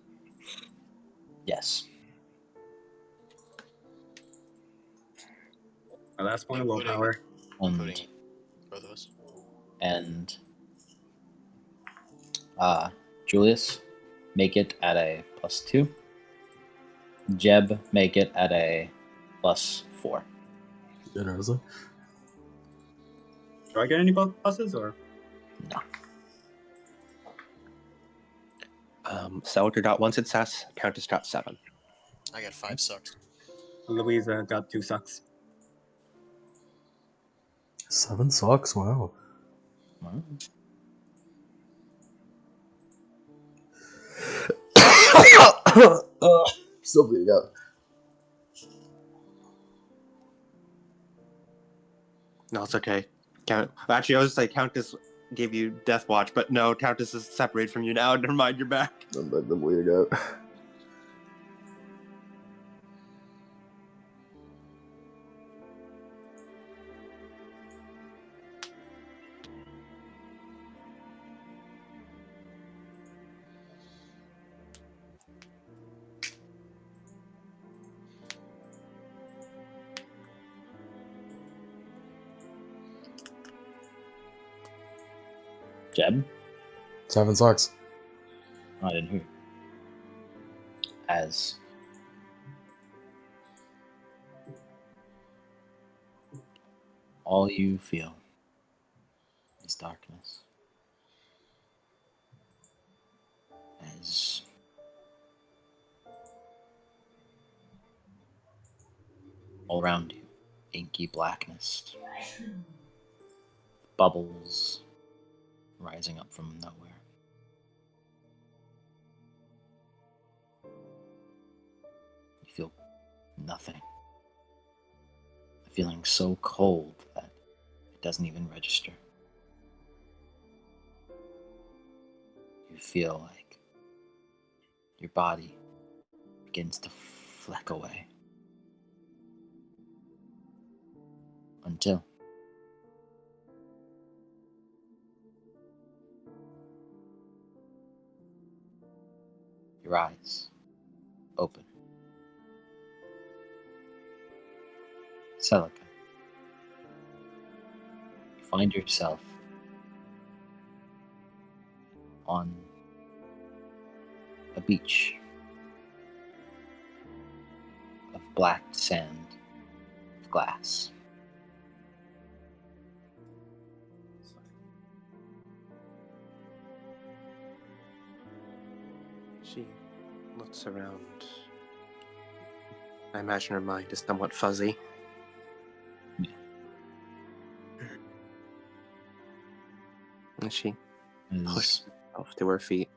Yes. My last point of Including- willpower. Including both of us. And Julius, make it at a +2. Jeb, make it at a +4. Interesting. Do I get any pluses or? No. Celica got 1 success, Countess got 7. I got 5 sucks. Louisa got 2 sucks. 7 sucks, wow. Well, Still bleeding out. No, it's okay. Actually, I was like, Countess gave you Death Watch, but no, Countess is separated from you now. Never mind, you're back. I'm back to bleeding out. Jeb? 7 sucks. I didn't hear. As all you feel is darkness. As all around you, inky blackness. Bubbles rising up from nowhere. You feel nothing. A feeling so cold that it doesn't even register. You feel like your body begins to fleck away. Until your eyes open. Celica, you find yourself on a beach of black sand, of glass. She looks around. I imagine her mind is somewhat fuzzy. Yeah. And she As pushes herself to her feet.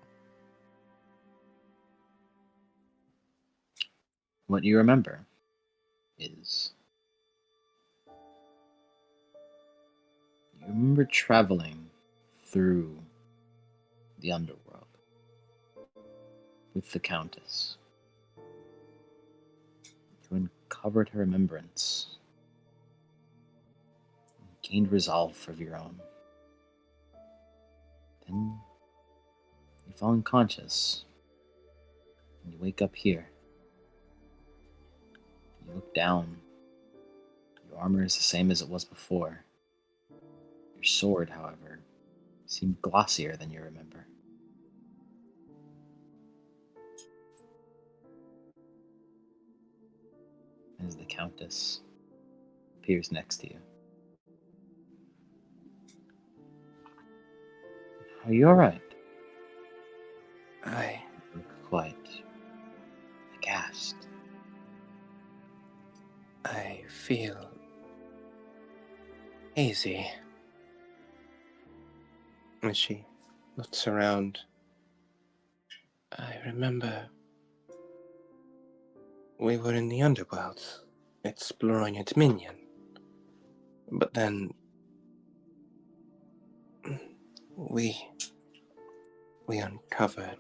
what you remember is you remember traveling through the underworld with the Countess. You uncovered her remembrance, gained resolve of your own. Then you fall unconscious, and you wake up here. You look down. Your armor is the same as it was before. Your sword, however, seemed glossier than you remember. As the Countess appears next to you. Are you alright? I You look quite aghast. feel hazy. As she looks around, I remember we were in the underworld, exploring a dominion. But then we uncovered.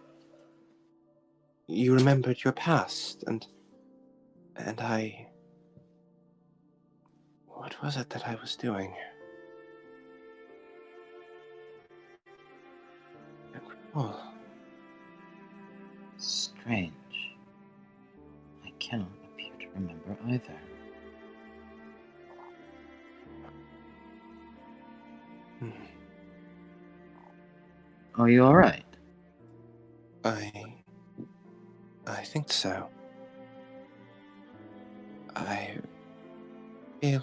You remembered your past, and I. What was it that I was doing? Oh, Strange. I cannot appear to remember either. Are you alright? I think so. I feel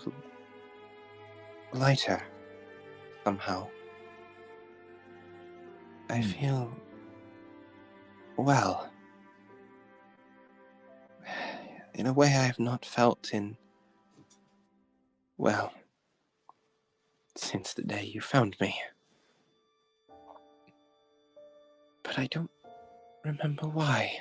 lighter somehow. I feel well. In a way I have not felt in, well, since the day you found me. But I don't remember why.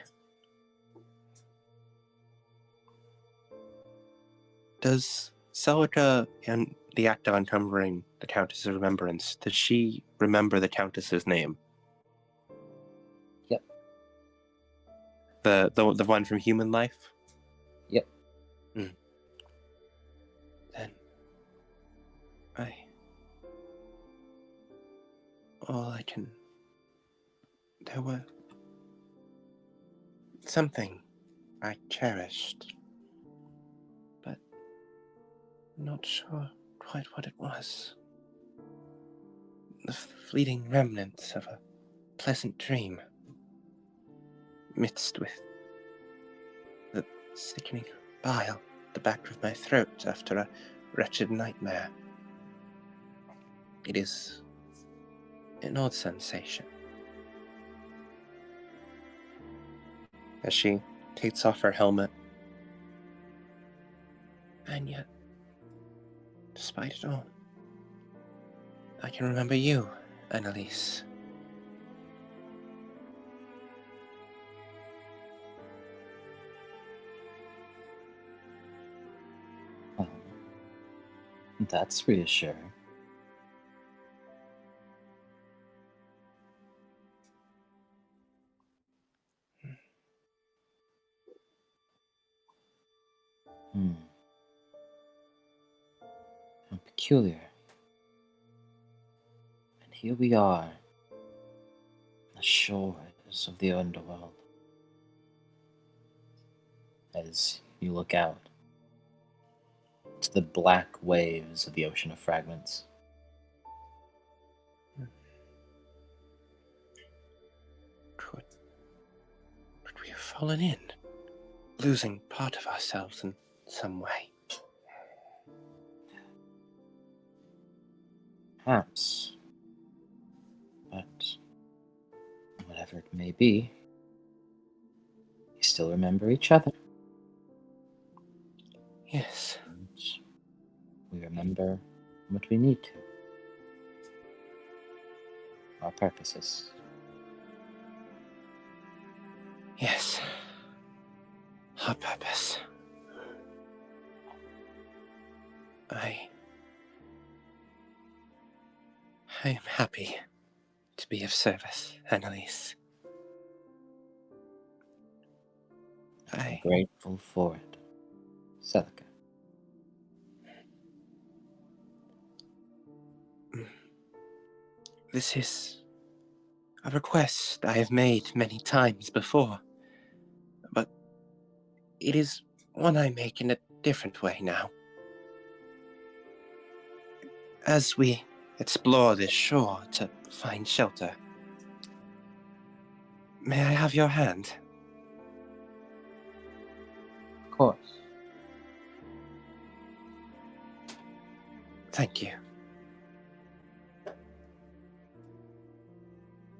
Does Celica, in the act of uncovering the Countess's remembrance, does she remember the Countess's name? Yep. The one from Human Life? Yep. Then there were something I cherished, but not sure quite what it was. the fleeting remnants of a pleasant dream, mixed with the sickening bile at the back of my throat after a wretched nightmare. It is an odd sensation. As she takes off her helmet, and yet, despite it all, I can remember you, Annalise. Oh, that's reassuring. Hmm. How peculiar. And here we are, on the shores of the underworld. As you look out to the black waves of the ocean of fragments. Could we have fallen in, losing part of ourselves in some way? Perhaps. But whatever it may be, we still remember each other. Yes. And we remember what we need to. Our purposes. Yes. Our purpose. I am happy to be of service, Annalise. I'm grateful for it. Celica. This is a request I have made many times before, but it is one I make in a different way now. As we explore this shore to find shelter, may I have your hand? Of course. Thank you.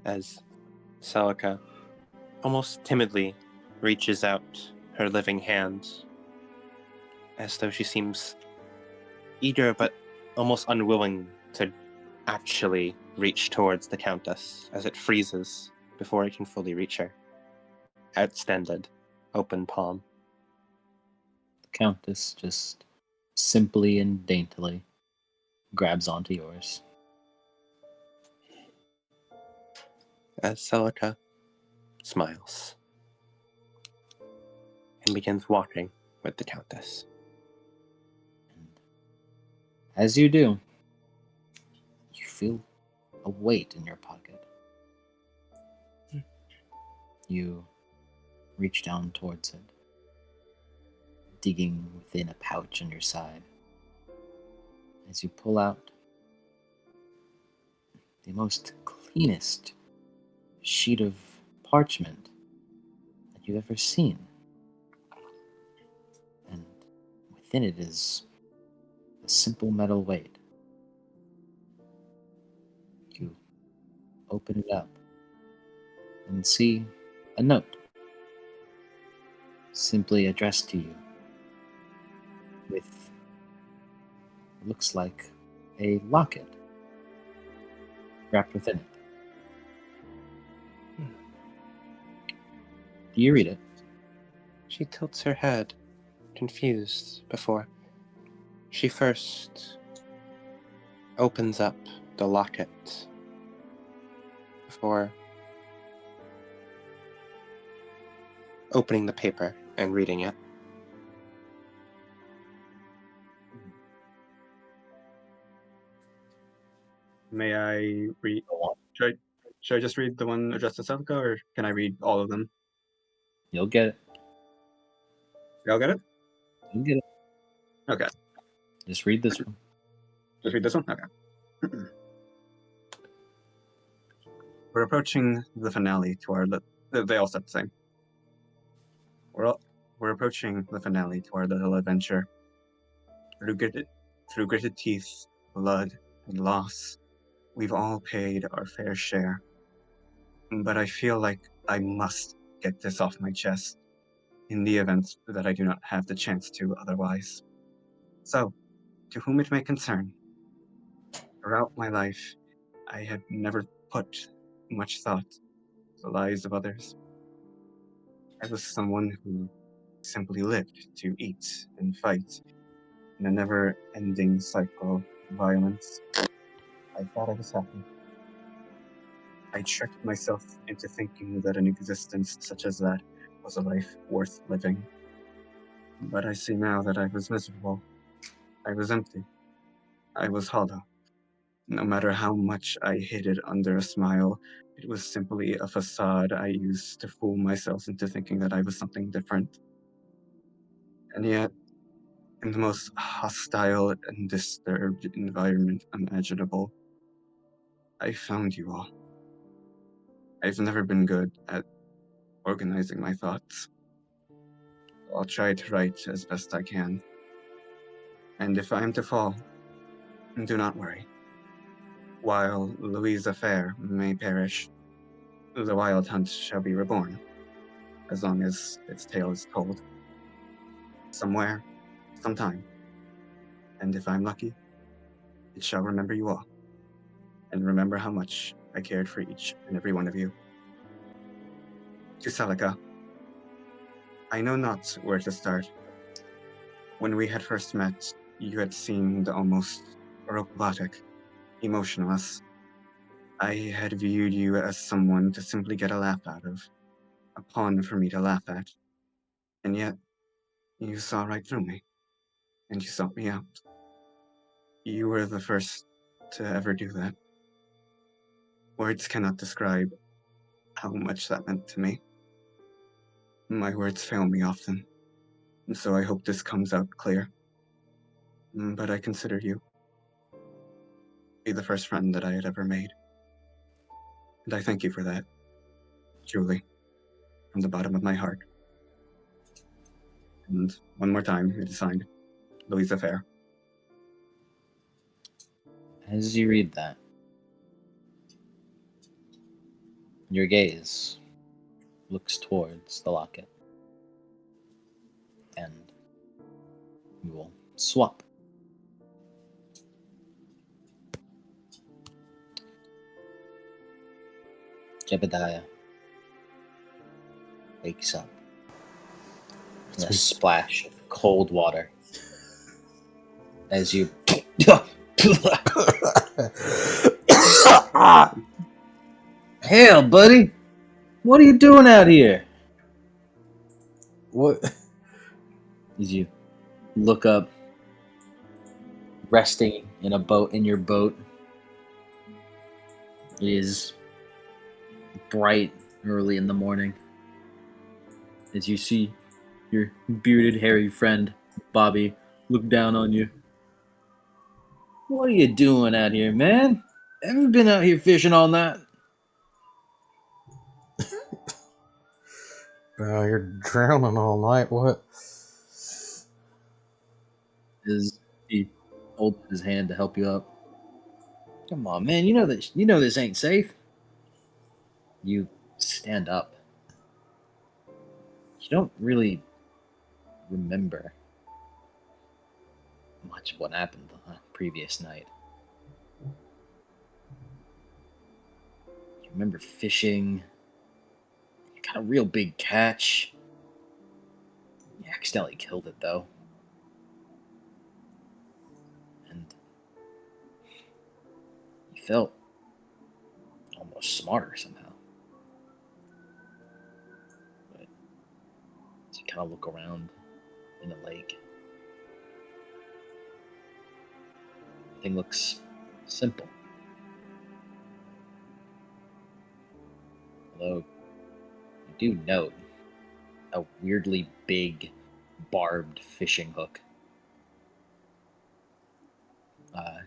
As Celica almost timidly reaches out her living hand, as though she seems eager but almost unwilling to actually reach towards the Countess, as it freezes before it can fully reach her. Outstanded, open palm. The Countess just simply and daintily grabs onto yours. As Celica smiles and begins walking with the Countess. And as you do, you feel a weight in your pocket. You reach down towards it, digging within a pouch on your side. As you pull out the most cleanest sheet of parchment that you've ever seen. And within it is a simple metal weight. You open it up and see a note simply addressed to you with what looks like a locket wrapped within it. Do you read it? She tilts her head, confused, before she first opens up the locket before opening the paper and reading it. May I read? Go on. Should I just read the one addressed to Celica, or can I read all of them? You'll get it. Y'all get it? You'll get it. Okay. Just read this one. Just read this one? Okay. We're approaching the finale to our. They all said the same. We're approaching the finale to our little adventure. Through gritted teeth, blood, and loss, we've all paid our fair share. But I feel like I must get this off my chest in the event that I do not have the chance to otherwise. So, to whom it may concern, throughout my life, I had never put much thought to the lives of others. I was someone who simply lived to eat and fight in a never-ending cycle of violence. I thought I was happy. I tricked myself into thinking that an existence such as that was a life worth living. But I see now that I was miserable. I was empty. I was hollow. No matter how much I hid it under a smile, it was simply a facade I used to fool myself into thinking that I was something different. And yet, in the most hostile and disturbed environment imaginable, I found you all. I've never been good at organizing my thoughts. I'll try to write as best I can. And if I am to fall, do not worry. While Louisa Fair may perish, the Wild Hunt shall be reborn, as long as its tale is told. Somewhere, sometime. And if I'm lucky, it shall remember you all, and remember how much I cared for each and every one of you. To Celica, I know not where to start. When we had first met, you had seemed almost robotic, emotionless. I had viewed you as someone to simply get a laugh out of, a pawn for me to laugh at. And yet, you saw right through me, and you sought me out. You were the first to ever do that. Words cannot describe how much that meant to me. My words fail me often, and so I hope this comes out clear. But I consider you be the first friend that I had ever made. And I thank you for that, truly, from the bottom of my heart. And one more time, it is signed, Louisa Fair. As you read that, your gaze looks towards the locket, and we will swap. Jebediah wakes up in a splash of cold water as you. Hell, buddy, what are you doing out here? What? As you look up, resting in a boat, in your boat. It is bright early in the morning as you see your bearded, hairy friend, Bobby, look down on you. What are you doing out here, man? Haven't been out here fishing all night? You're drowning all night. What? As he holds his hand to help you up. Come on, man. You know this ain't safe. You stand up. You don't really remember much of what happened the previous night. You remember fishing. You got a real big catch. You accidentally killed it, though. And you felt almost smarter somehow. But as you kind of look around in the lake, everything looks simple. Although you do note a weirdly big barbed fishing hook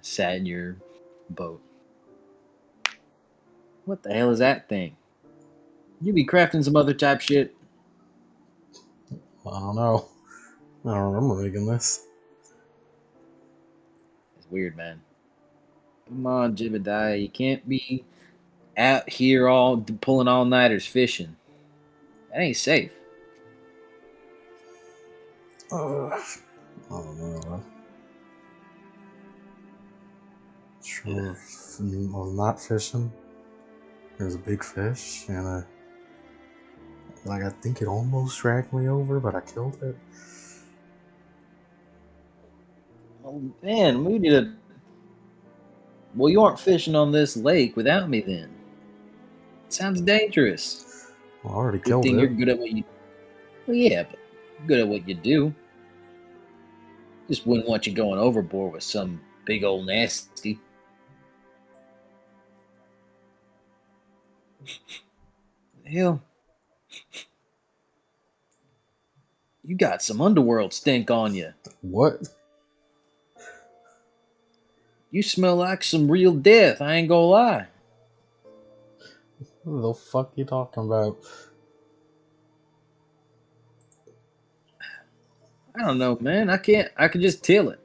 sat in your boat. What the hell is that thing? You be crafting some other type shit? I don't know. I don't remember making this. It's weird, man. Come on, Jebediah. You can't be out here all pulling all nighters fishing. That ain't safe. I don't know. Sure, I was not fishing. There's a big fish, and I think it almost dragged me over, but I killed it. Oh man, we need to. Well, you aren't fishing on this lake without me, then. It sounds dangerous. I already Good killed thing you're it. good at what you. Well, yeah, but good at what you do. Just wouldn't want you going overboard with some big old nasty. Hell, you got some underworld stink on you. What? You smell like some real death. I ain't gonna lie. What the fuck you talking about? I don't know, man. I can't. I can just tell it.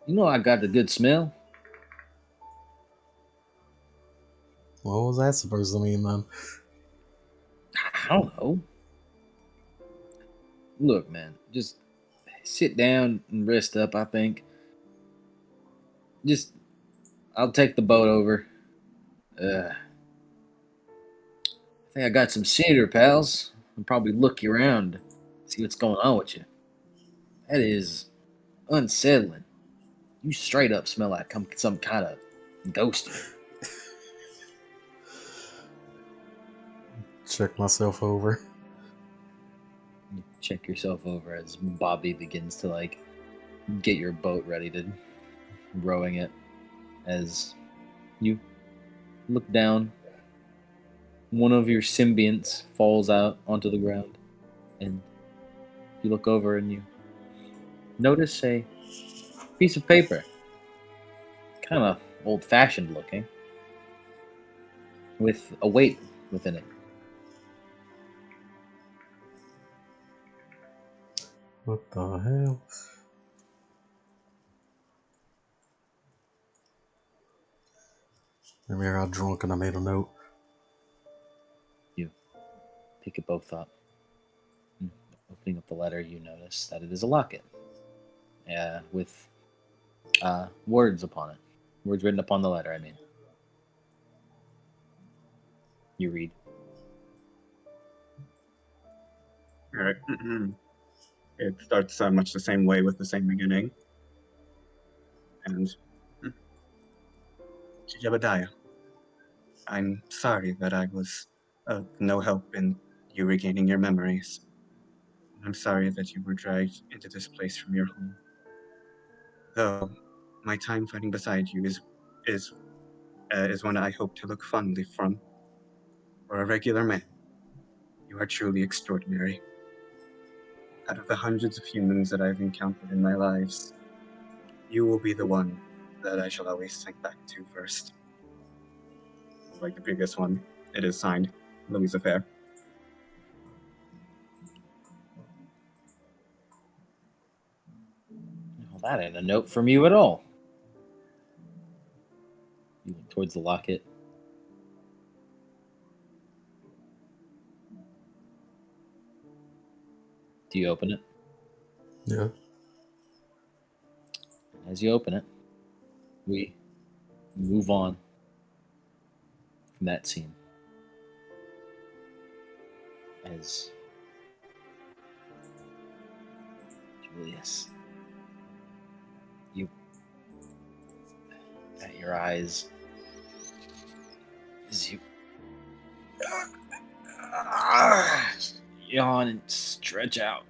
You know, I got the good smell. What was that supposed to mean then? I don't know. Look, man, just sit down and rest up. I think. Just, I'll take the boat over. I think I got some cedar, pals. I'll probably look you around, see what's going on with you. That is unsettling. You straight up smell like some kind of ghosty. Check myself over. You check yourself over as Bobby begins to like get your boat ready to rowing it. As you look down, one of your symbionts falls out onto the ground, and you look over and you notice a piece of paper, kind of old-fashioned looking, with a weight within it. What the hell? Maybe I got drunk and I made a note. You pick it both up. Opening up the letter, you notice that it is a locket with words upon it. Words written upon the letter, I mean. You read. Alright. It starts much the same way with the same beginning. And Jebediah, I'm sorry that I was of no help in you regaining your memories. I'm sorry that you were dragged into this place from your home. Though my time fighting beside you is one I hope to look fondly from. For a regular man, you are truly extraordinary. Out of the hundreds of humans that I've encountered in my lives, you will be the one that I shall always think back to first. Like the previous one, it is signed Louisa Fair. Well, that ain't a note from you at all. You look towards the locket. Do you open it? Yeah. As you open it, we move on from that scene. As Julius, you at your eyes as you yawn and stretch out.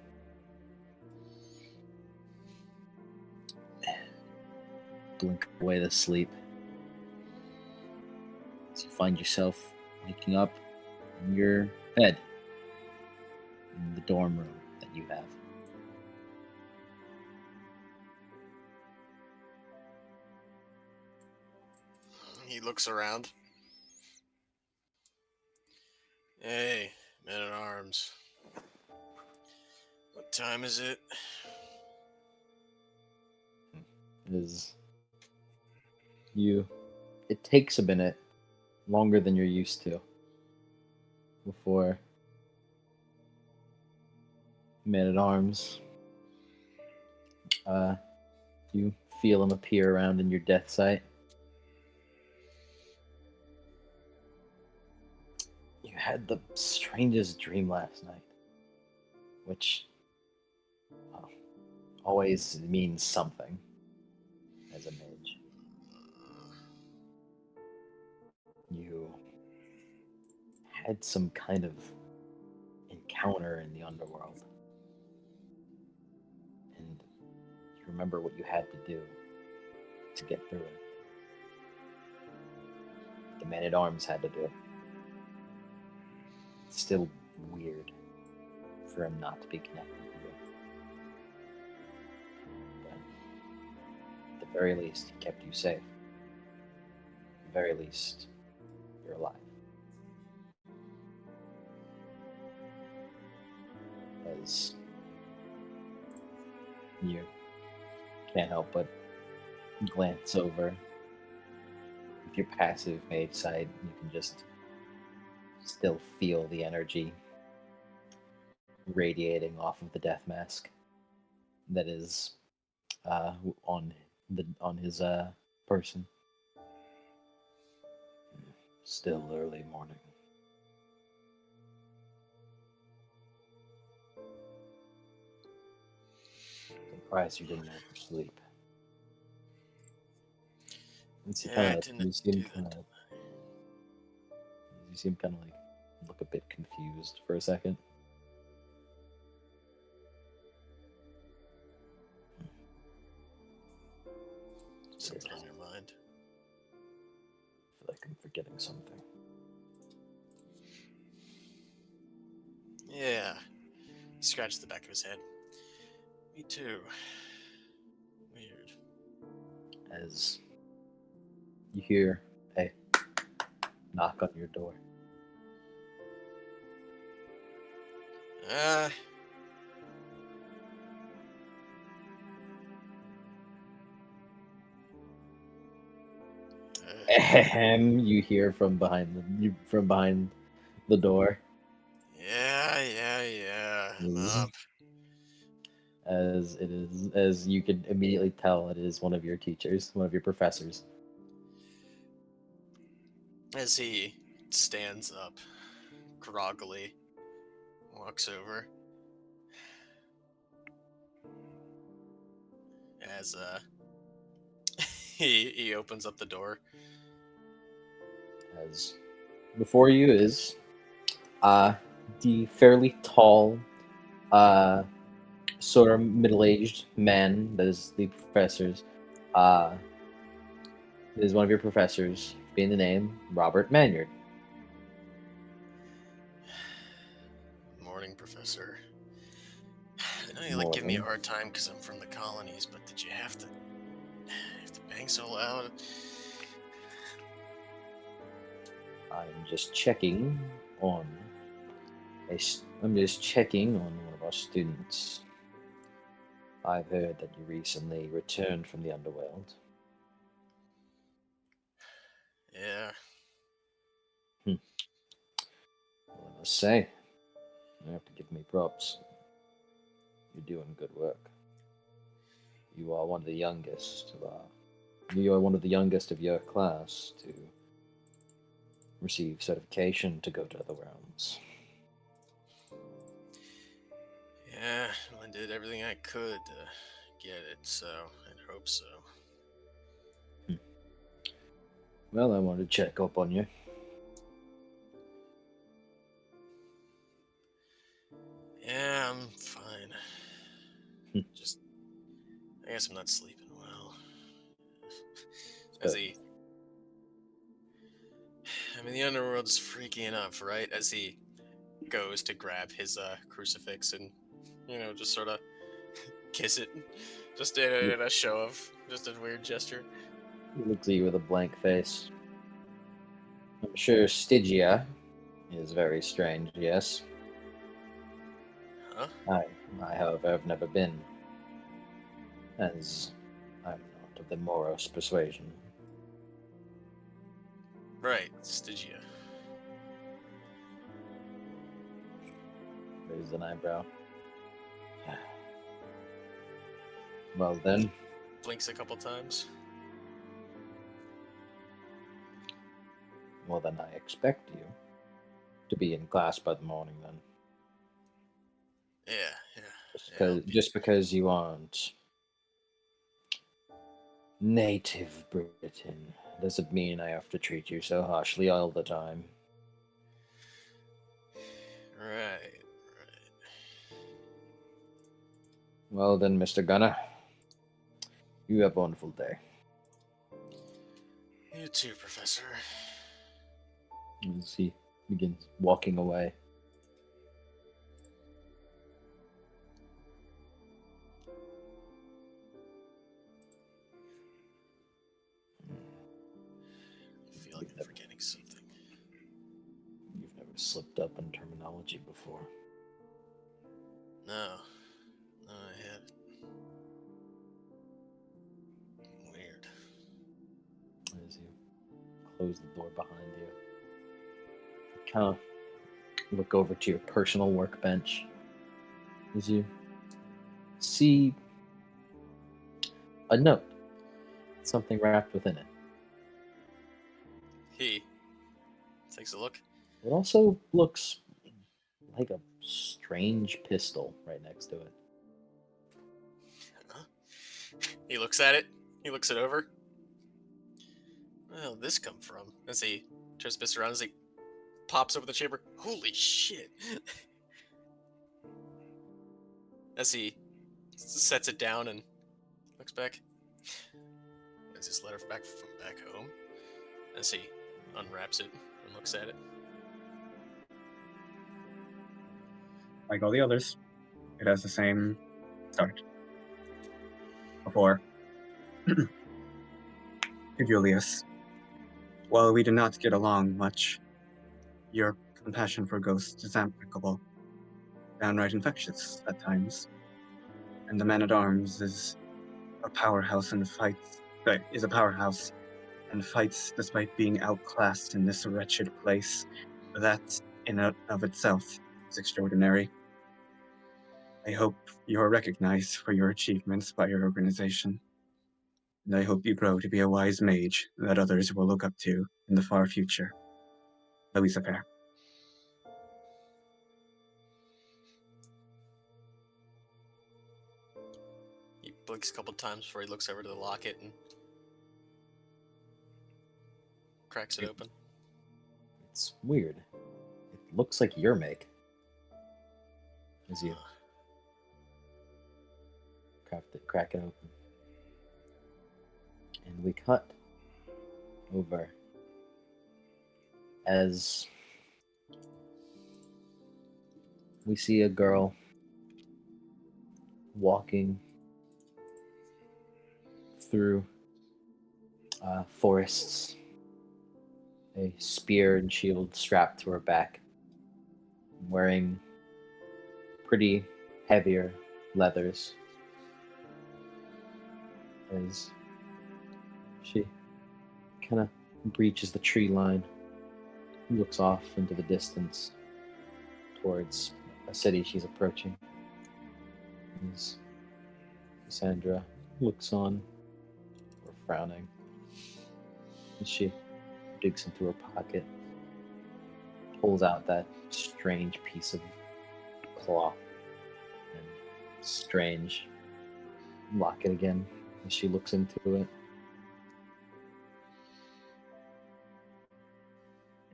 Blink away the sleep. As you find yourself waking up in your bed in the dorm room that you have. He looks around. Hey, men at arms. What time is it? Is you? It takes a minute, longer than you're used to, before man at arms. You feel him appear around in your death sight. You had the strangest dream last night, which always means something as a mage. You had some kind of encounter in the underworld, and you remember what you had to do to get through it. The man at arms had to do it. It's still weird for him not to be connected to you. But at the very least, he kept you safe. At the very least, you're alive. As you can't help but glance over. With your passive mage side, you can just still feel the energy radiating off of the death mask that is on his person. Still early morning. Surprised you didn't oversleep. And so Yeah, I didn't you seem do kind that. of like look a bit confused for a second. Something on your mind. I feel like I'm forgetting something. Yeah. He scratched the back of his head. Me too. Weird. As you hear a knock on your door. Ah. Ahem, you hear from behind the door. Yeah. I'm up. As you can immediately tell, it is one of your teachers, one of your professors. As he stands up, groggily, walks over. As he opens up the door. As before you is the fairly tall, sort of middle-aged man that is the professor's. Is one of your professors, being the name Robert Manyard. Morning, Professor. I know you like give me a hard time because I'm from the colonies, but did you have to bang so loud? I'm just checking on. I'm just checking on one of our students. I've heard that you recently returned from the underworld. Yeah. Well, I must say, you have to give me props. You're doing good work. You are one of the youngest of your class to receive certification to go to other realms. Yeah, well, I did everything I could to get it, so I hope so. Well, I wanted to check up on you. Yeah, I'm fine. Just, I guess I'm not sleeping well. As he, I mean, the underworld is freaky enough, right? As he goes to grab his crucifix and, just sort of kiss it, just in a show of just a weird gesture. He looks at you with a blank face. I'm sure Stygia is very strange, yes. Huh? I, however, have never been, as I'm not of the Moros persuasion. Right, Stygia. Raises an eyebrow. Well then, Blinks a couple times. I expect you to be in class by the morning then. Yeah. Just because you aren't native Britain doesn't mean I have to treat you so harshly all the time. Right. Well then, Mr. Gunner, you have a wonderful day. You too, Professor. As he begins walking away. I feel like I'm forgetting something. You've never slipped up in terminology before. No, I haven't. Weird. As you close the door behind you, kind of look over to your personal workbench as you see a note, something wrapped within it. He takes a look. It also looks like a strange pistol right next to it. Huh? He looks at it. He looks it over. Where did this come from? As he turns the pistol around, as he pops over the chamber. Holy shit! As he sets it down and looks back. Is this letter back from back home? As he unwraps it and looks at it. Like all the others, it has the same start. Before. To Julius. While we do not get along much, your compassion for ghosts is amicable, downright infectious at times. And the man-at-arms is a powerhouse and fights. Is a powerhouse and fights despite being outclassed in this wretched place. That, in and of itself, is extraordinary. I hope you are recognized for your achievements by your organization. And I hope you grow to be a wise mage that others will look up to in the far future. Louisa Fair. He blinks a couple times before he looks over to the locket and cracks it open. It's weird. It looks like your make. As you crack it open. And we cut over as we see a girl walking through forests, a spear and shield strapped to her back, wearing pretty heavier leathers as she kind of breaches the tree line, looks off into the distance towards a city she's approaching. As Cassandra looks on, or frowning, as she digs into her pocket, pulls out that strange piece of cloth and strange locket again as she looks into it.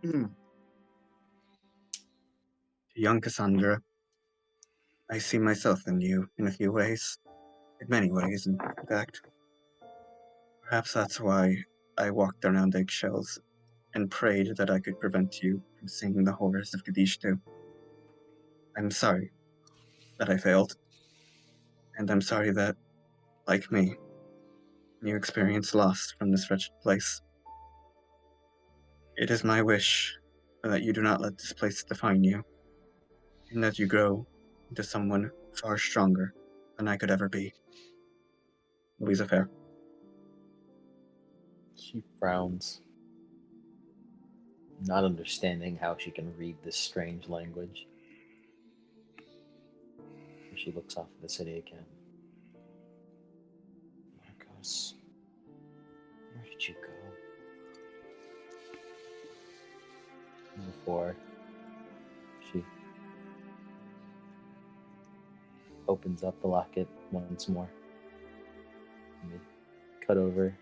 To young Cassandra, I see myself in you in a few ways. In many ways, in fact. Perhaps that's why I walked around eggshells and prayed that I could prevent you from seeing the horrors of Kadishtu. I'm sorry that I failed. And I'm sorry that, like me, you experienced loss from this wretched place. It is my wish that you do not let this place define you, and that you grow into someone far stronger than I could ever be. Louisa Fair. She frowns, not understanding how she can read this strange language. She looks off at the city again. Marcos, where did you go? And before she opens up the locket once more, and we cut over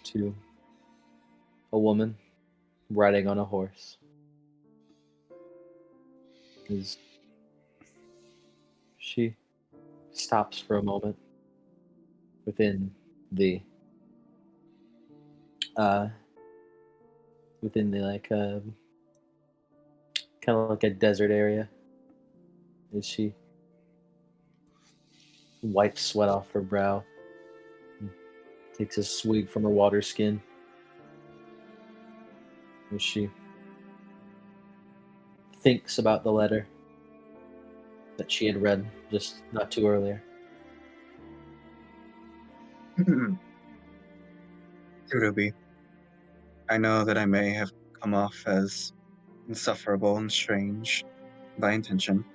to a woman riding on a horse. She stops for a moment within the like kind of like a desert area, as she wipes sweat off her brow and takes a swig from her water skin, as she thinks about the letter that she had read just not too earlier. Ruby, I know that I may have come off as insufferable and strange by intention,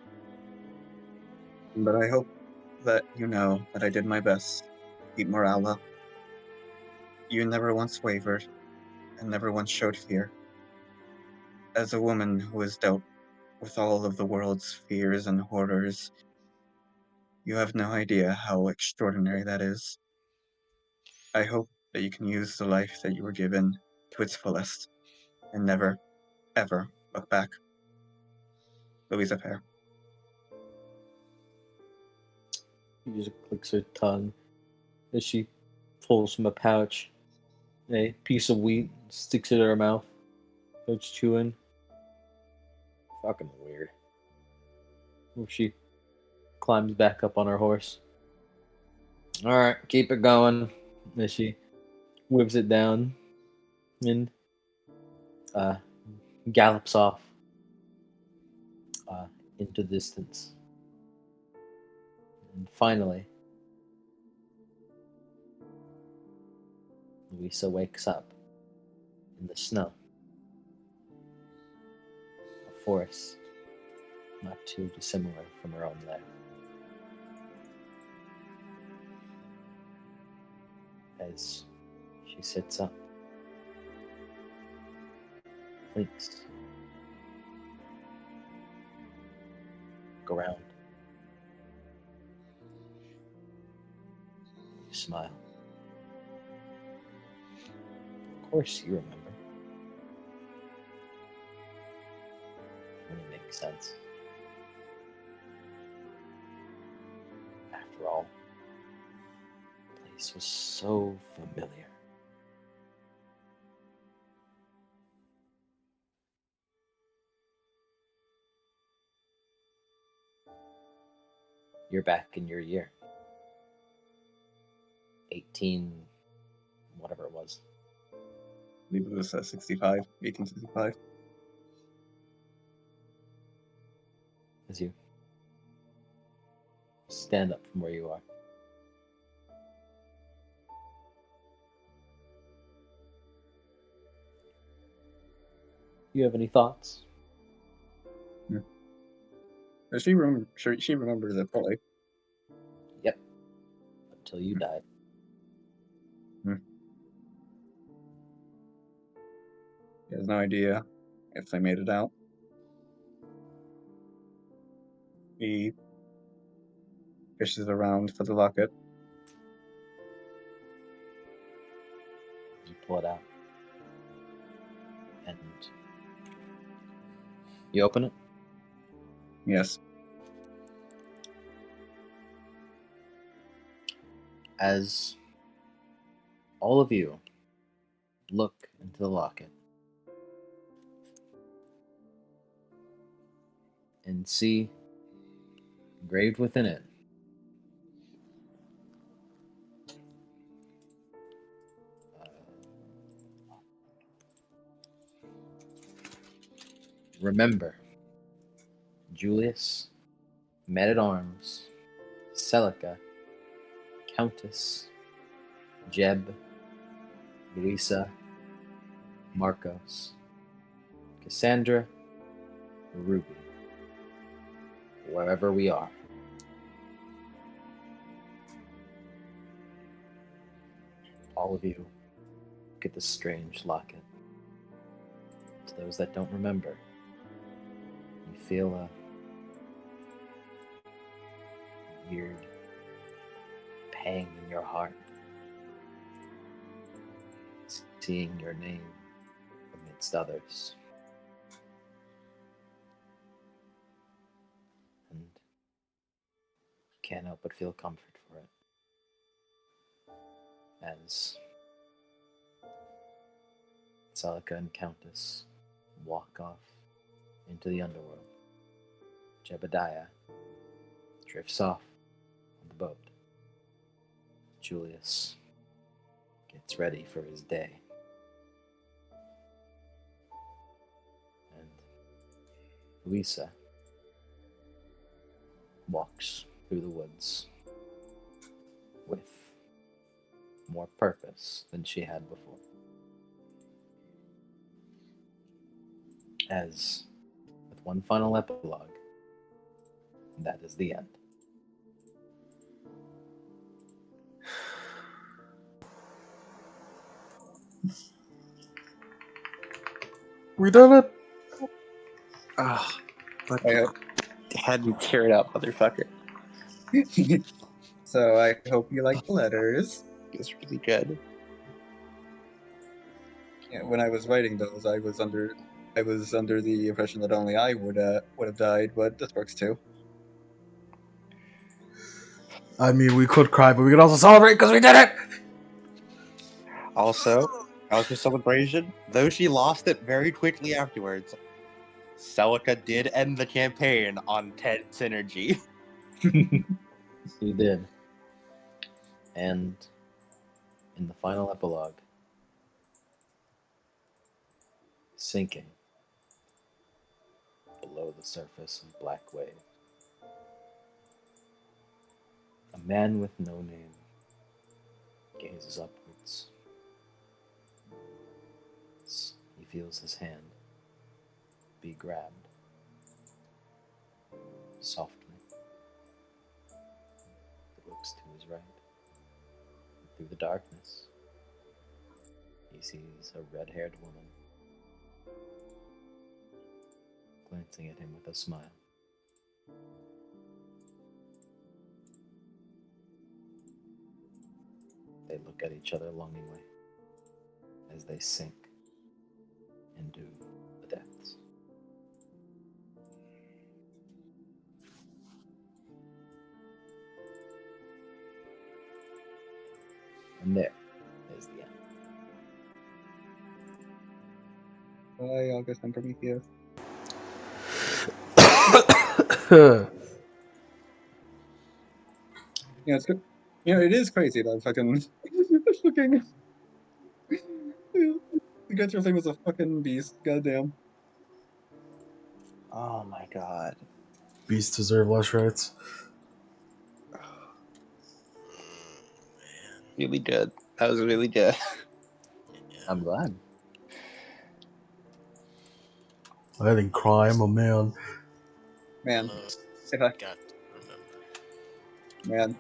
but I hope that you know that I did my best to keep morale up. You never once wavered and never once showed fear. As a woman who has dealt with all of the world's fears and horrors, you have no idea how extraordinary that is. I hope that you can use the life that you were given to its fullest and never, ever look back. Louisa Fair. She just clicks her tongue as she pulls from a pouch a piece of wheat, sticks it in her mouth, starts chewing. Fucking weird. She climbs back up on her horse. All right, keep it going. As she whips it down and gallops off into the distance. And finally, Louisa wakes up in the snow. A forest not too dissimilar from her own lair. As she sits up, blinks, look around, you smile. Of course you remember. It really makes sense. After all, the place was so familiar. You're back in your year. 18, whatever it was. I believe it was 1865. As you stand up from where you are. You have any thoughts? She remembers it fully. Yep. Until you died. He has no idea if they made it out. He fishes around for the locket. You pull it out. And you open it. Yes. As all of you look into the locket and see engraved within it Remember, Julius, Men-at-Arms, Celica, Countess, Jeb, Luisa, Marcos, Cassandra, Ruby. Wherever we are. All of you get this strange locket. To those that don't remember, you feel a weird pang in your heart, seeing your name amidst others. And can't help but feel comfort for it. As Celica and Countess walk off into the underworld, Jebediah drifts off on the boat. Julius gets ready for his day. And Luisa walks through the woods with more purpose than she had before. As, with one final epilogue, that is the end. We did it. Ah, but I hope. had me tear it up, motherfucker. So I hope you like the letters. It's really good. Yeah, when I was writing those, I was under the impression that only I would have died, but this works too. I mean, we could cry, but we could also celebrate because we did it. Also, as for celebration, though she lost it very quickly afterwards, Celica did end the campaign on 10 synergy. He did. And in the final epilogue, sinking below the surface of Black Wave, a man with no name gazes upwards. He feels his hand be grabbed softly. He looks to his right. Through the darkness, he sees a red-haired woman glancing at him with a smile. They look at each other longingly as they sink into the depths. And there is the end. Bye, August and Prometheus. Yeah, it's good. You know, it is crazy that fucking fucking the guy thing was a fucking beast. Goddamn. Oh my god. Beasts deserve less rights. Really good. That was really good. I'm glad. I didn't cry. I'm a man. Man, Almost if I got to remember. man.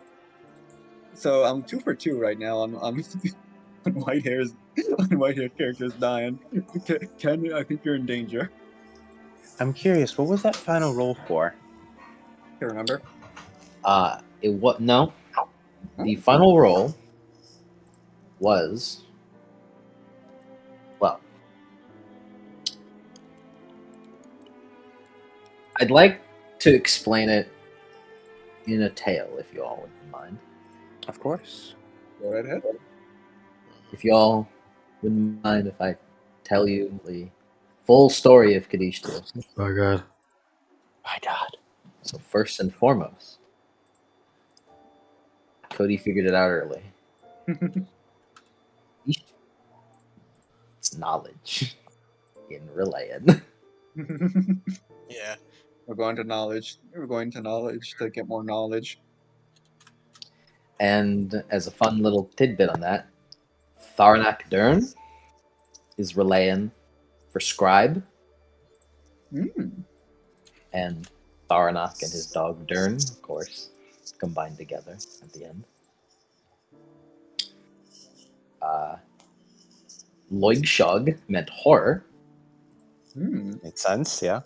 So I'm 2 for 2 right now. I'm on white hairs on white haired characters dying. Ken, I think you're in danger. I'm curious, what was that final roll for? You remember? No. The final roll was, well, I'd like to explain it in a tale, if you all wouldn't mind. Of course. Go right ahead. If you all wouldn't mind if I tell you the full story of Kadish 2. Oh god. My god. So first and foremost, Cody figured it out early. It's knowledge in relaying. Yeah. We're going to knowledge. We're going to knowledge to get more knowledge. And as a fun little tidbit on that, Tharnak Dern is Relayan for scribe, Mm. and Tharnak and his dog Dern, of course, combined together at the end. Loigshog meant horror. Mm. Makes sense, yeah.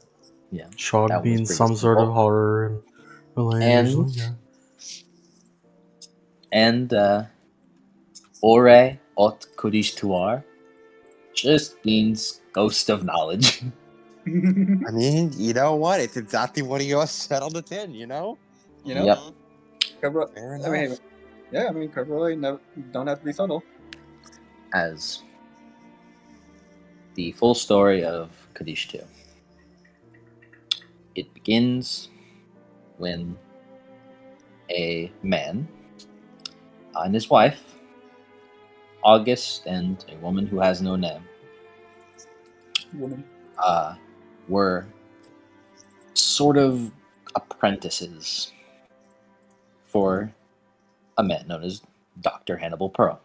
Yeah, that Shog one was means pretty some sort of simple. horror and Relayan And- usually, yeah. And Ore Ot Kudish Tuar just means ghost of knowledge. I mean, you know what? It's exactly what he was said on the tin, you know? You know? Yep. Cover, Fair I mean, enough. yeah, I mean, cover don't have to be subtle. As the full story of Kadish 2. It begins when a man and his wife, August, and a woman who has no name, Woman. were sort of apprentices for a man known as Dr. Hannibal Pearl.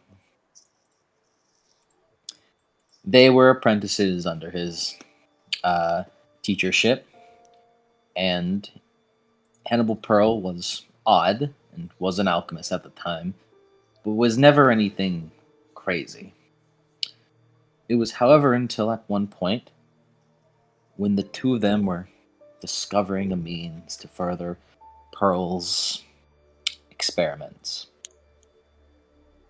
They were apprentices under his teachership, and Hannibal Pearl was odd and was an alchemist at the time, but was never anything crazy. It was, however, until at one point when the two of them were discovering a means to further Pearl's experiments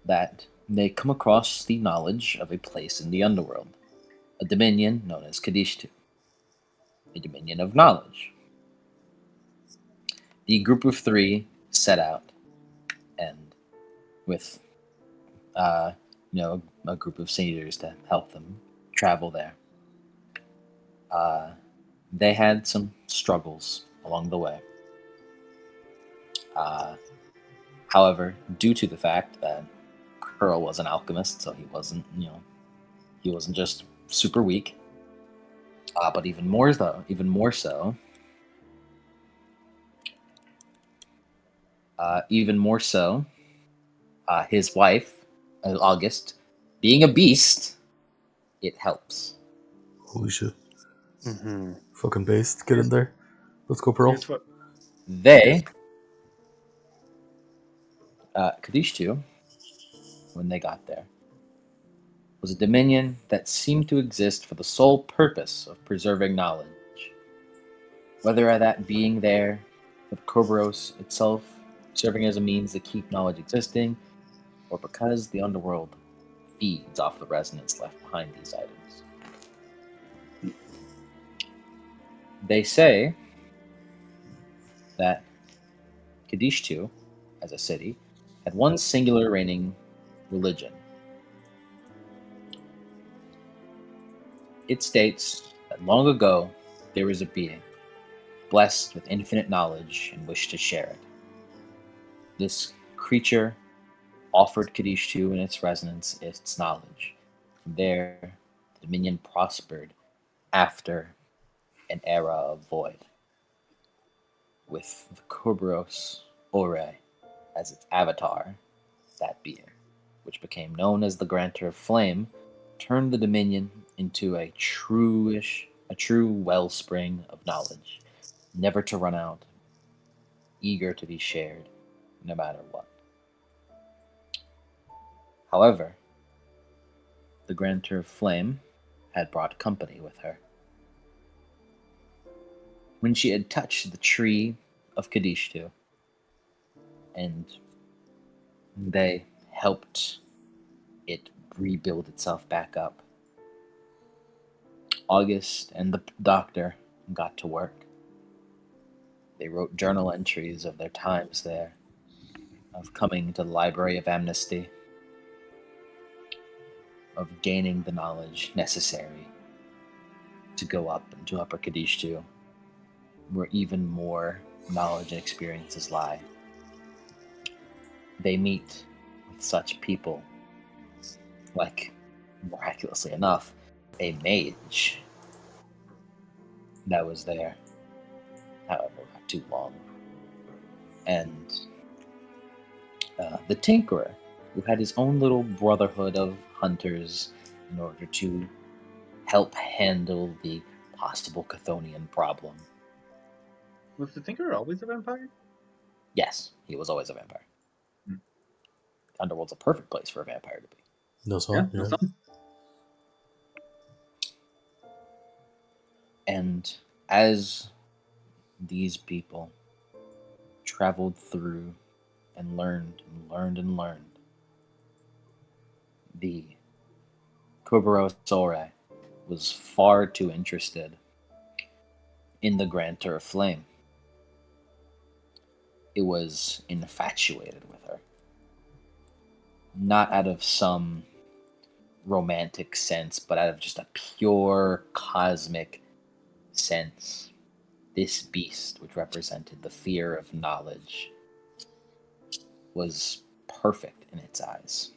that they come across the knowledge of a place in the underworld, a dominion known as Kadishtu, a dominion of knowledge. The group of three set out, and with a group of seniors to help them travel there. They had some struggles along the way. However, due to the fact that Pearl was an alchemist, so he wasn't just super weak. But even more so, his wife, August, being a beast, it helps. Holy shit. Mm-hmm. Fucking based. Get in there. Let's go, Pearl. Here's what. They, Kadishtu, when they got there, was a dominion that seemed to exist for the sole purpose of preserving knowledge. Whether that being there for the Kerberos itself, serving as a means to keep knowledge existing, or because the underworld feeds off the resonance left behind these items. They say that Kadishtu, as a city, had one singular reigning religion. It states that long ago there was a being, blessed with infinite knowledge and wished to share it. This creature offered Kadishtu and its resonance its knowledge. From there, the dominion prospered after an era of void, with the Kerberos Ore as its avatar, that being, which became known as the Granter of Flame, turned the Dominion into a true wellspring of knowledge, never to run out, eager to be shared, no matter what. However, the Granter of Flame had brought company with her. When she had touched the tree of Kadishtu, and they helped it rebuild itself back up, August and the doctor got to work. They wrote journal entries of their times there, of coming to the Library of Amnesty, of gaining the knowledge necessary to go up into Upper Kadishtu, where even more knowledge and experiences lie. They meet with such people, like, miraculously enough, a mage that was there. However, not too long. And the Tinkerer, who had his own little brotherhood of hunters in order to help handle the possible Chthonian problem. Was the Tinkerer always a vampire? Yes, he was always a vampire. Hmm. Underworld's a perfect place for a vampire to be. No, so, Yeah, yeah. no son. And as these people traveled through and learned and learned and learned, the Kubarosore was far too interested in the Grantor of Flame. It was infatuated with her. Not out of some romantic sense, but out of just a pure cosmic sense. This beast, which represented the fear of knowledge, was perfect in its eyes.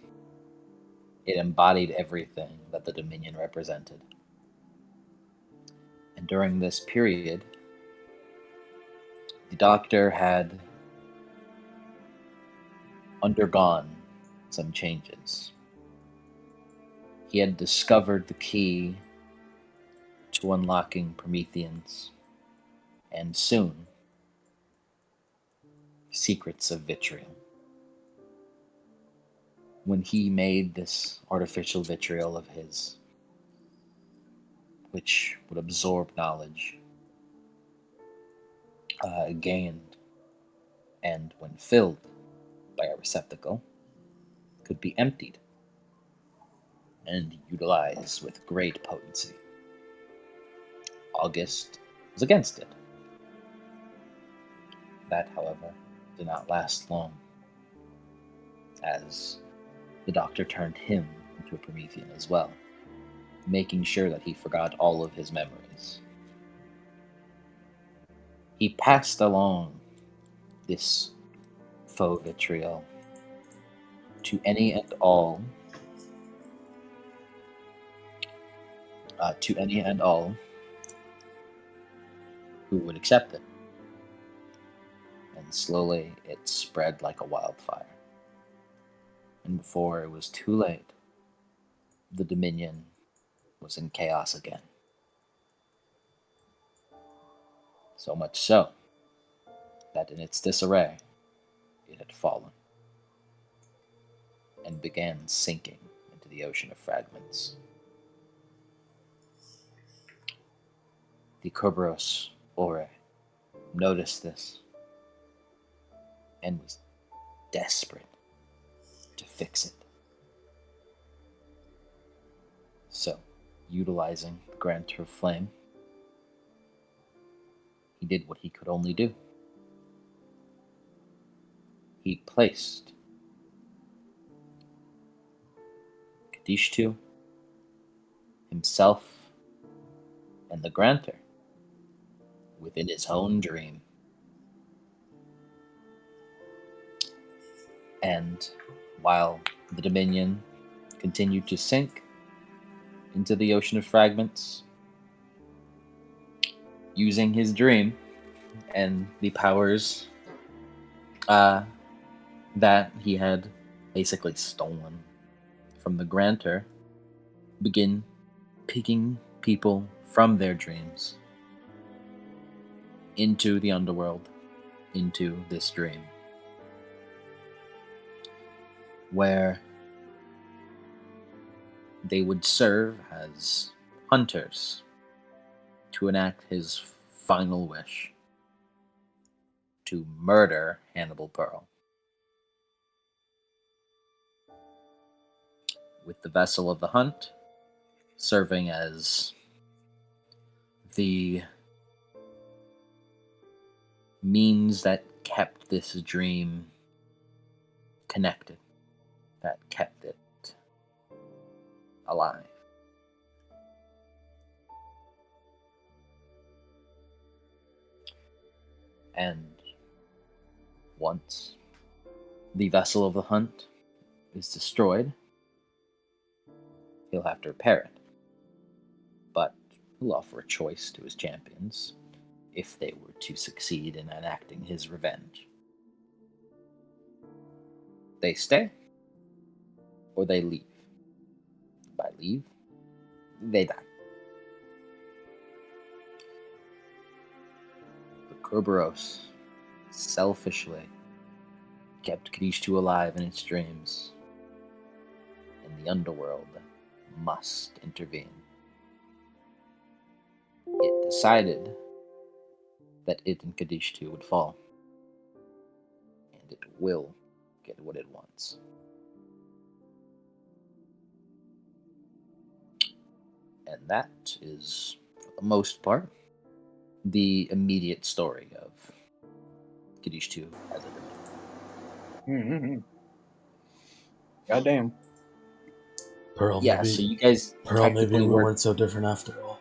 It embodied everything that the Dominion represented. And during this period, the Doctor had undergone some changes. He had discovered the key to unlocking Prometheans, and soon, secrets of vitriol. When he made this artificial vitriol of his, which would absorb knowledge, gained, and when filled by a receptacle, could be emptied and utilized with great potency. August was against it. That, however, did not last long, as the Doctor turned him into a Promethean as well, making sure that he forgot all of his memories. He passed along this faux vitriol to any and all who would accept it. And slowly it spread like a wildfire. And before it was too late, the Dominion was in chaos again. So much so that in its disarray, it had fallen and began sinking into the ocean of fragments. The Kerberos Ore noticed this and was desperate to fix it. So, utilizing the Grantor of Flame, he did what he could only do. He placed Kadishtu, himself, and the Grantor within his own dream. And while the Dominion continued to sink into the ocean of fragments, using his dream and the powers that he had basically stolen from the Grantor, begin picking people from their dreams into the underworld, into this dream, where they would serve as hunters to enact his final wish to murder Hannibal Pearl. With the vessel of the hunt serving as the means that kept this dream connected, that kept it alive. And once the vessel of the hunt is destroyed, he'll have to repair it. But He'll offer a choice to his champions if they were to succeed in enacting his revenge. They stay or they leave. By leave, they die. The Kerberos selfishly kept Kadish-2 alive in its dreams, and the underworld must intervene. It decided that it and Kadish-2 would fall, and it will get what it wants. And that is, for the most part, the immediate story of Kadish-2 as a Mm-hmm. Goddamn. Pearl, Yeah, maybe. so you guys Pearl, maybe technically we were weren't so different after all.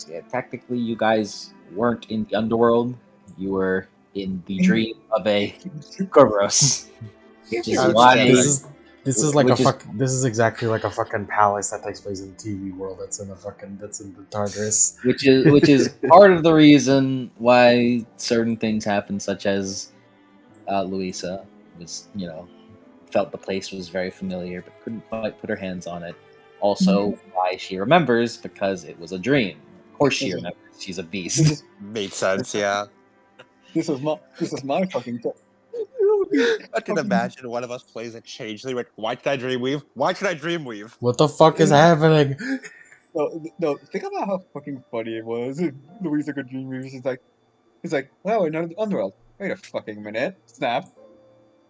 yeah, technically you guys weren't in the underworld. You were in the dream of a Kerberos. Which is why This is like which is this is exactly like a fucking palace that takes place in TV world. That's in the Tartarus. which is part of the reason why certain things happen, such as Louisa was, felt the place was very familiar but couldn't quite put her hands on it. Also, why she remembers, because it was a dream. Of course, she remembers. She's a beast. Made sense, yeah. This is my fucking. I can imagine one of us plays a changeling. Like, why should I dreamweave? Why should I dreamweave? What the fuck is happening? No, think about how fucking funny it was. Louisa could dream movies. He's like, wow, we're not in the underworld. Wait a fucking minute. Snap.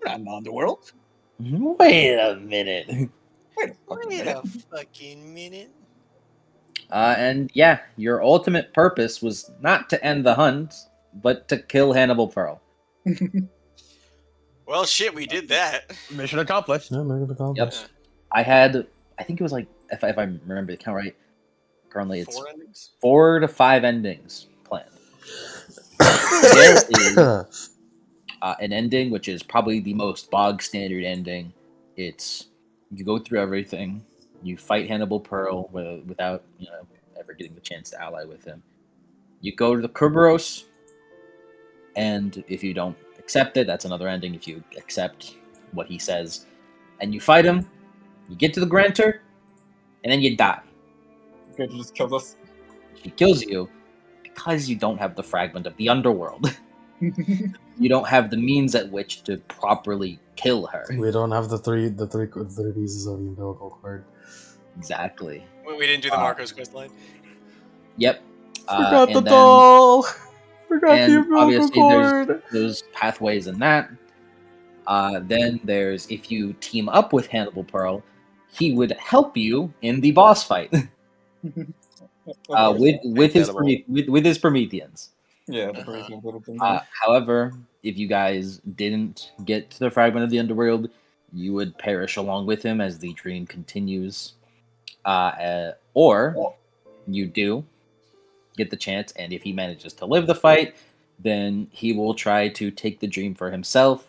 We're not in the underworld. Wait a minute. Wait a fucking Wait minute. a fucking minute. And yeah, your ultimate purpose was not to end the hunt, but to kill Hannibal Pearl. Well, shit, we did that. Mission accomplished. Yeah, maybe the compass. I think it was like, if I remember the count right, currently it's 4 endings? 4 to 5 endings planned. There is an ending, which is probably the most bog standard ending. It's you go through everything, you fight Hannibal Pearl without ever getting the chance to ally with him. You go to the Kerberos, and if you don't accept it, that's another ending. If you accept what he says, and you fight him, you get to the Grantor, and then you die. Okay, just kills us. She kills you because you don't have the fragment of the underworld. You don't have the means at which to properly kill her. We don't have the three pieces of the umbilical cord. Exactly. We didn't do the Marcos quest line. Yep. Forgot the and then- doll. Forgot the and umbilical obviously cord. there's pathways in that. Then there's, if you team up with Hannibal Pearl, he would help you in the boss fight with his Prometheans. Yeah, the crazy little thing. However, if you guys didn't get to the fragment of the underworld, you would perish along with him as the dream continues. Or you do get the chance, and if he manages to live the fight, then he will try to take the dream for himself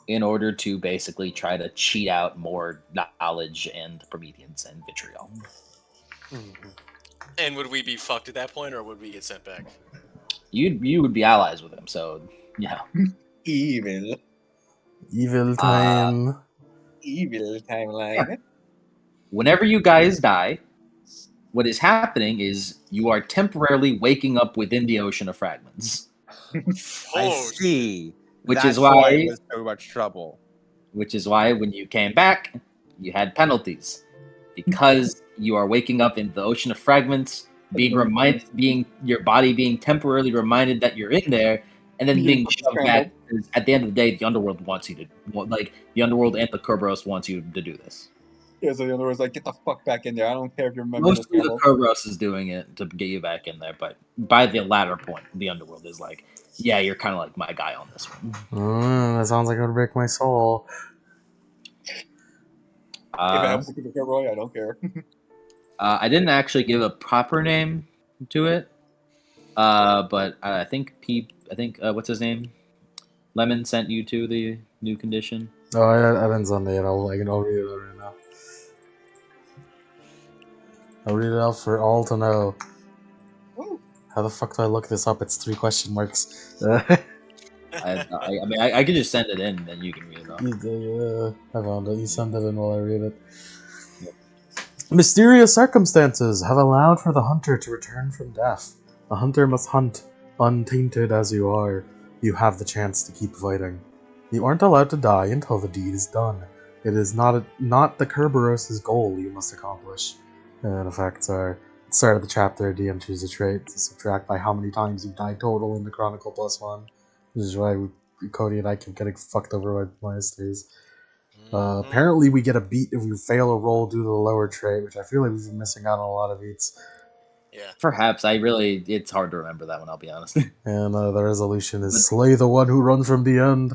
in order to basically try to cheat out more knowledge and Prometheans and vitriol. And would we be fucked at that point, or would we get sent back? You would be allies with him, so yeah. Evil time. Evil timeline. Whenever you guys die, what is happening is you are temporarily waking up within the ocean of fragments. I see. Which That's is why it was so much trouble. Which is why when you came back, you had penalties. Because you are waking up in the ocean of fragments, your body being temporarily reminded that you're in there, and then being shoved back. Because at the end of the day, the underworld wants you to, the underworld and the Kerberos wants you to do this. Yeah, so the other was like, get the fuck back in there. I don't care if you remember. Mostly the Kerberos is doing it to get you back in there, but by the latter point, the underworld is like, yeah, you're kind of like my guy on this one. That sounds like it would break my soul. If I have to keep a Roy, I don't care. I didn't actually give a proper name to it, but I think what's his name? Lemon sent you to the new condition. Oh, I didn't send it. I'll read it out right now. I'll read it out for all to know. How the fuck do I look this up? It's 3 question marks. I mean, I could just send it in, then you can read it off. I found it. You send it in while I read it. Mysterious circumstances have allowed for the hunter to return from death. The hunter must hunt, untainted as you are. You have the chance to keep fighting. You aren't allowed to die until the deed is done. It is not the Kerberos' goal you must accomplish. And effects are, at the start of the chapter, DM chooses a trait to subtract by how many times you die total in the Chronicle +1. This is why Cody and I keep getting fucked over by my histories. Apparently we get a beat if we fail a roll due to the lower trait, which I feel like we've been missing out on a lot of beats. Yeah. Perhaps it's hard to remember that one. I'll be honest. And the resolution is slay the one who runs from the end.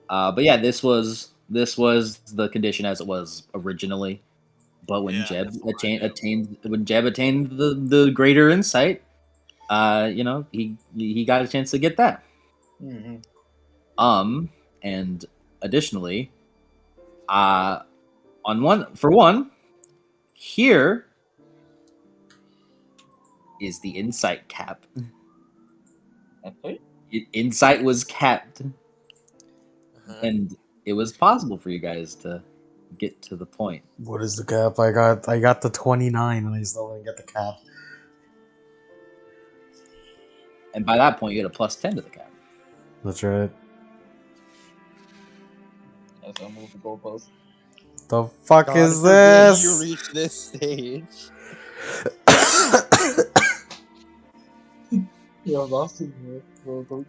But yeah, this was the condition as it was originally. But when Yeah, Jeb that's what I attained the greater insight, he got a chance to get that. Mm-hmm. And additionally, for one, here is the insight cap. Okay. Insight was capped, Uh-huh. and it was possible for you guys to get to the point. What is the cap? I got the 29 and I still didn't get the cap. And by that point, you get a +10 to the cap. That's right. That's I'll move the goalpost. The fuck God is forbid this? You reach this stage. Yeah, lost in the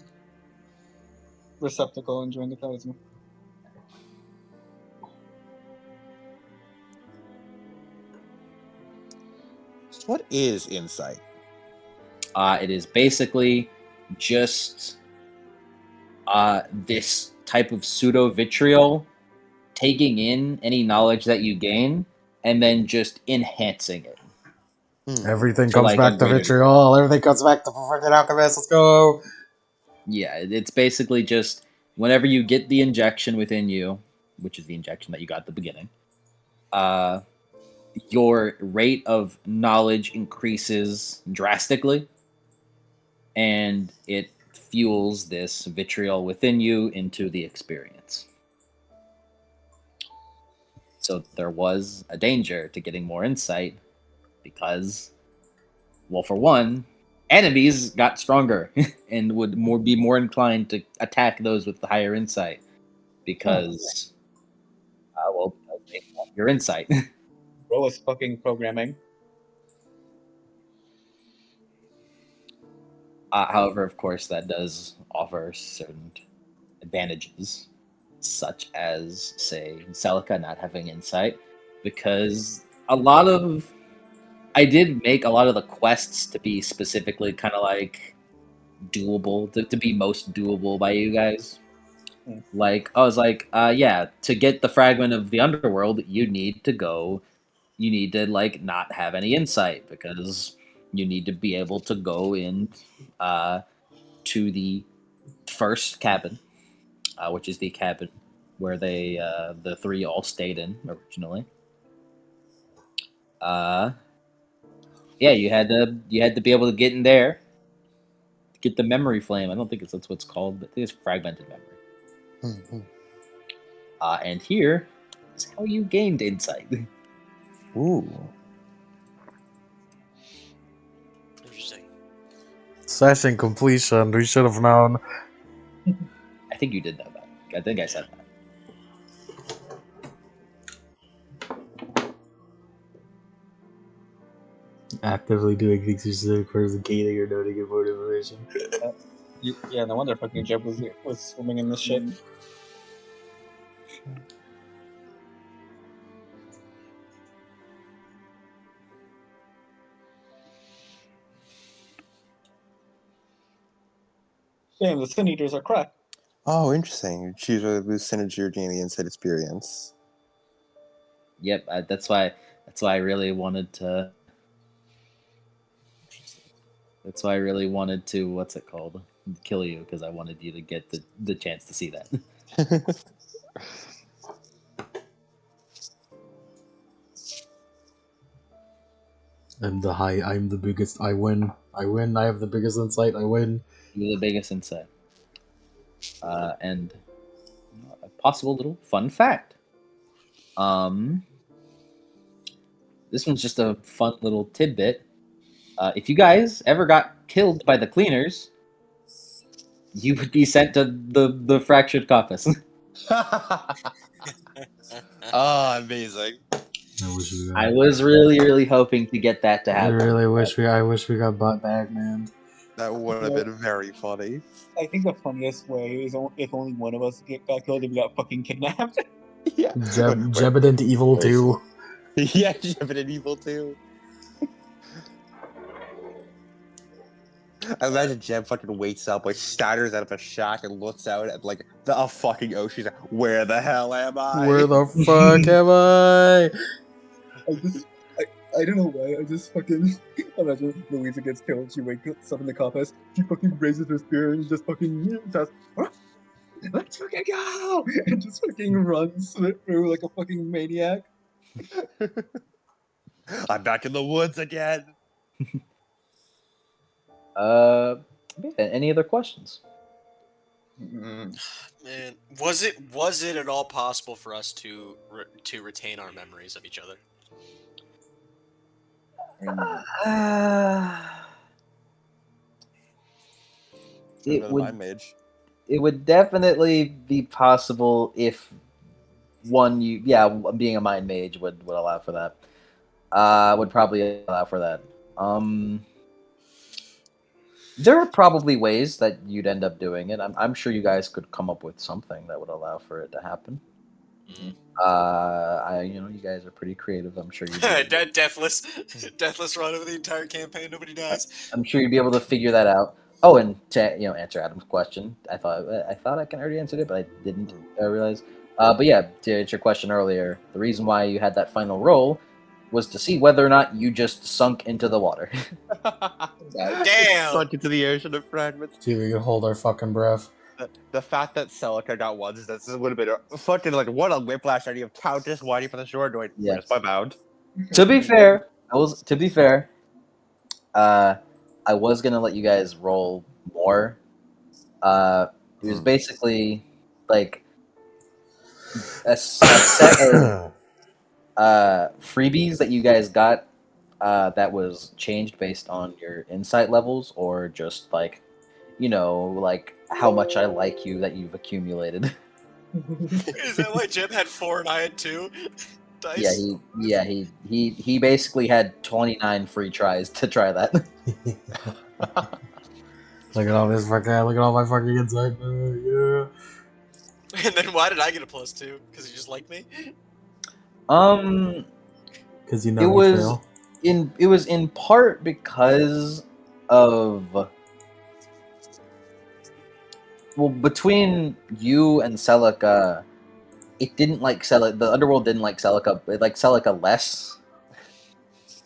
receptacle and join the plasma. What is insight? It is basically just this type of pseudo vitriol taking in any knowledge that you gain and then just enhancing it. Everything For, comes like, back a to greater- vitriol. Everything comes back to freaking alchemist. Let's go. Yeah, it's basically just whenever you get the injection within you, which is the injection that you got at the beginning, your rate of knowledge increases drastically, and it fuels this vitriol within you into the experience. So there was a danger to getting more insight because, well, for one, enemies got stronger and would be more inclined to attack those with the higher insight because, they want your insight. Bro is fucking programming. However, of course, that does offer certain advantages, such as, say, Celica not having insight, because I did make a lot of the quests to be specifically kind of like doable, to be most doable by you guys. Like, I was like, to get the fragment of the underworld, you need to like not have any insight because you need to be able to go in to the first cabin, which is the cabin where the 3 all stayed in originally. You had to be able to get in there to get the memory flame. I don't think that's what it's called, but I think it's fragmented memory. And here is how you gained insight. Ooh. Interesting. Session completion. We should have known. I think you did know that. I think I said that. Actively doing things specific for the gating or noting important information. Yeah, no wonder fucking Jeb was swimming in this shit. Damn, the Sin Eaters are cracked. Oh, interesting. You choose to lose synergy or gain the insight experience. Yep, that's why I really wanted to. That's why I really wanted to. What's it called? Kill you because I wanted you to get the chance to see that. I'm the biggest. I win. I have the biggest insight. I win. You're the biggest insight. And a possible little fun fact. This one's just a fun little tidbit. If you guys ever got killed by the cleaners, you would be sent to the fractured compass. Oh, amazing. I wish we I was really, really hoping to get that to I happen. really wish we. I wish we got butt back, man. That would have been very funny. I think the funniest way is if only one of us got killed and we got fucking kidnapped. Yeah. Jebedent Evil where's- 2. Yeah, Jebedent Evil 2. I imagine Jeb fucking wakes up, like, staggers out of a shack and looks out at, like, a fucking ocean. He's like, where the hell am I? Where the fuck am I? I don't know why, I just fucking imagine Louisa gets killed, she wakes up in the compass, she fucking raises her spear and just fucking says, "Huh? Let's fucking go!" And just fucking runs through like a fucking maniac. I'm back in the woods again. Any other questions? Man, was it at all possible for us to retain our memories of each other? It Another would. mind mage. It would definitely be possible if being a mind mage would allow for that. Would probably allow for that. There are probably ways that you'd end up doing it. I'm sure you guys could come up with something that would allow for it to happen. Mhm. You guys are pretty creative. I'm sure you'd Deathless run over the entire campaign. Nobody dies. I'm sure you'd be able to figure that out. Oh, and to answer Adam's question, I thought I can already answered it, but I didn't realize. But yeah, to answer your question earlier, the reason why you had that final roll was to see whether or not you just sunk into the water. Damn. Sunk into the ocean of fragments. See, we can hold our fucking breath. The fact that Celica got one, this would have been a fucking, like, what a whiplash idea of Countess winding from the shore going, Yes. where's my bound? To be fair, I was gonna let you guys roll more. It was basically like a set of freebies that you guys got that was changed based on your insight levels, or just like like how much I like you that you've accumulated. Is that why Jeb had 4 and I had 2 dice? He basically had 29 free tries to try that. Look at all this fucking. Look at all my fucking insight. Yeah. And then why did I get a +2? Because you just like me? Because you know It me, was Phil. it was in part because of between you and Celica, it didn't like Celica. The underworld didn't like Celica. It liked Celica less.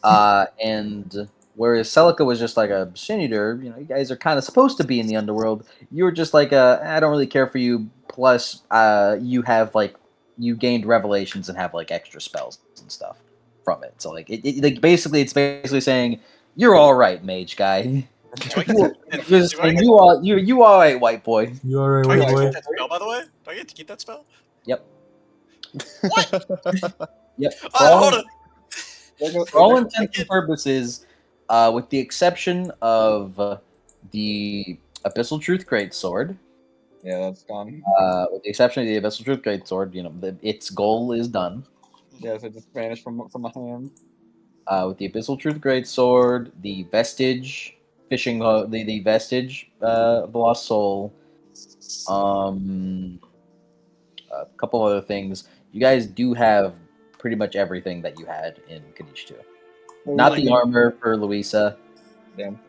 And whereas Celica was just like a sin eater, you guys are kind of supposed to be in the underworld. You were just like I don't really care for you. Plus, you have you gained revelations and have like extra spells and stuff from it. So like it's basically saying you're all right, mage guy. You all right, white boy. You alright, Do I white get to boy? keep that spell, by the way? Do I get to keep that spell? Yep. What? Yep. Hold on. For all intents and purposes, with the exception of the Abyssal Truth Greatsword. Yeah, that's gone. With the exception of the Abyssal Truth Greatsword, its goal is done. Yes, it just vanished from my hand. With the Abyssal Truth Greatsword, the Vestige fishing, the Vestige of the Lost Soul, a couple other things. You guys do have pretty much everything that you had in Cognition 2. Not the armor for Louisa. Damn.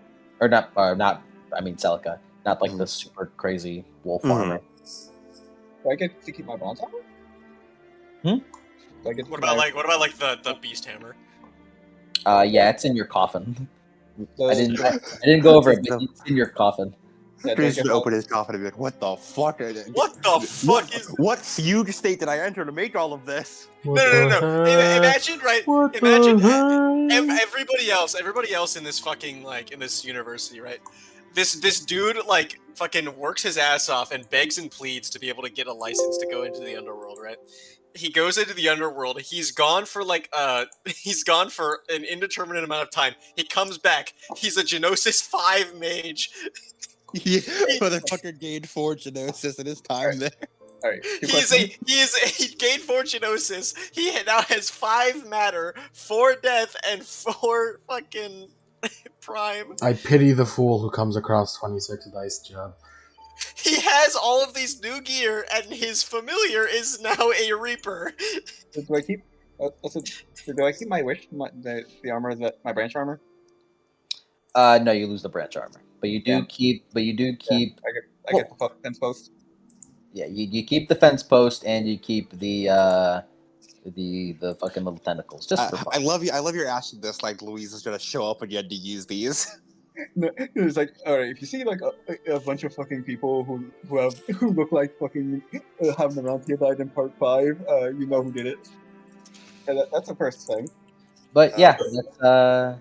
Or not. I mean Celica. Not like the super crazy wolf armor. Do I get to keep my bronze armor? Do I get to What keep about like the beast hammer? Yeah, it's in your coffin. my- I didn't go over it, but it's in your coffin. Yeah, Chris take would it open his coffin and be like, "What the fuck? What the fuck is? What fugue state did I enter to make all of this?" What No. the heck? Imagine, right? What Imagine the heck? everybody else in this fucking in this university, right? This dude like fucking works his ass off and begs and pleads to be able to get a license to go into the underworld, right? He goes into the underworld. He's gone for he's gone for an indeterminate amount of time. He comes back. He's a Genosis 5 mage. Yeah, motherfucker gained 4 genosis in his time there. All right. He gained 4 Genosis. He now has 5 matter, 4 death, and 4 fucking prime. I pity the fool who comes across 26 dice, Jeb. He has all of these new gear, and his familiar is now a Reaper. Do I keep? Do I keep my wish? The armor that my branch armor? No, you lose the branch armor, but you do Yeah. keep. But you do keep. I get the fence post. Yeah, you keep the fence post and you keep the fucking little tentacles. Just for fun. I love you. I love your asking this like Louise is gonna show up and you had to use these. No, it's like, all right, if you see like a bunch of fucking people who look like fucking having the round table died in part 5, you know who did it. And that's the first thing. But yeah, that's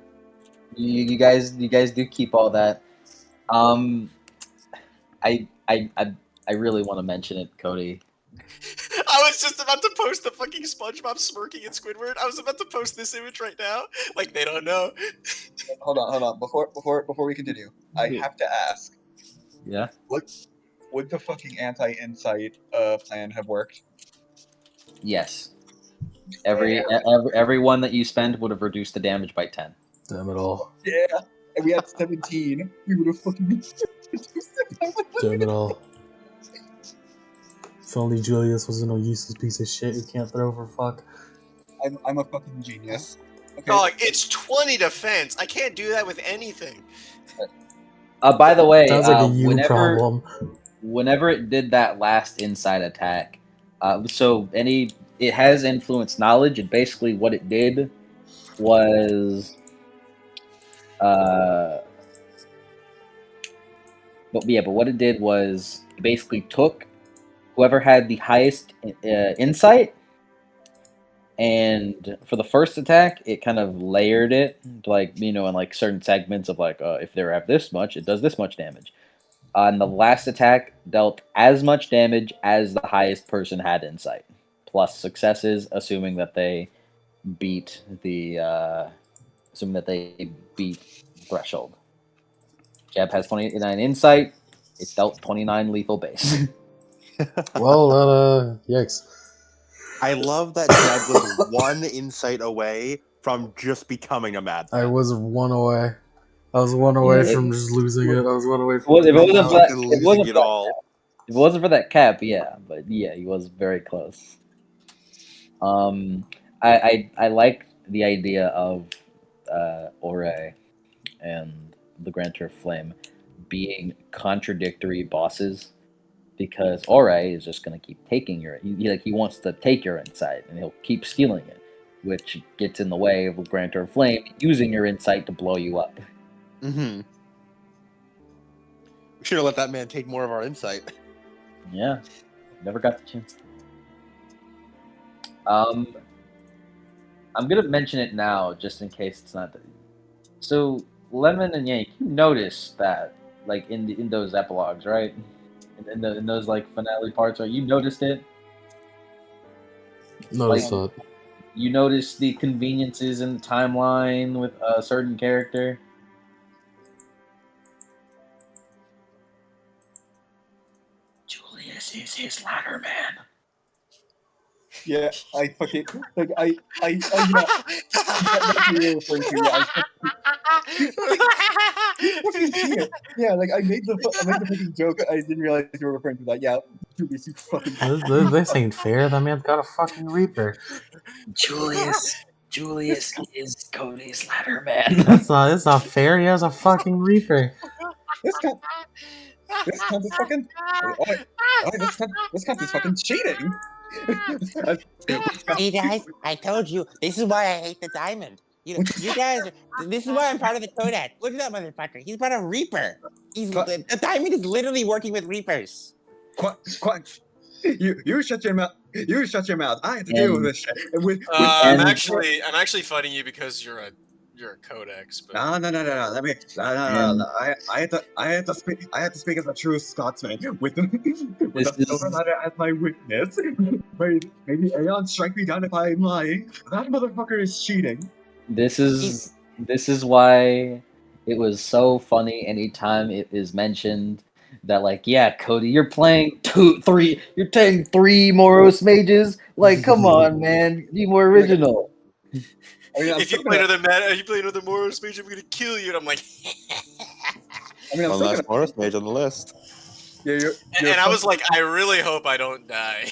you guys do keep all that. I really want to mention it, Cody. I was just about to post the fucking SpongeBob smirking at Squidward. I was about to post this image right now. Like they don't know. Hold on. Before we continue, I have to ask. Yeah. Would the fucking anti-insight plan have worked? Yes. Every one that you spend would have reduced the damage by 10. Damn it all. Yeah. And we had 17. We would have fucking Damn it all. If only Julius wasn't a useless piece of shit who can't throw for fuck. I'm a fucking genius. Okay. Oh, it's 20 defense. I can't do that with anything. By the way, Sounds like a you problem. Whenever it did that last inside attack, it has influence knowledge, and basically what it did was, but what it did was it basically took whoever had the highest insight, and for the first attack, it kind of layered it, in like certain segments of if they have this much, it does this much damage. And the last attack dealt as much damage as the highest person had insight, plus successes, assuming that they beat threshold. Jeb has 29 insight. It dealt 29 lethal base. Well, yikes. I love that Jeb was 1 insight away from just becoming a mad. I was 1 away. I was 1 away from just losing it. I was 1 away from If it wasn't for that cap, yeah, but yeah, he was very close. I like the idea of Ore and the Grantor of Flame being contradictory bosses, because Ore is just going to keep taking he wants to take your insight and he'll keep stealing it, which gets in the way of Grantor of Flame using your insight to blow you up. Mm-hmm. We should have let that man take more of our insight. Yeah, never got the chance. I'm gonna mention it now, just in case it's not. So Lemon and Yank, you noticed that, in those epilogues, right? In those finale parts, right? You noticed it. Notice that. You noticed the conveniences in the timeline with a certain character. Julius is his ladder man. Yeah, I fucking I that's what you're referring to. Yeah, I made the fucking joke. I didn't realize you were referring to that. Yeah, Julius, you fucking. This ain't fair. That man's got a fucking Reaper. Julius is Cody's ladder man. It's not fair. He has a fucking Reaper. This cunt is fucking. This cunt is fucking cheating. See, guys, I told you, this is why I hate the diamond. You guys. This is why I'm part of the Codex. Look at that motherfucker. He's part of Reaper. The diamond is literally working with Reapers. Quack. You shut your mouth. You shut your mouth. I have to deal with this shit. I'm actually fighting you because you're a codex. But No. Let me. No. I had to speak. I had to speak as a true Scotsman with the silver ladder as my witness. Maybe Aeon strike me down if I'm lying. That motherfucker is cheating. This is why it was so funny anytime it is mentioned that, like, yeah, Cody, you're playing three Moros mages. Like, come on, man, be more original. I mean, if you play another Moros mage, I'm gonna kill you. And I'm like, I mean, I'm One still last Morris mage on the list. Yeah, you're and I was like, I really hope I don't die.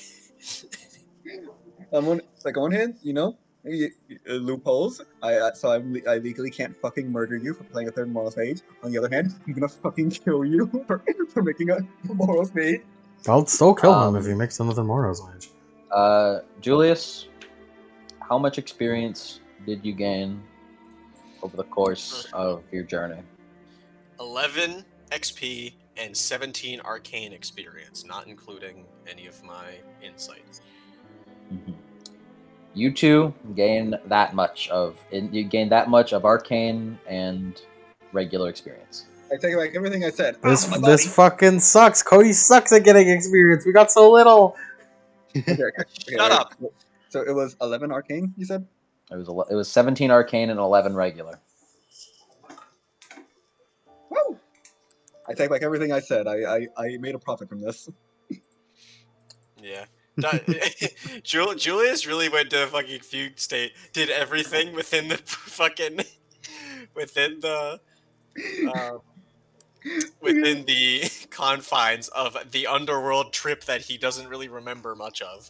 on one hand, loopholes. I legally can't fucking murder you for playing a third Moros mage. On the other hand, I'm gonna fucking kill you for making a Moros mage. I'll still kill him if he makes another Moros mage. Julius, how much experience did you gain over the course of your journey? 11 XP and 17 arcane experience, not including any of my insight. Mm-hmm. You two gain that much of arcane and regular experience. I take back everything I said. This fucking sucks. Cody sucks at getting experience. We got so little. Okay, Shut up. So it was 11 arcane, you said? It was 17 arcane and 11 regular. Woo! I take back everything I said. I made a profit from this. Yeah. Julius really went to fucking fugue state, did everything within the fucking within the confines of the underworld trip that he doesn't really remember much of.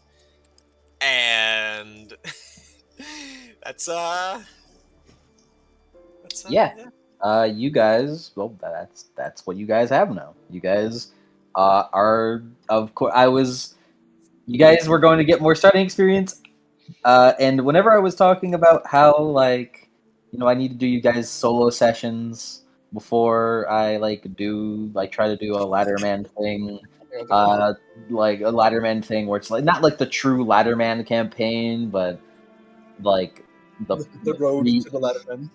And that's Yeah. You guys, well, that's what you guys have now. You guys are, of course, you guys were going to get more starting experience. And whenever I was talking about how, like, I need to do you guys solo sessions before I try to do a Ladderman thing, like a Ladderman thing where it's like not like the true Ladderman campaign, but like the road to the Ladderman.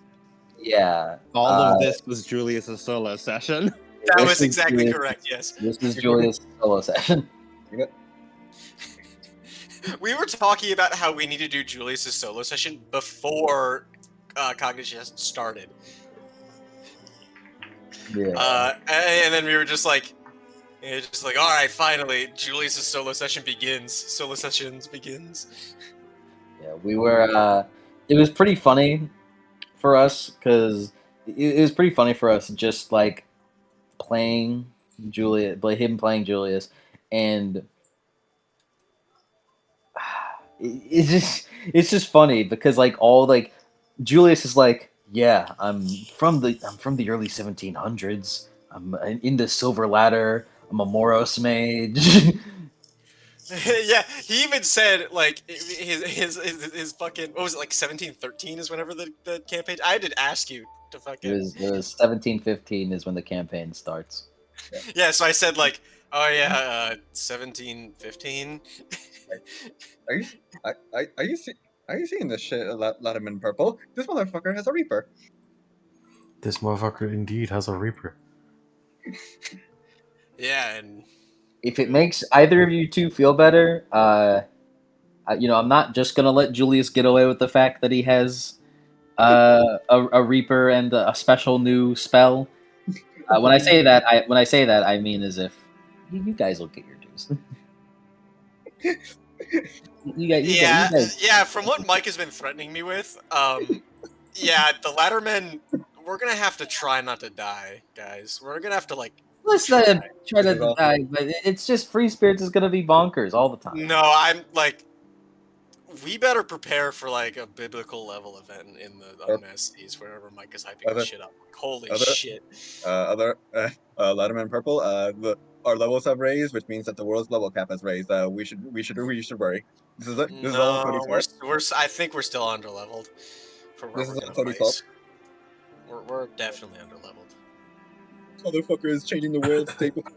Yeah. All of this was Julius's solo session. That was exactly correct, yes. This is Julius' solo session. We were talking about how we need to do Julius' solo session before Cognition started. Yeah. And then we were just like, all right, finally, Julius' solo session begins. Solo sessions begins. Yeah, we were. It was pretty funny for us because it was pretty funny for us just like playing Julius, him playing Julius, and it's just funny because like all like Julius is like, yeah, I'm from the early 1700s. I'm in the Silver Ladder. I'm a Moros mage. Yeah, he even said like his fucking what was it, like 1713 is whenever the campaign. I did ask you to fucking. It was 1715 is when the campaign starts. Yeah, so I said like, oh yeah, 1715. Are you seeing this shit, Ladderman Purple? This motherfucker has a Reaper. This motherfucker indeed has a Reaper. Yeah, and if it makes either of you two feel better, I'm not just gonna let Julius get away with the fact that he has a Reaper and a special new spell. When I say that, I mean as if you guys will get your dues. You guys. Yeah. From what Mike has been threatening me with, yeah, the Laddermen, we're gonna have to try not to die, guys. We're gonna have to like. Let's try to die, but it's just free spirits is gonna be bonkers all the time. No, I'm like, we better prepare for like a biblical level event in the Unmasked wherever Mike is hyping this shit up. Holy shit! Ladderman Purple. Our levels have raised, which means that the world's level cap has raised. We should worry. This is all Cody's fault. I think we're still under leveled. For where This we're is gonna Tony's fight. We're definitely underleveled. Motherfucker is changing the world state before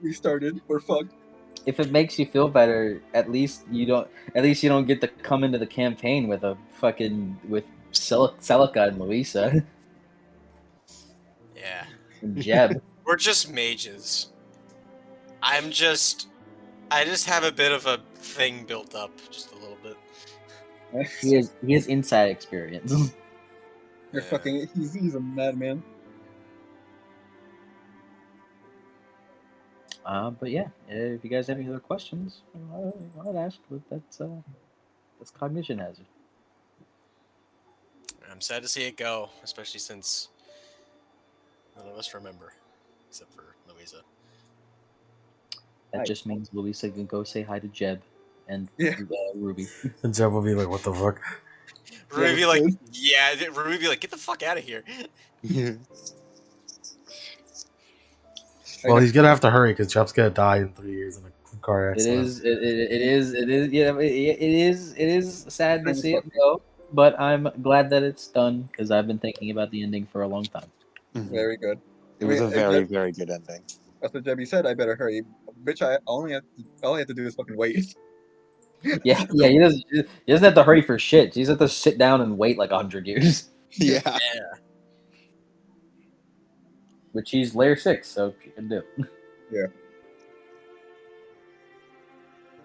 we started. We're fucked. If it makes you feel better, at least you don't get to come into the campaign with a fucking with Celica and Luisa Yeah. and Jeb. We're just mages. I just have a bit of a thing built up, just a little bit. He has inside experience. You're Yeah. fucking. He's a madman. But yeah, if you guys have any other questions, I'd ask. But that's Cognition hazard. I'm sad to see it go, especially since none of us remember, except for Louisa. That Hi. just means Luisa can go say hi to Jeb and Yeah. Ruby. And Jeb will be like, "What the fuck?" Ruby be was like, good. yeah. Ruby be like, get the fuck out of here. Well, he's gonna have to hurry because Jeb's gonna die in 3 years in a car It accident. is yeah, it is sad to see it go, but I'm glad that it's done because I've been thinking about the ending for a long time. Very good. It was a very, very good ending. That's what Debbie said. I better hurry, bitch. All I have to do is fucking wait. Yeah, he doesn't have to hurry for shit. He just have to sit down and wait like 100 years, Yeah. which he's layer 6, so he can do.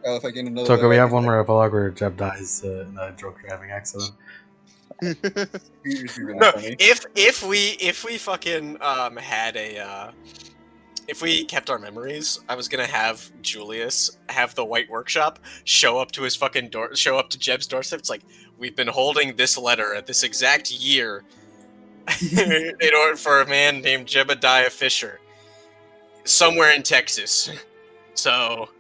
If I get another. So can we I have think one more epilogue where Jeb dies in a drunk driving accident? it'd be really No, funny. if we fucking had a if we kept our memories, I was gonna have Julius have the White Workshop show up to his fucking door, show up to Jeb's doorstep. It's like, we've been holding this letter at this exact year in order for a man named Jebediah Fisher somewhere in Texas. So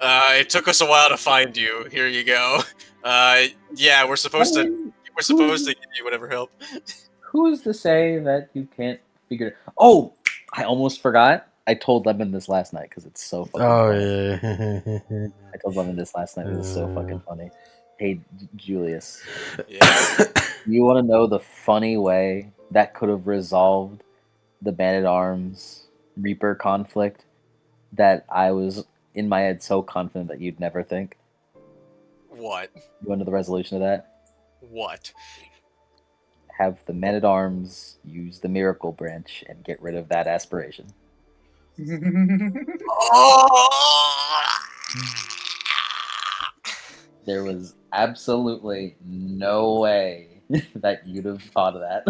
it took us a while to find you. Here you go. Yeah, we're supposed to give you whatever help. Who's to say that you can't figure it? Oh, I almost forgot. I told Lemon this last night because it's so fucking Oh funny. yeah. I told Lemon this last night because it's so fucking funny. Hey, Julius, Yeah. you want to know the funny way that could have resolved the Man-at-Arms Reaper conflict that I was in my head so confident that you'd never think? What? You want to know the resolution of that? What? Have the Men-at-Arms use the Miracle Branch and get rid of that aspiration. Oh! There was absolutely no way that you'd have thought of that.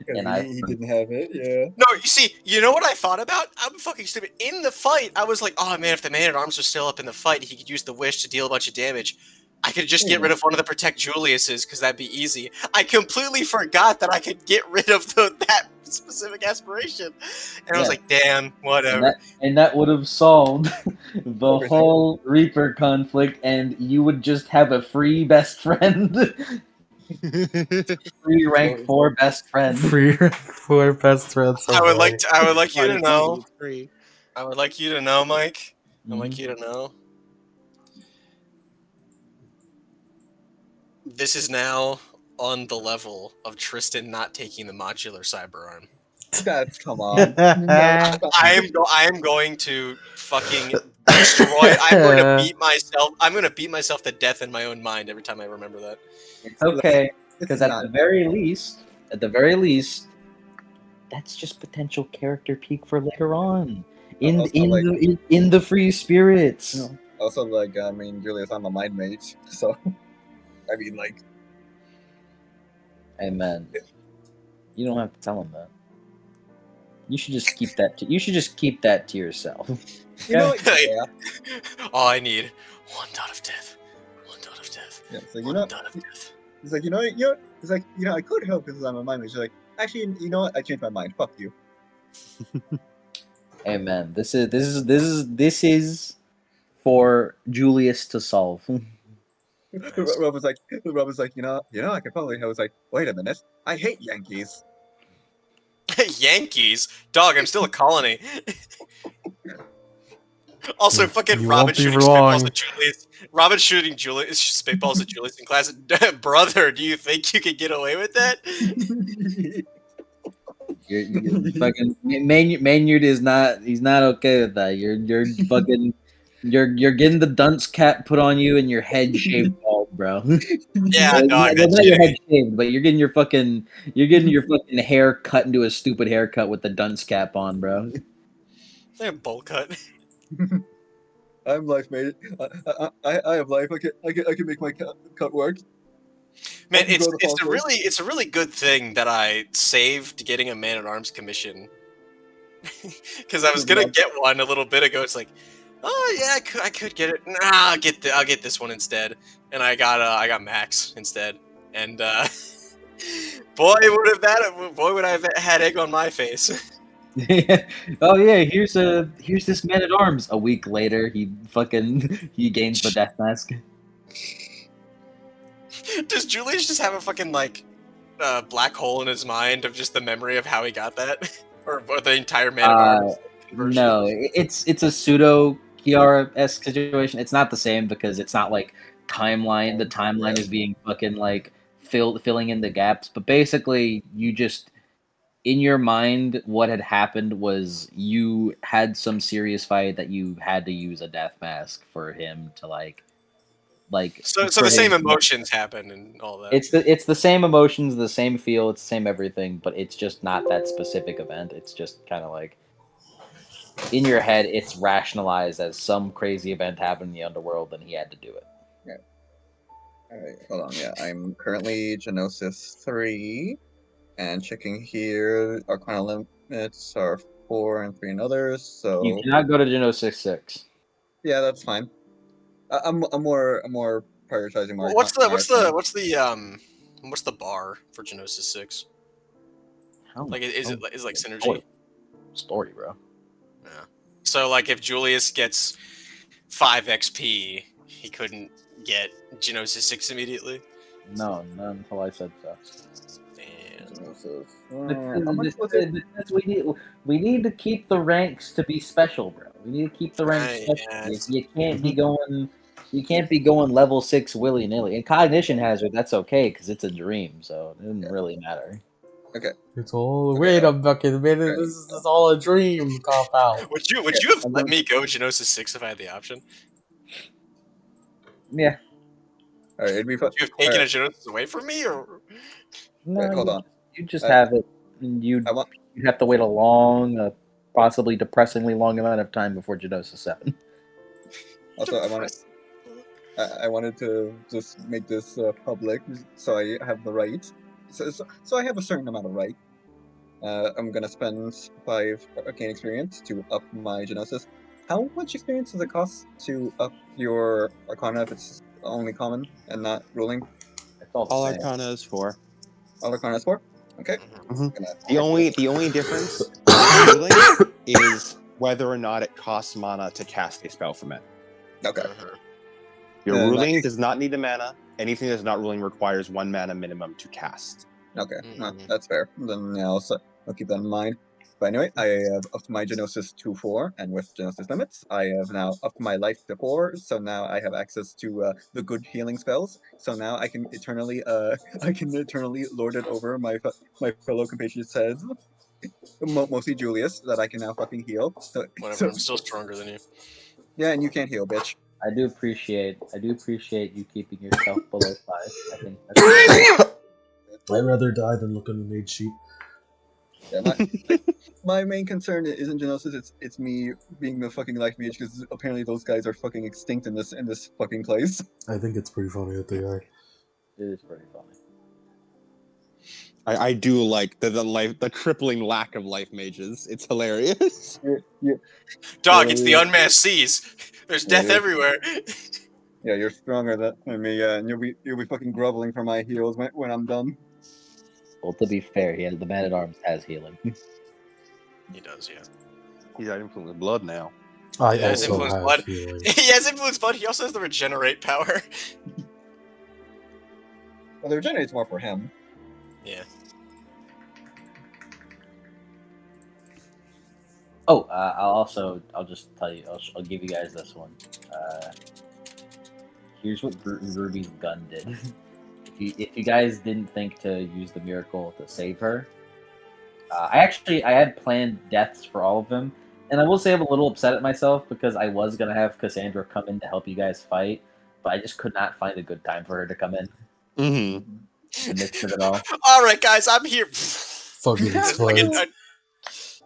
And he didn't have it. Yeah. No, you see, you know what I thought about? I'm fucking stupid. In the fight, I was like, oh man, if the Man-at-Arms was still up in the fight, he could use the wish to deal a bunch of damage. I could just get rid of one of the Protect Julius's, because that'd be easy. I completely forgot that I could get rid of that specific aspiration. And I was like, damn, whatever. And that would have solved the Everything. whole Reaper conflict, and you would just have a free best friend. Free rank 4 best friend. Free for best friends. I would like you to know. It's free. I would like you to know, Mike. I'd like Mhm. you to know. This is now on the level of Tristan not taking the modular cyberarm. That's come on. I am going to fucking destroy. I'm going to beat myself. I'm going to beat myself to death in my own mind every time I remember that. It's okay, It's because at not. the very least, that's just potential character peak for later on in Also, like- in the free spirits. No. Also, like, I mean, Julius, I'm a mind mage, so I mean, like, Hey man, you don't have to tell him that. You should just keep that. You should just keep that to yourself. you know, Hey. yeah, All I need, one dot of death. One dot of death. yeah. So you One know, dot of death. he's like, he's like, I could help because I'm a mind mage. He's like, actually, you know what? I changed my mind. Fuck you. Hey man, this is for Julius to solve. Rob was like, I could probably. I was like, wait a minute, I hate Yankees. Yankees? Dog, I'm still a colony. Also, fucking You Robin won't be shooting spitballs wrong. at Julius. Robin shooting Julius spitballs at Julius in class. Brother, do you think you could get away with that? You're fucking Maynard is not. He's not okay with that. You're fucking. You're getting the dunce cap put on you and your head shaved bald, bro. Yeah, Well, dog. well, That's not your shitty. head shaved, but you're getting your fucking hair cut into a stupid haircut with the dunce cap on, bro. They have bowl cut. I'm life, mate. I have life. I can make my cut work. Man, I can grow the follicles. it's a really good thing that I saved getting a man at arms commission. Because I was gonna get one a little bit ago. It's like, oh yeah, I could get it. Nah, I'll get this one instead. And I got Max instead. And boy would I have had egg on my face. Oh yeah, here's this man at arms. A week later, he gains the death mask. Does Julius just have a fucking like black hole in his mind of just the memory of how he got that, or the entire man at arms conversion? No, it's a pseudo Kiara-esque situation. It's not the same because it's not like timeline. The timeline is being fucking like filling in the gaps. But basically, you just in your mind, what had happened was you had some serious fight that you had to use a death mask for him to like So for the same him- emotions happen and all that. It's the same emotions, the same feel, it's the same everything, but it's just not that specific event. It's just kind of like in your head, it's rationalized as some crazy event happened in the underworld, and he had to do it. Alright, hold on. Yeah, I'm currently Genosis 3, and checking here, Arcana limits are 4 and 3 and others, so You cannot go to Geno 6-6. yeah, that's fine. I'm more prioritizing my What's the Arcana. what's the bar for Genosis 6? How- Like is how- it like synergy? story, bro? Yeah. So like if Julius gets 5 XP, he couldn't get Genosis 6 immediately. No, not until I said so. Damn. Genosis. Because How much was it? we need to keep the ranks to be special, bro. We need to keep the ranks Right, special. yeah, You can't be going level 6 willy nilly. And cognition hazard, that's okay because it's a dream, so it doesn't really matter. Okay. It's all Okay, wait a bucket, man. This is all a dream. Cop out. Would you have I'm let going- me go Genosis 6 if I had the option? Yeah, Alright, it'd be fun. Would you have taken Alright, a Genosis away from me, or no, wait, hold on. you just I- have it. And you'd I want. have to wait a long, possibly depressingly long amount of time before Genosis 7. Also, I wanted to just make this public, so I have the right. So I have a certain amount of right. I'm gonna spend 5 arcane experience to up my Genosis. How much experience does it cost to up your Arcana if it's only common and not ruling? It's all the All same. Arcana is 4. All Arcana is 4? Okay. Mhm. Gonna The only difference with ruling is whether or not it costs mana to cast a spell from it. Okay. Your In that ruling case- does not need a mana. Anything that's not ruling requires 1 mana minimum to cast. Okay, no, Mhm. that's fair. Then yeah, I'll keep that in mind. But anyway, I have upped my Genosis to 4, and with Genosis limits, I have now upped my life to 4. So now I have access to the good healing spells. So now I can eternally lord it over my fellow compatriots' heads. Mostly Julius, that I can now fucking heal. Whatever, I'm still stronger than you. Yeah, and you can't heal, bitch. I do appreciate you keeping yourself below 5. I think that's I'd rather die than look at a mage sheet. Yeah, my main concern isn't Genosis. It's me being the fucking life mage because apparently those guys are fucking extinct in this fucking place. I think it's pretty funny that they are. it is pretty funny. I do like the crippling lack of life mages. It's hilarious. Yeah, Dog, it's the Yeah. unmasked seas. There's death Yeah. everywhere. yeah, you're stronger than me. Yeah, and you'll be fucking groveling for my heals when I'm done. Well, to be fair, the man at arms has healing. He does, yeah. He's got influence blood now. I Yeah, his also influence have blood. healing. He has influence, but he also has the regenerate power. Well, the regenerate's more for him. Yeah. Oh, I'll just tell you. I'll give you guys this one. Here's what Ruby's gun did. If you guys didn't think to use the miracle to save her, I had planned deaths for all of them, and I will say I'm a little upset at myself because I was gonna have Cassandra come in to help you guys fight, but I just could not find a good time for her to come in Mm-hmm. in the midst of it all. All right, guys, I'm here. Fucking Just like explodes.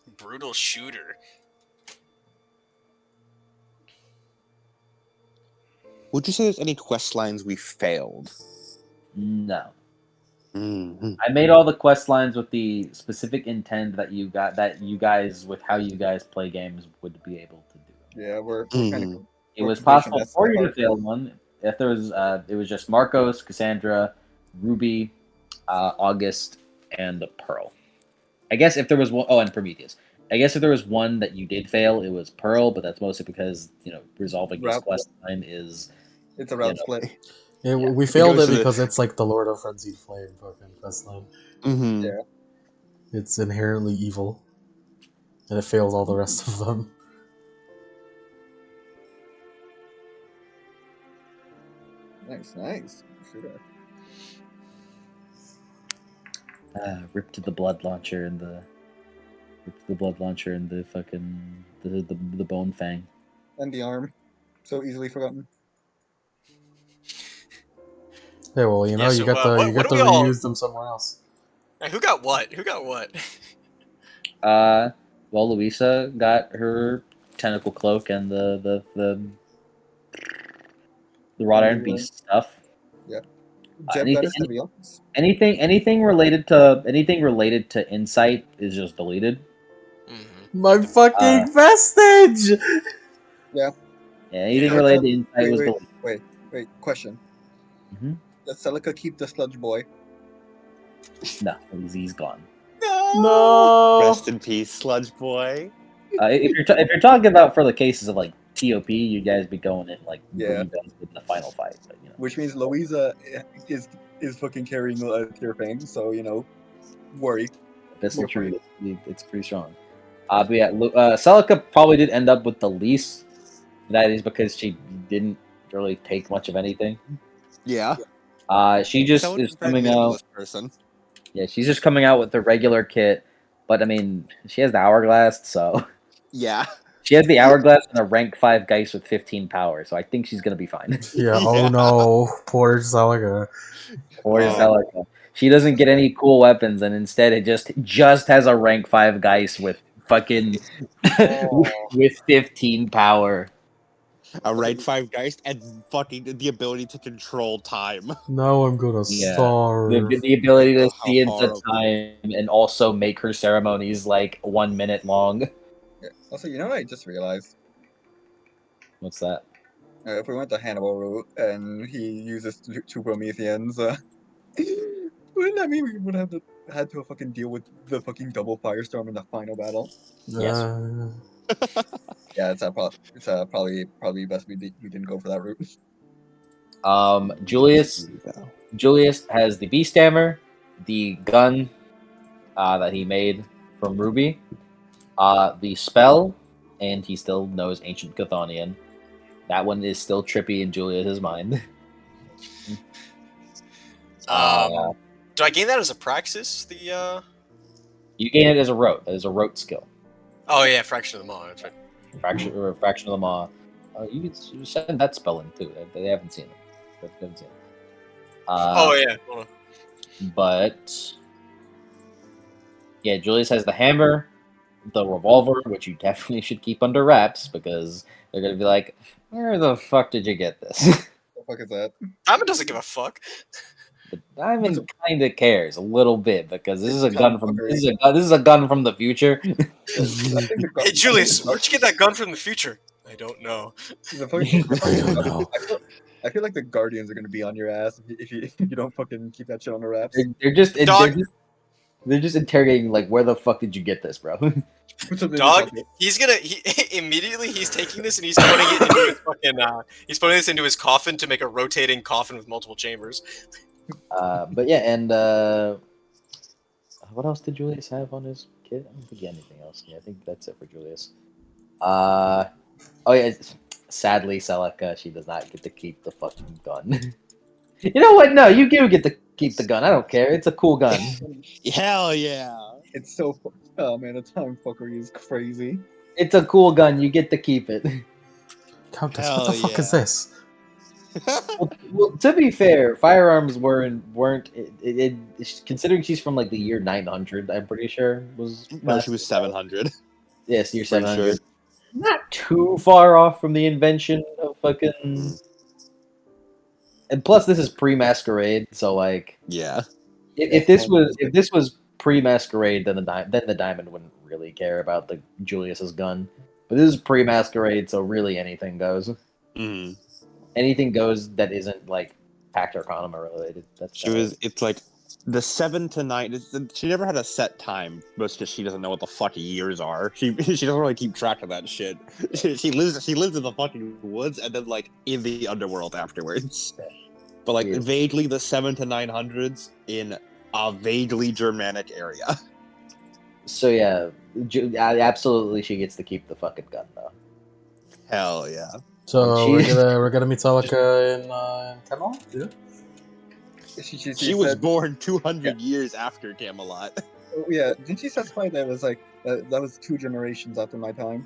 a brutal shooter. Would you say there's any quest lines we failed? No. Mm-hmm. I made all the quest lines with the specific intent that you guys with how you guys play games would be able to do. Yeah, we're Mhm. kind of. It was pushing possible that for stuff you to out. fail one if there was. It was just Marcos, Cassandra, Ruby, August, and Pearl. I guess if there was one, and Prometheus. I guess if there was one that you did fail, it was Pearl, but that's mostly because resolving this Route- quest line is. It's a route know. split. Yeah, Yeah. we failed goes it to the- because it's like the Lord of Frenzied Flame fucking questline. Mm-hmm. Yeah. It's inherently evil, and it fails all the rest of them. Nice. Shooter. Rip to the blood launcher and the fucking the bone fang. And the arm. So easily forgotten. Yeah, well, you Yeah, so, get to what do we reuse them somewhere else. Hey, who got what? Who got what? Well, Louisa got her tentacle cloak and the wrought iron beast stuff. Yeah. Jeb got his heavy arms. Anything related to insight is just deleted. Mm-hmm. My fucking vestige! Yeah, anything related to insight was deleted. Wait. Question. Mhm. Does Celica keep the sludge boy? No, he's gone. No! Rest in peace, Sludge Boy. If you're talking about for the cases of like TOP, you guys be going in like Yeah. you guys did in the final fight, but Which means Louisa is fucking carrying Tear Fang, so worry. Abyssal You're Tree, it's pretty strong. But yeah, Celica probably did end up with the least. That is because she didn't really take much of anything. Yeah. She just Someone is very coming out. minimalist person. Yeah, she's just coming out with the regular kit. But I mean, she has the hourglass, so Yeah. she has the hourglass and a rank 5 Geist with 15 power. So I think she's gonna be fine. Yeah, oh no, poor Celica. Or Oh. Celica. She doesn't get any cool weapons, and instead it just has a rank 5 Geist with fucking with 15 power. A rank 5 Geist and fucking the ability to control time. Now I'm gonna Yeah. starve. The ability to Oh, how see into horrible. time and also make her ceremonies like 1 minute long. Yeah. Also, what I just realized? What's that? If we went the Hannibal route and he uses two Prometheans, wouldn't that mean we would have had to fucking deal with the fucking double firestorm in the final battle? Yes. Yeah, it's probably best we didn't go for that route. Julius has the beast hammer, the gun that he made from Ruby, the spell, and he still knows ancient Chthonian. That one is still trippy in Julius's mind. Do I gain that as a praxis? You gain it as a rote. That is a rote skill. Oh yeah, fraction of the maw. That's right. Fraction of the maw. You can send that spell in too. They haven't seen it. They haven't seen it. Oh yeah. Hold on. But yeah, Julius has the hammer, the revolver, which you definitely should keep under wraps because they're gonna be like, "Where the fuck did you get this?" The fuck is that? Diamond doesn't give a fuck. But Diamond kind of cares a little bit because this is a It's gun from cockfuckery. this is a gun from the future. I think the Hey Julius, where'd you get that gun from the future? I don't know. I feel like the Guardians are gonna be on your ass if you don't fucking keep that shit on the wraps. They're just Dog. they're just interrogating like, where the fuck did you get this, bro? Dog, he's immediately he's taking this and he's putting it into his fucking he's putting this into his coffin to make a rotating coffin with multiple chambers. But yeah, and what else did Julius have on his kit? I don't think he had anything else. Yeah, I think that's it for Julius. Oh yeah, sadly, Celica, she does not get to keep the fucking gun. You know what? No, you do get to keep the gun. I don't care. It's a cool gun. Hell yeah. It's so oh man, the time fuckery is crazy. It's a cool gun. You get to keep it. Countess, Hell what the fuck is yeah. this? Well, to be fair, firearms weren't considering she's from like the year 900. I'm pretty sure was No, she was 700. Yes, year Pretty 700. sure. Not too far off from the invention of fucking. And plus, this is pre-masquerade, so like, Yeah. if this was pre-masquerade, then the diamond wouldn't really care about the Julius's gun. But this is pre-masquerade, so really anything goes. Mm. Anything goes that isn't like Pact Arcanum related. It's like the 7 to 9. She never had a set time, most because she doesn't know what the fuck years are. She doesn't really keep track of that shit. She lives in the fucking woods and then like in the underworld afterwards. But like Weird. vaguely the 7 to 900s in a vaguely Germanic area. So yeah, absolutely, she gets to keep the fucking gun though. Hell yeah. So She- we're gonna meet Celica in Camelot? Yeah. She was born 200 years after Camelot. Yeah, didn't she specify that it was like that was 2 generations after my time?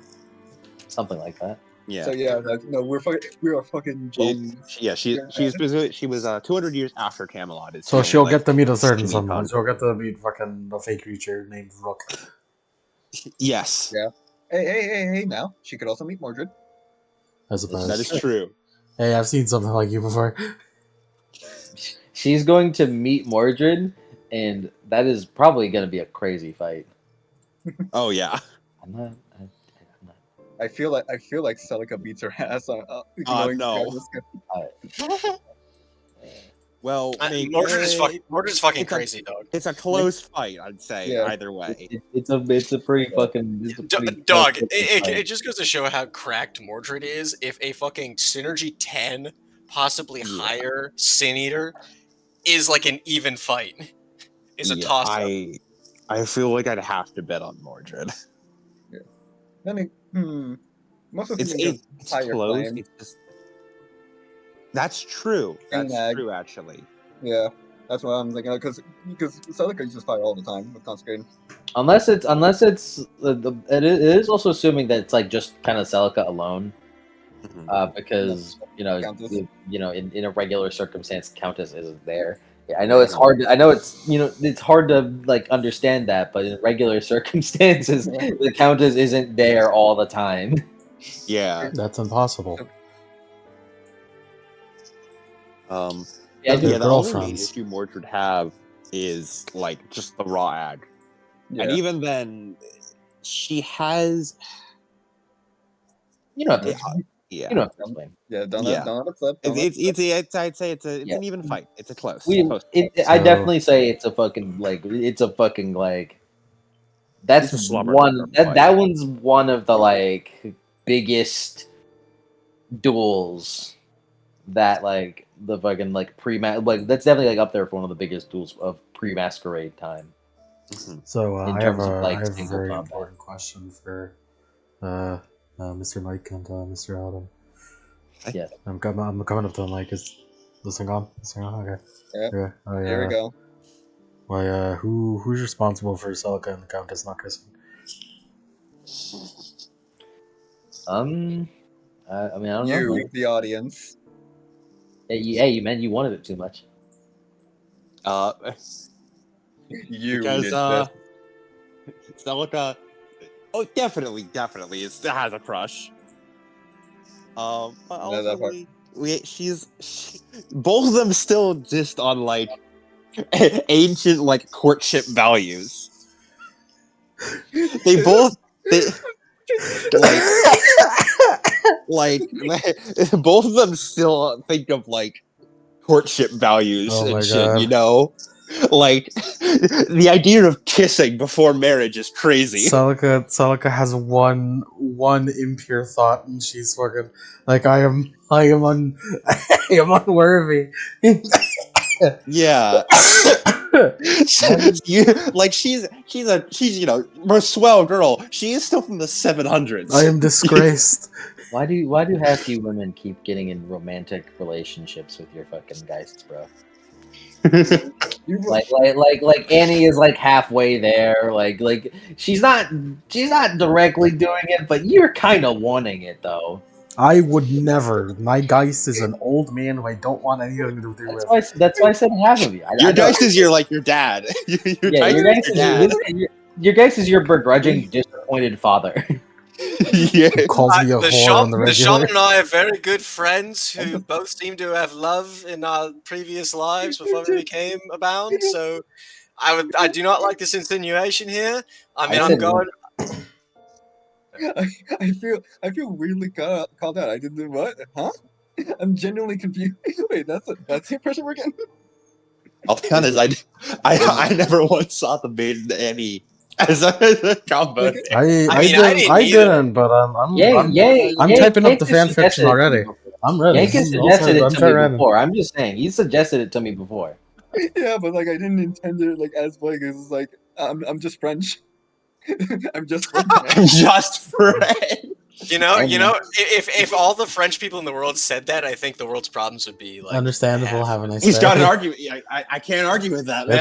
Something like that. Yeah. So yeah, no, we are fucking bones. She was 200 years after Camelot. So she'll get to meet a certain skinny someone. con- She'll get to meet fucking a fake creature named Rook. Yes. Yeah. Hey! Now she could also meet Mordred. I suppose. That is true. Hey, I've seen something like you before. She's going to meet Mordred, and that is probably going to be a crazy fight. Oh yeah. I'm not. I feel like Celica beats her ass. No. Well, Mordred's fucking it's a- crazy, dog. it's a close fight, I'd say. Yeah. Either way. It's a pretty fucking. It's a pretty Dog, fucking it fight. just goes to show how cracked Mordred is. If a fucking Synergy 10, possibly Yeah. higher Sin Eater is like an even fight, is a Yeah, toss up. I feel like I'd have to bet on Mordred. I mean, most of the It's things it's higher close. flame. It's just that's true. That's Nag. true, actually. Yeah, that's what I'm thinking. Because Celica uses fire all the time with consecrating. Unless it's it is also assuming that it's like just kind of Celica alone, because Countess. in a regular circumstance, Countess isn't there. Yeah, I know it's hard. I know it's hard to like understand that, but in regular circumstances, the Countess isn't there all the time. Yeah. That's impossible. Yeah, They're The only main girlfriends. issue Mordred have is like just the raw ag. Yeah. And even then she has you don't have to explain. yeah. You don't have to explain. Yeah, don't Yeah. have a flip. don't have a flip. I'd say it's Yeah. an even fight. It's a close. I So- definitely say it's a fucking like that's It's a slumber one fight. that one's one of the like biggest duels that like the fucking like that's definitely like up there for one of the biggest duels of pre-masquerade time. So In I terms have of, like, I have a single very combat. important question for Mr. Mike and Mr. Adam. Yes. I'm coming up to the mic. Is this thing on? This thing on? Okay. Yeah. Okay. There we go. Why? Who's responsible for Celica and the Countess not kissing? I mean, I don't know. You, the audience. Hey, man, you wanted it too much. You Because did this. Celica definitely it has a crush. But No, that part. also both of them still exist on like ancient like courtship values. They both like both of them still think of like courtship values Oh my and shit, God. you know? Like the idea of kissing before marriage is crazy. Celica has one impure thought, and she's fucking like I am I am unworthy. Yeah. she's we're a swell girl. She is still from the 700s. I am disgraced. Why do half you women keep getting in romantic relationships with your fucking geists, bro? Like Annie is like halfway there. Like she's not directly doing it, but you're kind of wanting it though. I would never. My Geist is an old man who I don't want anything to do with. That's why I said half of you. Your Geist is your dad. Your Geist is your begrudging, disappointed father. Yeah. Who calls me a whore on the The Sean regular. and I are very good friends who both seem to have love in our previous lives before we became abound. So, I do not like this insinuation here. I mean, I'm going. I feel weirdly called out. I didn't do what? Huh? I'm genuinely confused. Wait, that's the impression we're getting. I'll be honest. I never once saw the maiden Annie as a combo. I didn't, but I'm typing up the fan fiction already. I'm ready. Yank has suggested it to me before. I'm just saying, he suggested it to me before. Yeah, but like I didn't intend it like as like it's like I'm just French. I'm just French. I'm just French. You know, if all the French people in the world said that, I think the world's problems would be like understandable. Have a nice He's day. got an argument. I can't argue with that, man.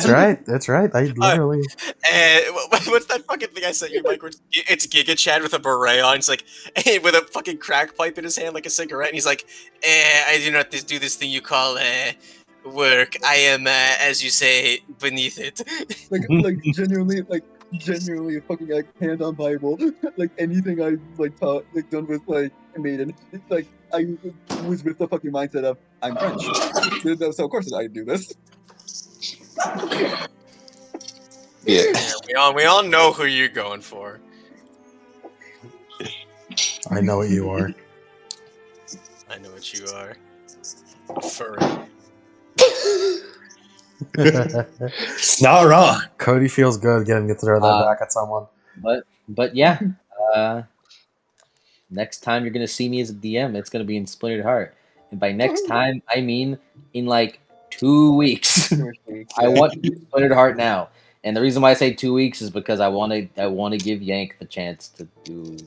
That's right. I literally. What's that fucking thing I sent you, Mike? It's Giga Chad with a beret on. It's like with a fucking crack pipe in his hand, like a cigarette. And he's like, I do not do this thing you call work. I am, as you say, beneath it. like genuinely fucking like hand on Bible. Like anything I've like taught like done with like a maiden. It's like I was with the fucking mindset of I'm French. So of course I do this. Yeah, we all know who you're going for. I know what you are. I know what you are. Furry. It's not wrong. Cody feels good getting to throw that back at someone. But yeah, next time you're gonna see me as a DM, it's gonna be in Splintered Heart, and by next time I mean in like 2 weeks. I want Splintered Heart now, and the reason why I say 2 weeks is because I want to give Yank the chance to do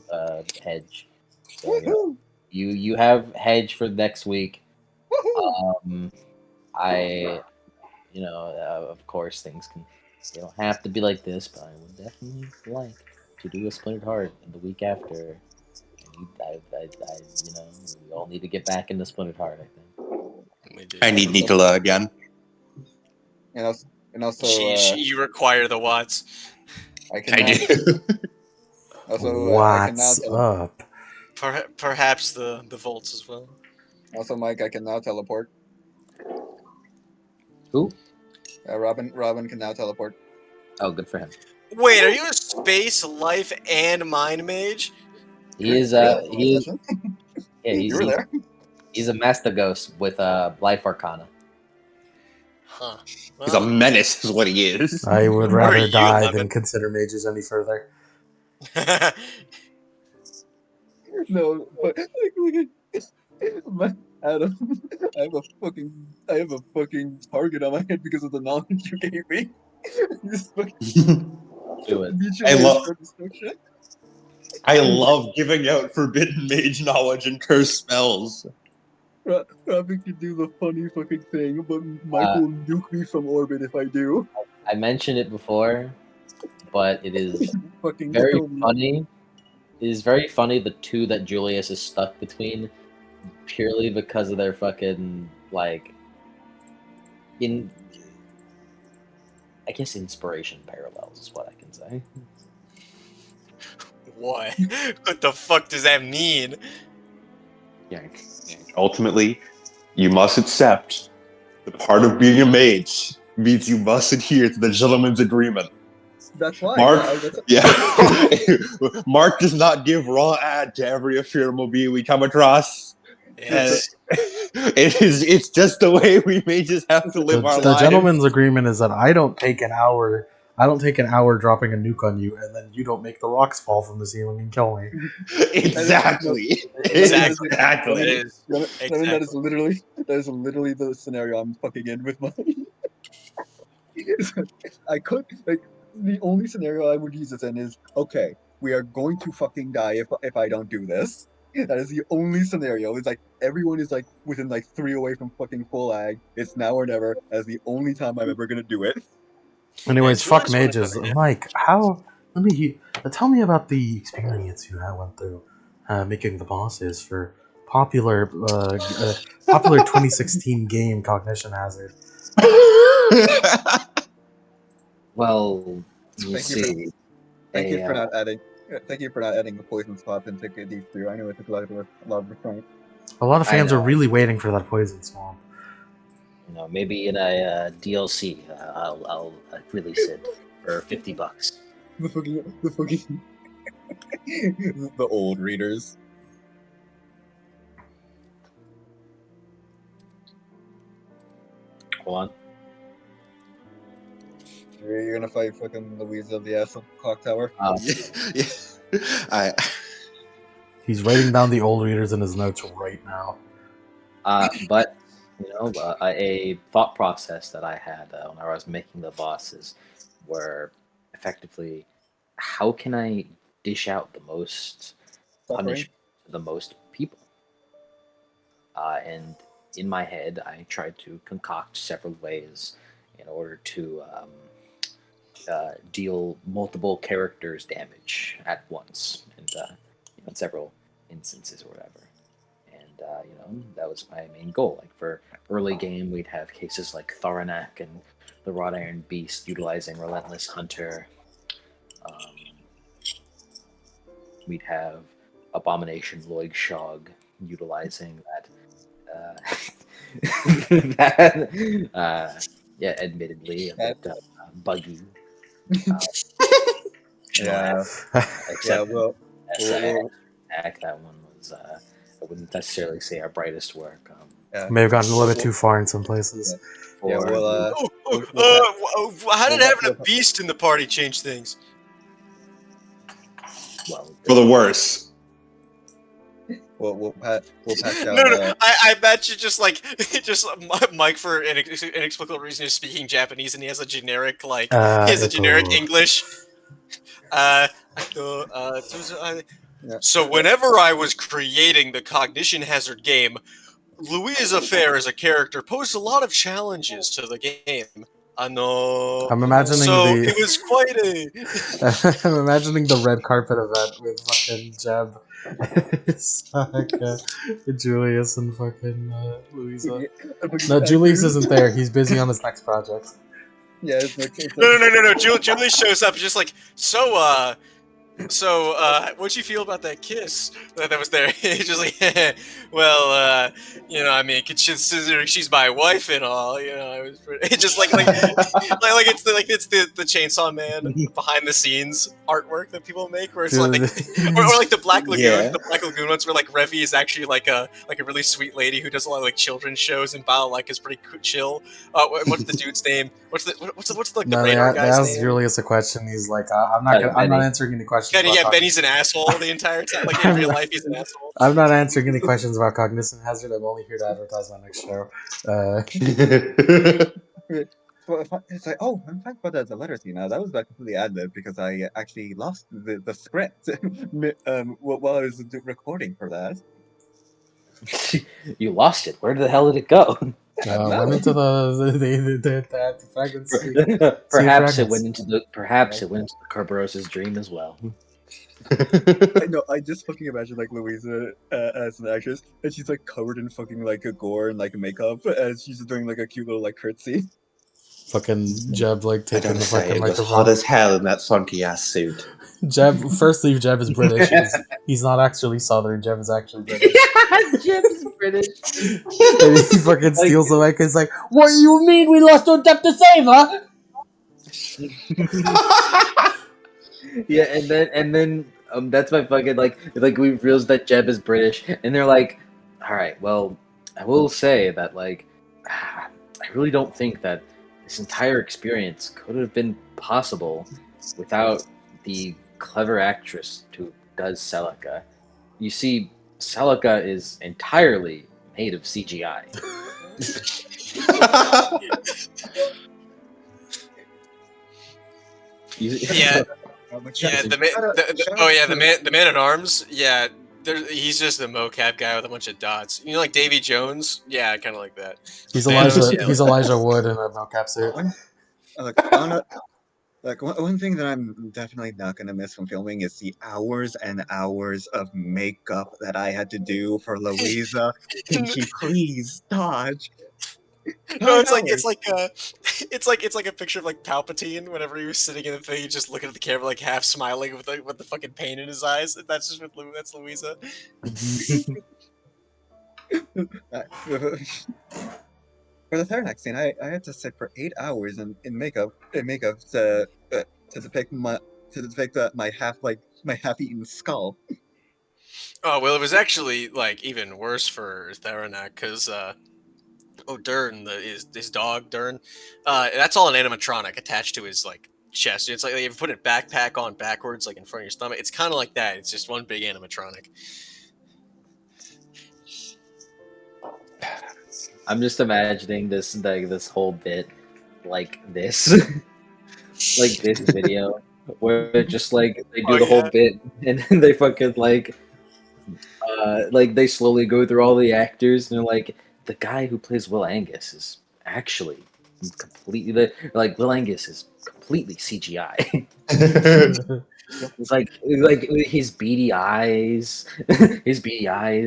Hedge. So, you have Hedge for next week. Of course, they don't have to be like this, but I would definitely like to do a Splintered Heart in the week after. We all need to get back into Splintered Heart, I think. I need Nicola again. And also you require the Watts. I do. Also, I can now What's up? Perhaps the Volts as well. Also, Mike, I can now teleport. Who? Robin can now teleport. Oh, good for him. Wait, are you a space, life, and mind mage? He is. He's you were there. He's a master ghost with life arcana. Huh. He's a menace, is what he is. I would Where are rather you, die Lemon? than consider mages any further. No, but Adam, I have a fucking target on my head because of the knowledge you gave me. This fucking Do it. I love giving out forbidden mage knowledge and cursed spells. Robin can do the funny fucking thing, but Mike will nuke me from orbit if I do. I mentioned it before, but it is Fucking very funny. It is very funny the two that Julius is stuck between, purely because of their fucking I guess inspiration parallels is what I can say. What? What the fuck does that mean? Yank. Ultimately, you must accept the part of being a mage means you must adhere to the gentleman's agreement. That's why. Mark does not give raw ad to every ephemeral we come across. Yes. It's just the way we mages have to live our lives. The gentleman's agreement is that I don't take an hour dropping a nuke on you, and then you don't make the rocks fall from the ceiling and kill me. Exactly. Exactly. That is literally the scenario I'm fucking in with my. I could like the only scenario I would use this in is okay, we are going to fucking die if I don't do this. That is the only scenario. It's like everyone is like within like 3 away from fucking full ag. It's now or never. That's the only time I'm ever gonna do it. Anyways, Yeah, fuck Julius would've mages. done it, yeah. Mike, tell me about the experience you went through making the bosses for popular 2016 game Cognition Hazard. Well, you Thank you for see, thank you a, for not adding. Thank you for not adding the poison swap into these two. I know it took a lot of restraint. A lot of I fans are know. really waiting for that poison swamp. maybe in a DLC, I'll release it for $50. The fucking the old readers. Hold on. You're gonna fight fucking Louise of the Ass Clock Tower. I He's writing down the old readers in his notes right now. But a thought process that I had when I was making the bosses were effectively, how can I dish out the most Suffering. punishment to the most people? And in my head, I tried to concoct several ways in order to deal multiple characters damage at once, and in several instances or whatever. And that was my main goal. Like for early game, we'd have cases like Tharanak and the Wrought Iron Beast utilizing Relentless Hunter. We'd have Abomination Loig Shog utilizing that. Admittedly, a bit buggy. Yeah. Except Well, that one was, I wouldn't necessarily say our brightest work. yeah. May have gotten a little bit too far in some places. Yeah, well, How did having a beast in the party change things? for the worse. we'll patch No, out. I bet you just Mike for inexplicable reason is speaking Japanese and he has a generic he has a generic English. So whenever I was creating the Cognition Hazard game, Louisa Fair as a character posed a lot of challenges to the game. I'm imagining it was quite a. I'm imagining the red carpet event with fucking Jeb, Saka, Julius, and fucking Louisa. No, Julius isn't there. He's busy on his next project. Yeah, it's like, No. Julie shows up just like, what'd you feel about that kiss that was there? He's just like, well, I mean, considering she's my wife and all, I was pretty, it's just like it's the Chainsaw Man behind the scenes artwork that people make, where it's like, or like the Black Lagoon, the Black Lagoon ones, where like Revy is actually like a really sweet lady who does a lot of like children's shows, and Bao like is pretty chill. What's the dude's name? What's the radar they guy's asked name? Julius a question. He's like, I'm not answering any questions. Benny's an asshole the entire time. Like in real life, he's an asshole. I'm not answering any questions about Cognition Hazard. I'm only here to advertise my next show. It's like, oh, I'm thankful there's a letter to you now. That was like completely ad lib because I actually lost the script while I was recording for that. You lost it. Where the hell did it go? Went into the fragrancy. Perhaps it went into the Kerberos' dream as well. I just fucking imagine like Louisa as an actress, and she's like covered in fucking like a gore and like makeup, and she's just doing like a cute little like curtsy. Fucking Jeb like taking the fucking It was microphone. hot as hell in that funky ass suit. Jeb, firstly, Jeb is British. He's not actually Southern. Jeb is actually British. Jeb is British. And he fucking steals the mic and is like, "What do you mean we lost our depth to save, huh?" Yeah, and then that's my fucking like we realize that Jeb is British, and they're like, all right, well, I will say that like, I really don't think that this entire experience could have been possible without the clever actress who does Celica. You see, Celica is entirely made of CGI. Yeah, yeah. The man at arms. Yeah, he's just the mocap guy with a bunch of dots. You know, like Davy Jones. Yeah, kind of like that. He's Man at Elijah. arms, He's Elijah Wood in a mocap suit. One thing that I'm definitely not gonna miss from filming is the hours and hours of makeup that I had to do for Louisa. Can she please dodge? No, 5 hours. it's like a picture of like Palpatine whenever he was sitting in the thing, he just looking at the camera like half smiling with the fucking pain in his eyes. That's just that's Louisa. For the Theranex scene, I had to sit for 8 hours in makeup to depict my half-eaten skull. Oh well, it was actually like even worse for Theranak because Dern, his dog Dern, that's all an animatronic attached to his like chest. It's like if you put a backpack on backwards, like in front of your stomach. It's kind of like that. It's just one big animatronic. I'm just imagining this whole bit like this, like this video where they're just like they do Oh, the whole yeah. bit and then they fucking like they slowly go through all the actors and they're like the guy who plays Will Angus is actually completely like Will Angus is completely CGI. It's like his beady eyes,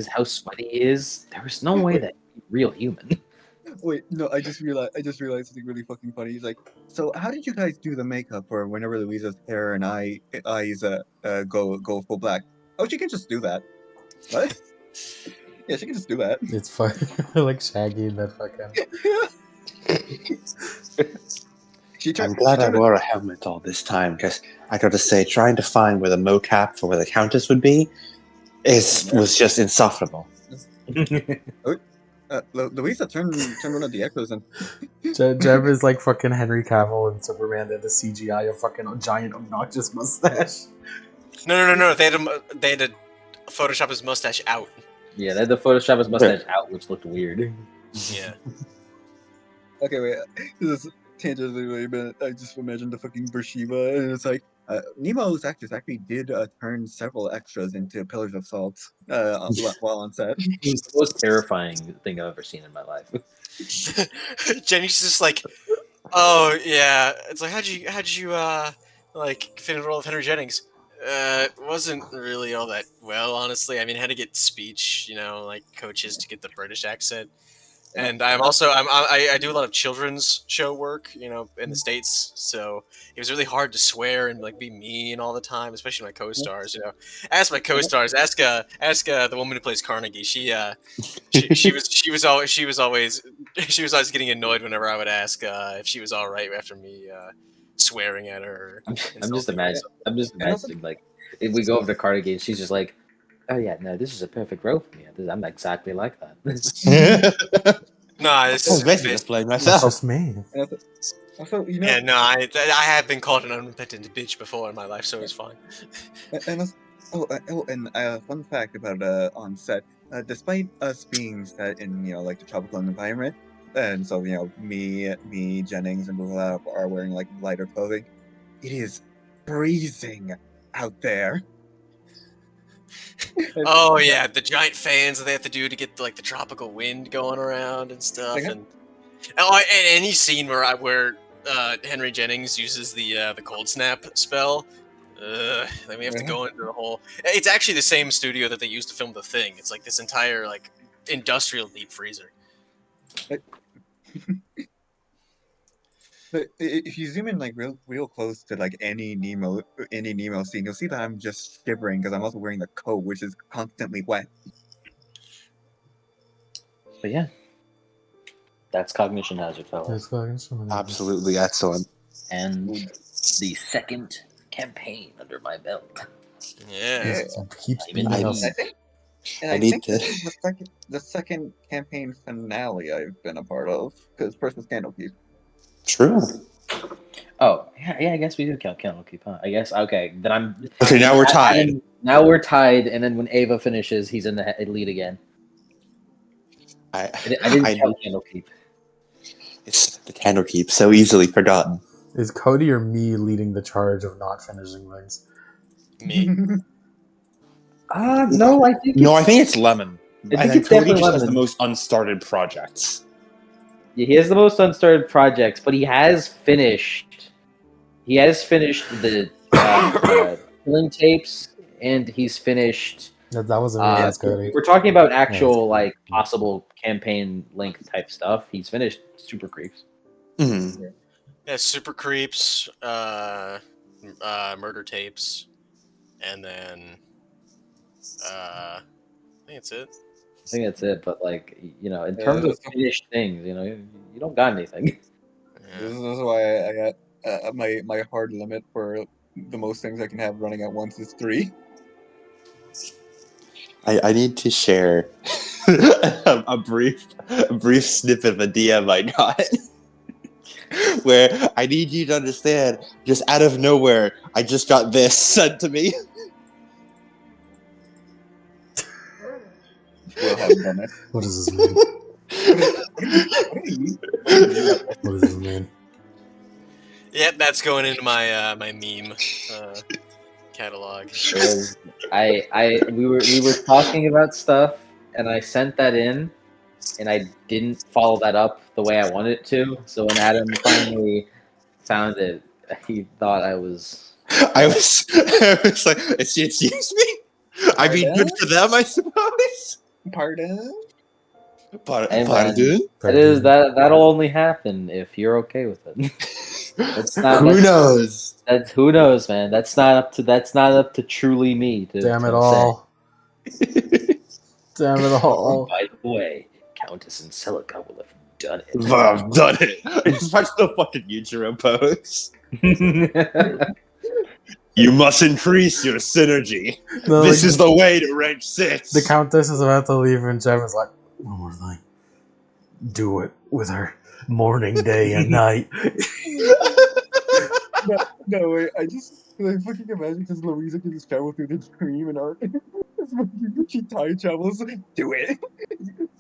how sweaty he is. There was no way that he's real human. Wait, no, I just realized something really fucking funny. He's like, so how did you guys do the makeup for whenever Louisa's hair and eyes go full black? Oh, she can just do that. What? Yeah, she can just do that. It's fun, like Shaggy in that fucking. I'm glad I wore a helmet all this time because I got to say, trying to find where the mocap for where the Countess would be was just insufferable. Louisa turned one of the echoes and Jeb is like fucking Henry Cavill and Superman in the CGI of fucking giant obnoxious mustache. No. They had to Photoshop his mustache out. Yeah, they had to Photoshop his mustache out, which looked weird. Yeah. Okay, wait. This is tangent really, but I just imagined the fucking Beersheba, and it's like Nemo's actors actually did turn several extras into pillars of salt while on set. It was the most terrifying thing I've ever seen in my life. Jenny's just like, oh yeah. It's like how'd you like fit in the role of Henry Jennings? It wasn't really all that well, honestly. I mean, I had to get speech, like coaches to get the British accent. And I do a lot of children's show work, in the States. So it was really hard to swear and like be mean all the time, especially my co-stars. Ask my co-stars. Ask the woman who plays Carnegie. She was always getting annoyed whenever I would ask if she was all right after me swearing at her. I'm just imagining like if we go over to Carnegie and she's just like, oh yeah, no, this is a perfect role for me. I'm exactly like that. No, this is basically just playing myself. That's me. Also, Yeah, no, I have been called an unrepentant bitch before in my life, so it's fine. and fun fact about on set, despite us being set in like the tropical environment, and so me Jennings and Bula are wearing like lighter clothing, it is freezing out there. Oh yeah, the giant fans that they have to do to get like the tropical wind going around and stuff, and any scene where Henry Jennings uses the cold snap spell. Then we have to go into the whole. It's actually the same studio that they used to film The Thing. It's like this entire like industrial deep freezer. But if you zoom in like real close to like any Nemo scene, you'll see that I'm just shivering because I'm also wearing the coat, which is constantly wet. But yeah, that's Cognition Hazard, fellas. Absolutely excellent. And the second campaign under my belt. Yeah. Keeps beating us. I think this is the second campaign finale I've been a part of, because first was Candlekeep. True. Oh, yeah, I guess we do count Candlekeep, huh? I guess, okay, then I'm... Okay, now we're tied. Now we're tied, and then when Ava finishes, he's in the lead again. I didn't count Candlekeep. It's the Candlekeep, so easily forgotten. Is Cody or me leading the charge of not finishing things? Me. No, I think No, I it's, think it's Lemon. I think think it's Cody definitely just has the Lemon. most unstarted projects. he has the most unstarted projects, but he has finished. He has finished the killing tapes, and he's finished. That wasn't me, that's Cody. We're talking about Yeah, actual it's- like possible campaign length type stuff. He's finished Super Creeps. Mm-hmm. Yeah, Super Creeps, Murder Tapes, and then I think it's it. I think that's it. But like in Yeah, terms of finished things, you don't got anything. Yeah. This is why I got my hard limit for the most things I can have running at once is 3. I need to share a brief snippet of a DM I got. Where I need you to understand, just out of nowhere, I just got this sent to me. Will haven't done it. What does this mean? What does this mean? Yep, that's going into my my meme catalog. We were talking about stuff, and I sent that in, and I didn't follow that up the way I wanted it to. So when Adam finally found it, he thought I was. I was like, excuse me? I mean, good for them, I suppose. Pardon? Hey, man. Pardon? That'll only happen if you're okay with it. Who knows? Who knows, man. That's not up to truly me to Damn it to all. Damn it say. all. By the way, Countess and Celica will have done it. But I've done it. It's much the fucking Yujiro pose. You must increase your synergy. No, This like, is the way to rank 6. the Countess is about to leave, and Jem is like, one more thing. Do it with her morning, day, and night. No, wait, I fucking imagine because Louisa can just travel through the dream and art. She time travels. Do it.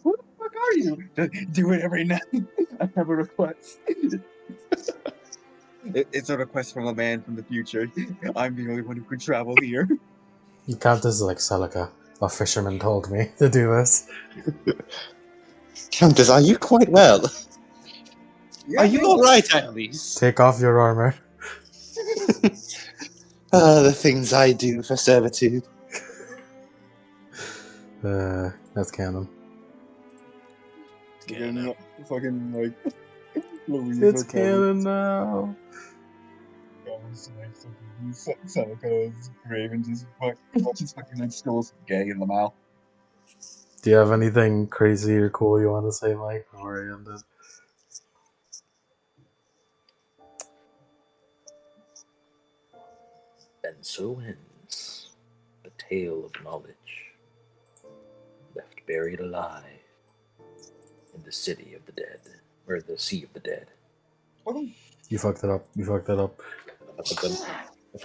Who the fuck are you? Do it every night. I have a request. It's a request from a man from the future. I'm the only one who can travel here. The Countess is like, Celica, a fisherman told me to do this. Countess, are you quite well? Yeah, Are you alright, at least? Take off your armor. The things I do for servitude. That's canon. Fucking like Louisa. It's canon now. Celica's grave and just fucking like skulls gay in the mouth. Do you have anything crazy or cool you want to say, Mike, before I end it? And so ends the tale of knowledge, left buried alive in the city of the dead, or the sea of the dead. You fucked it up. You fucked it up. That's a good.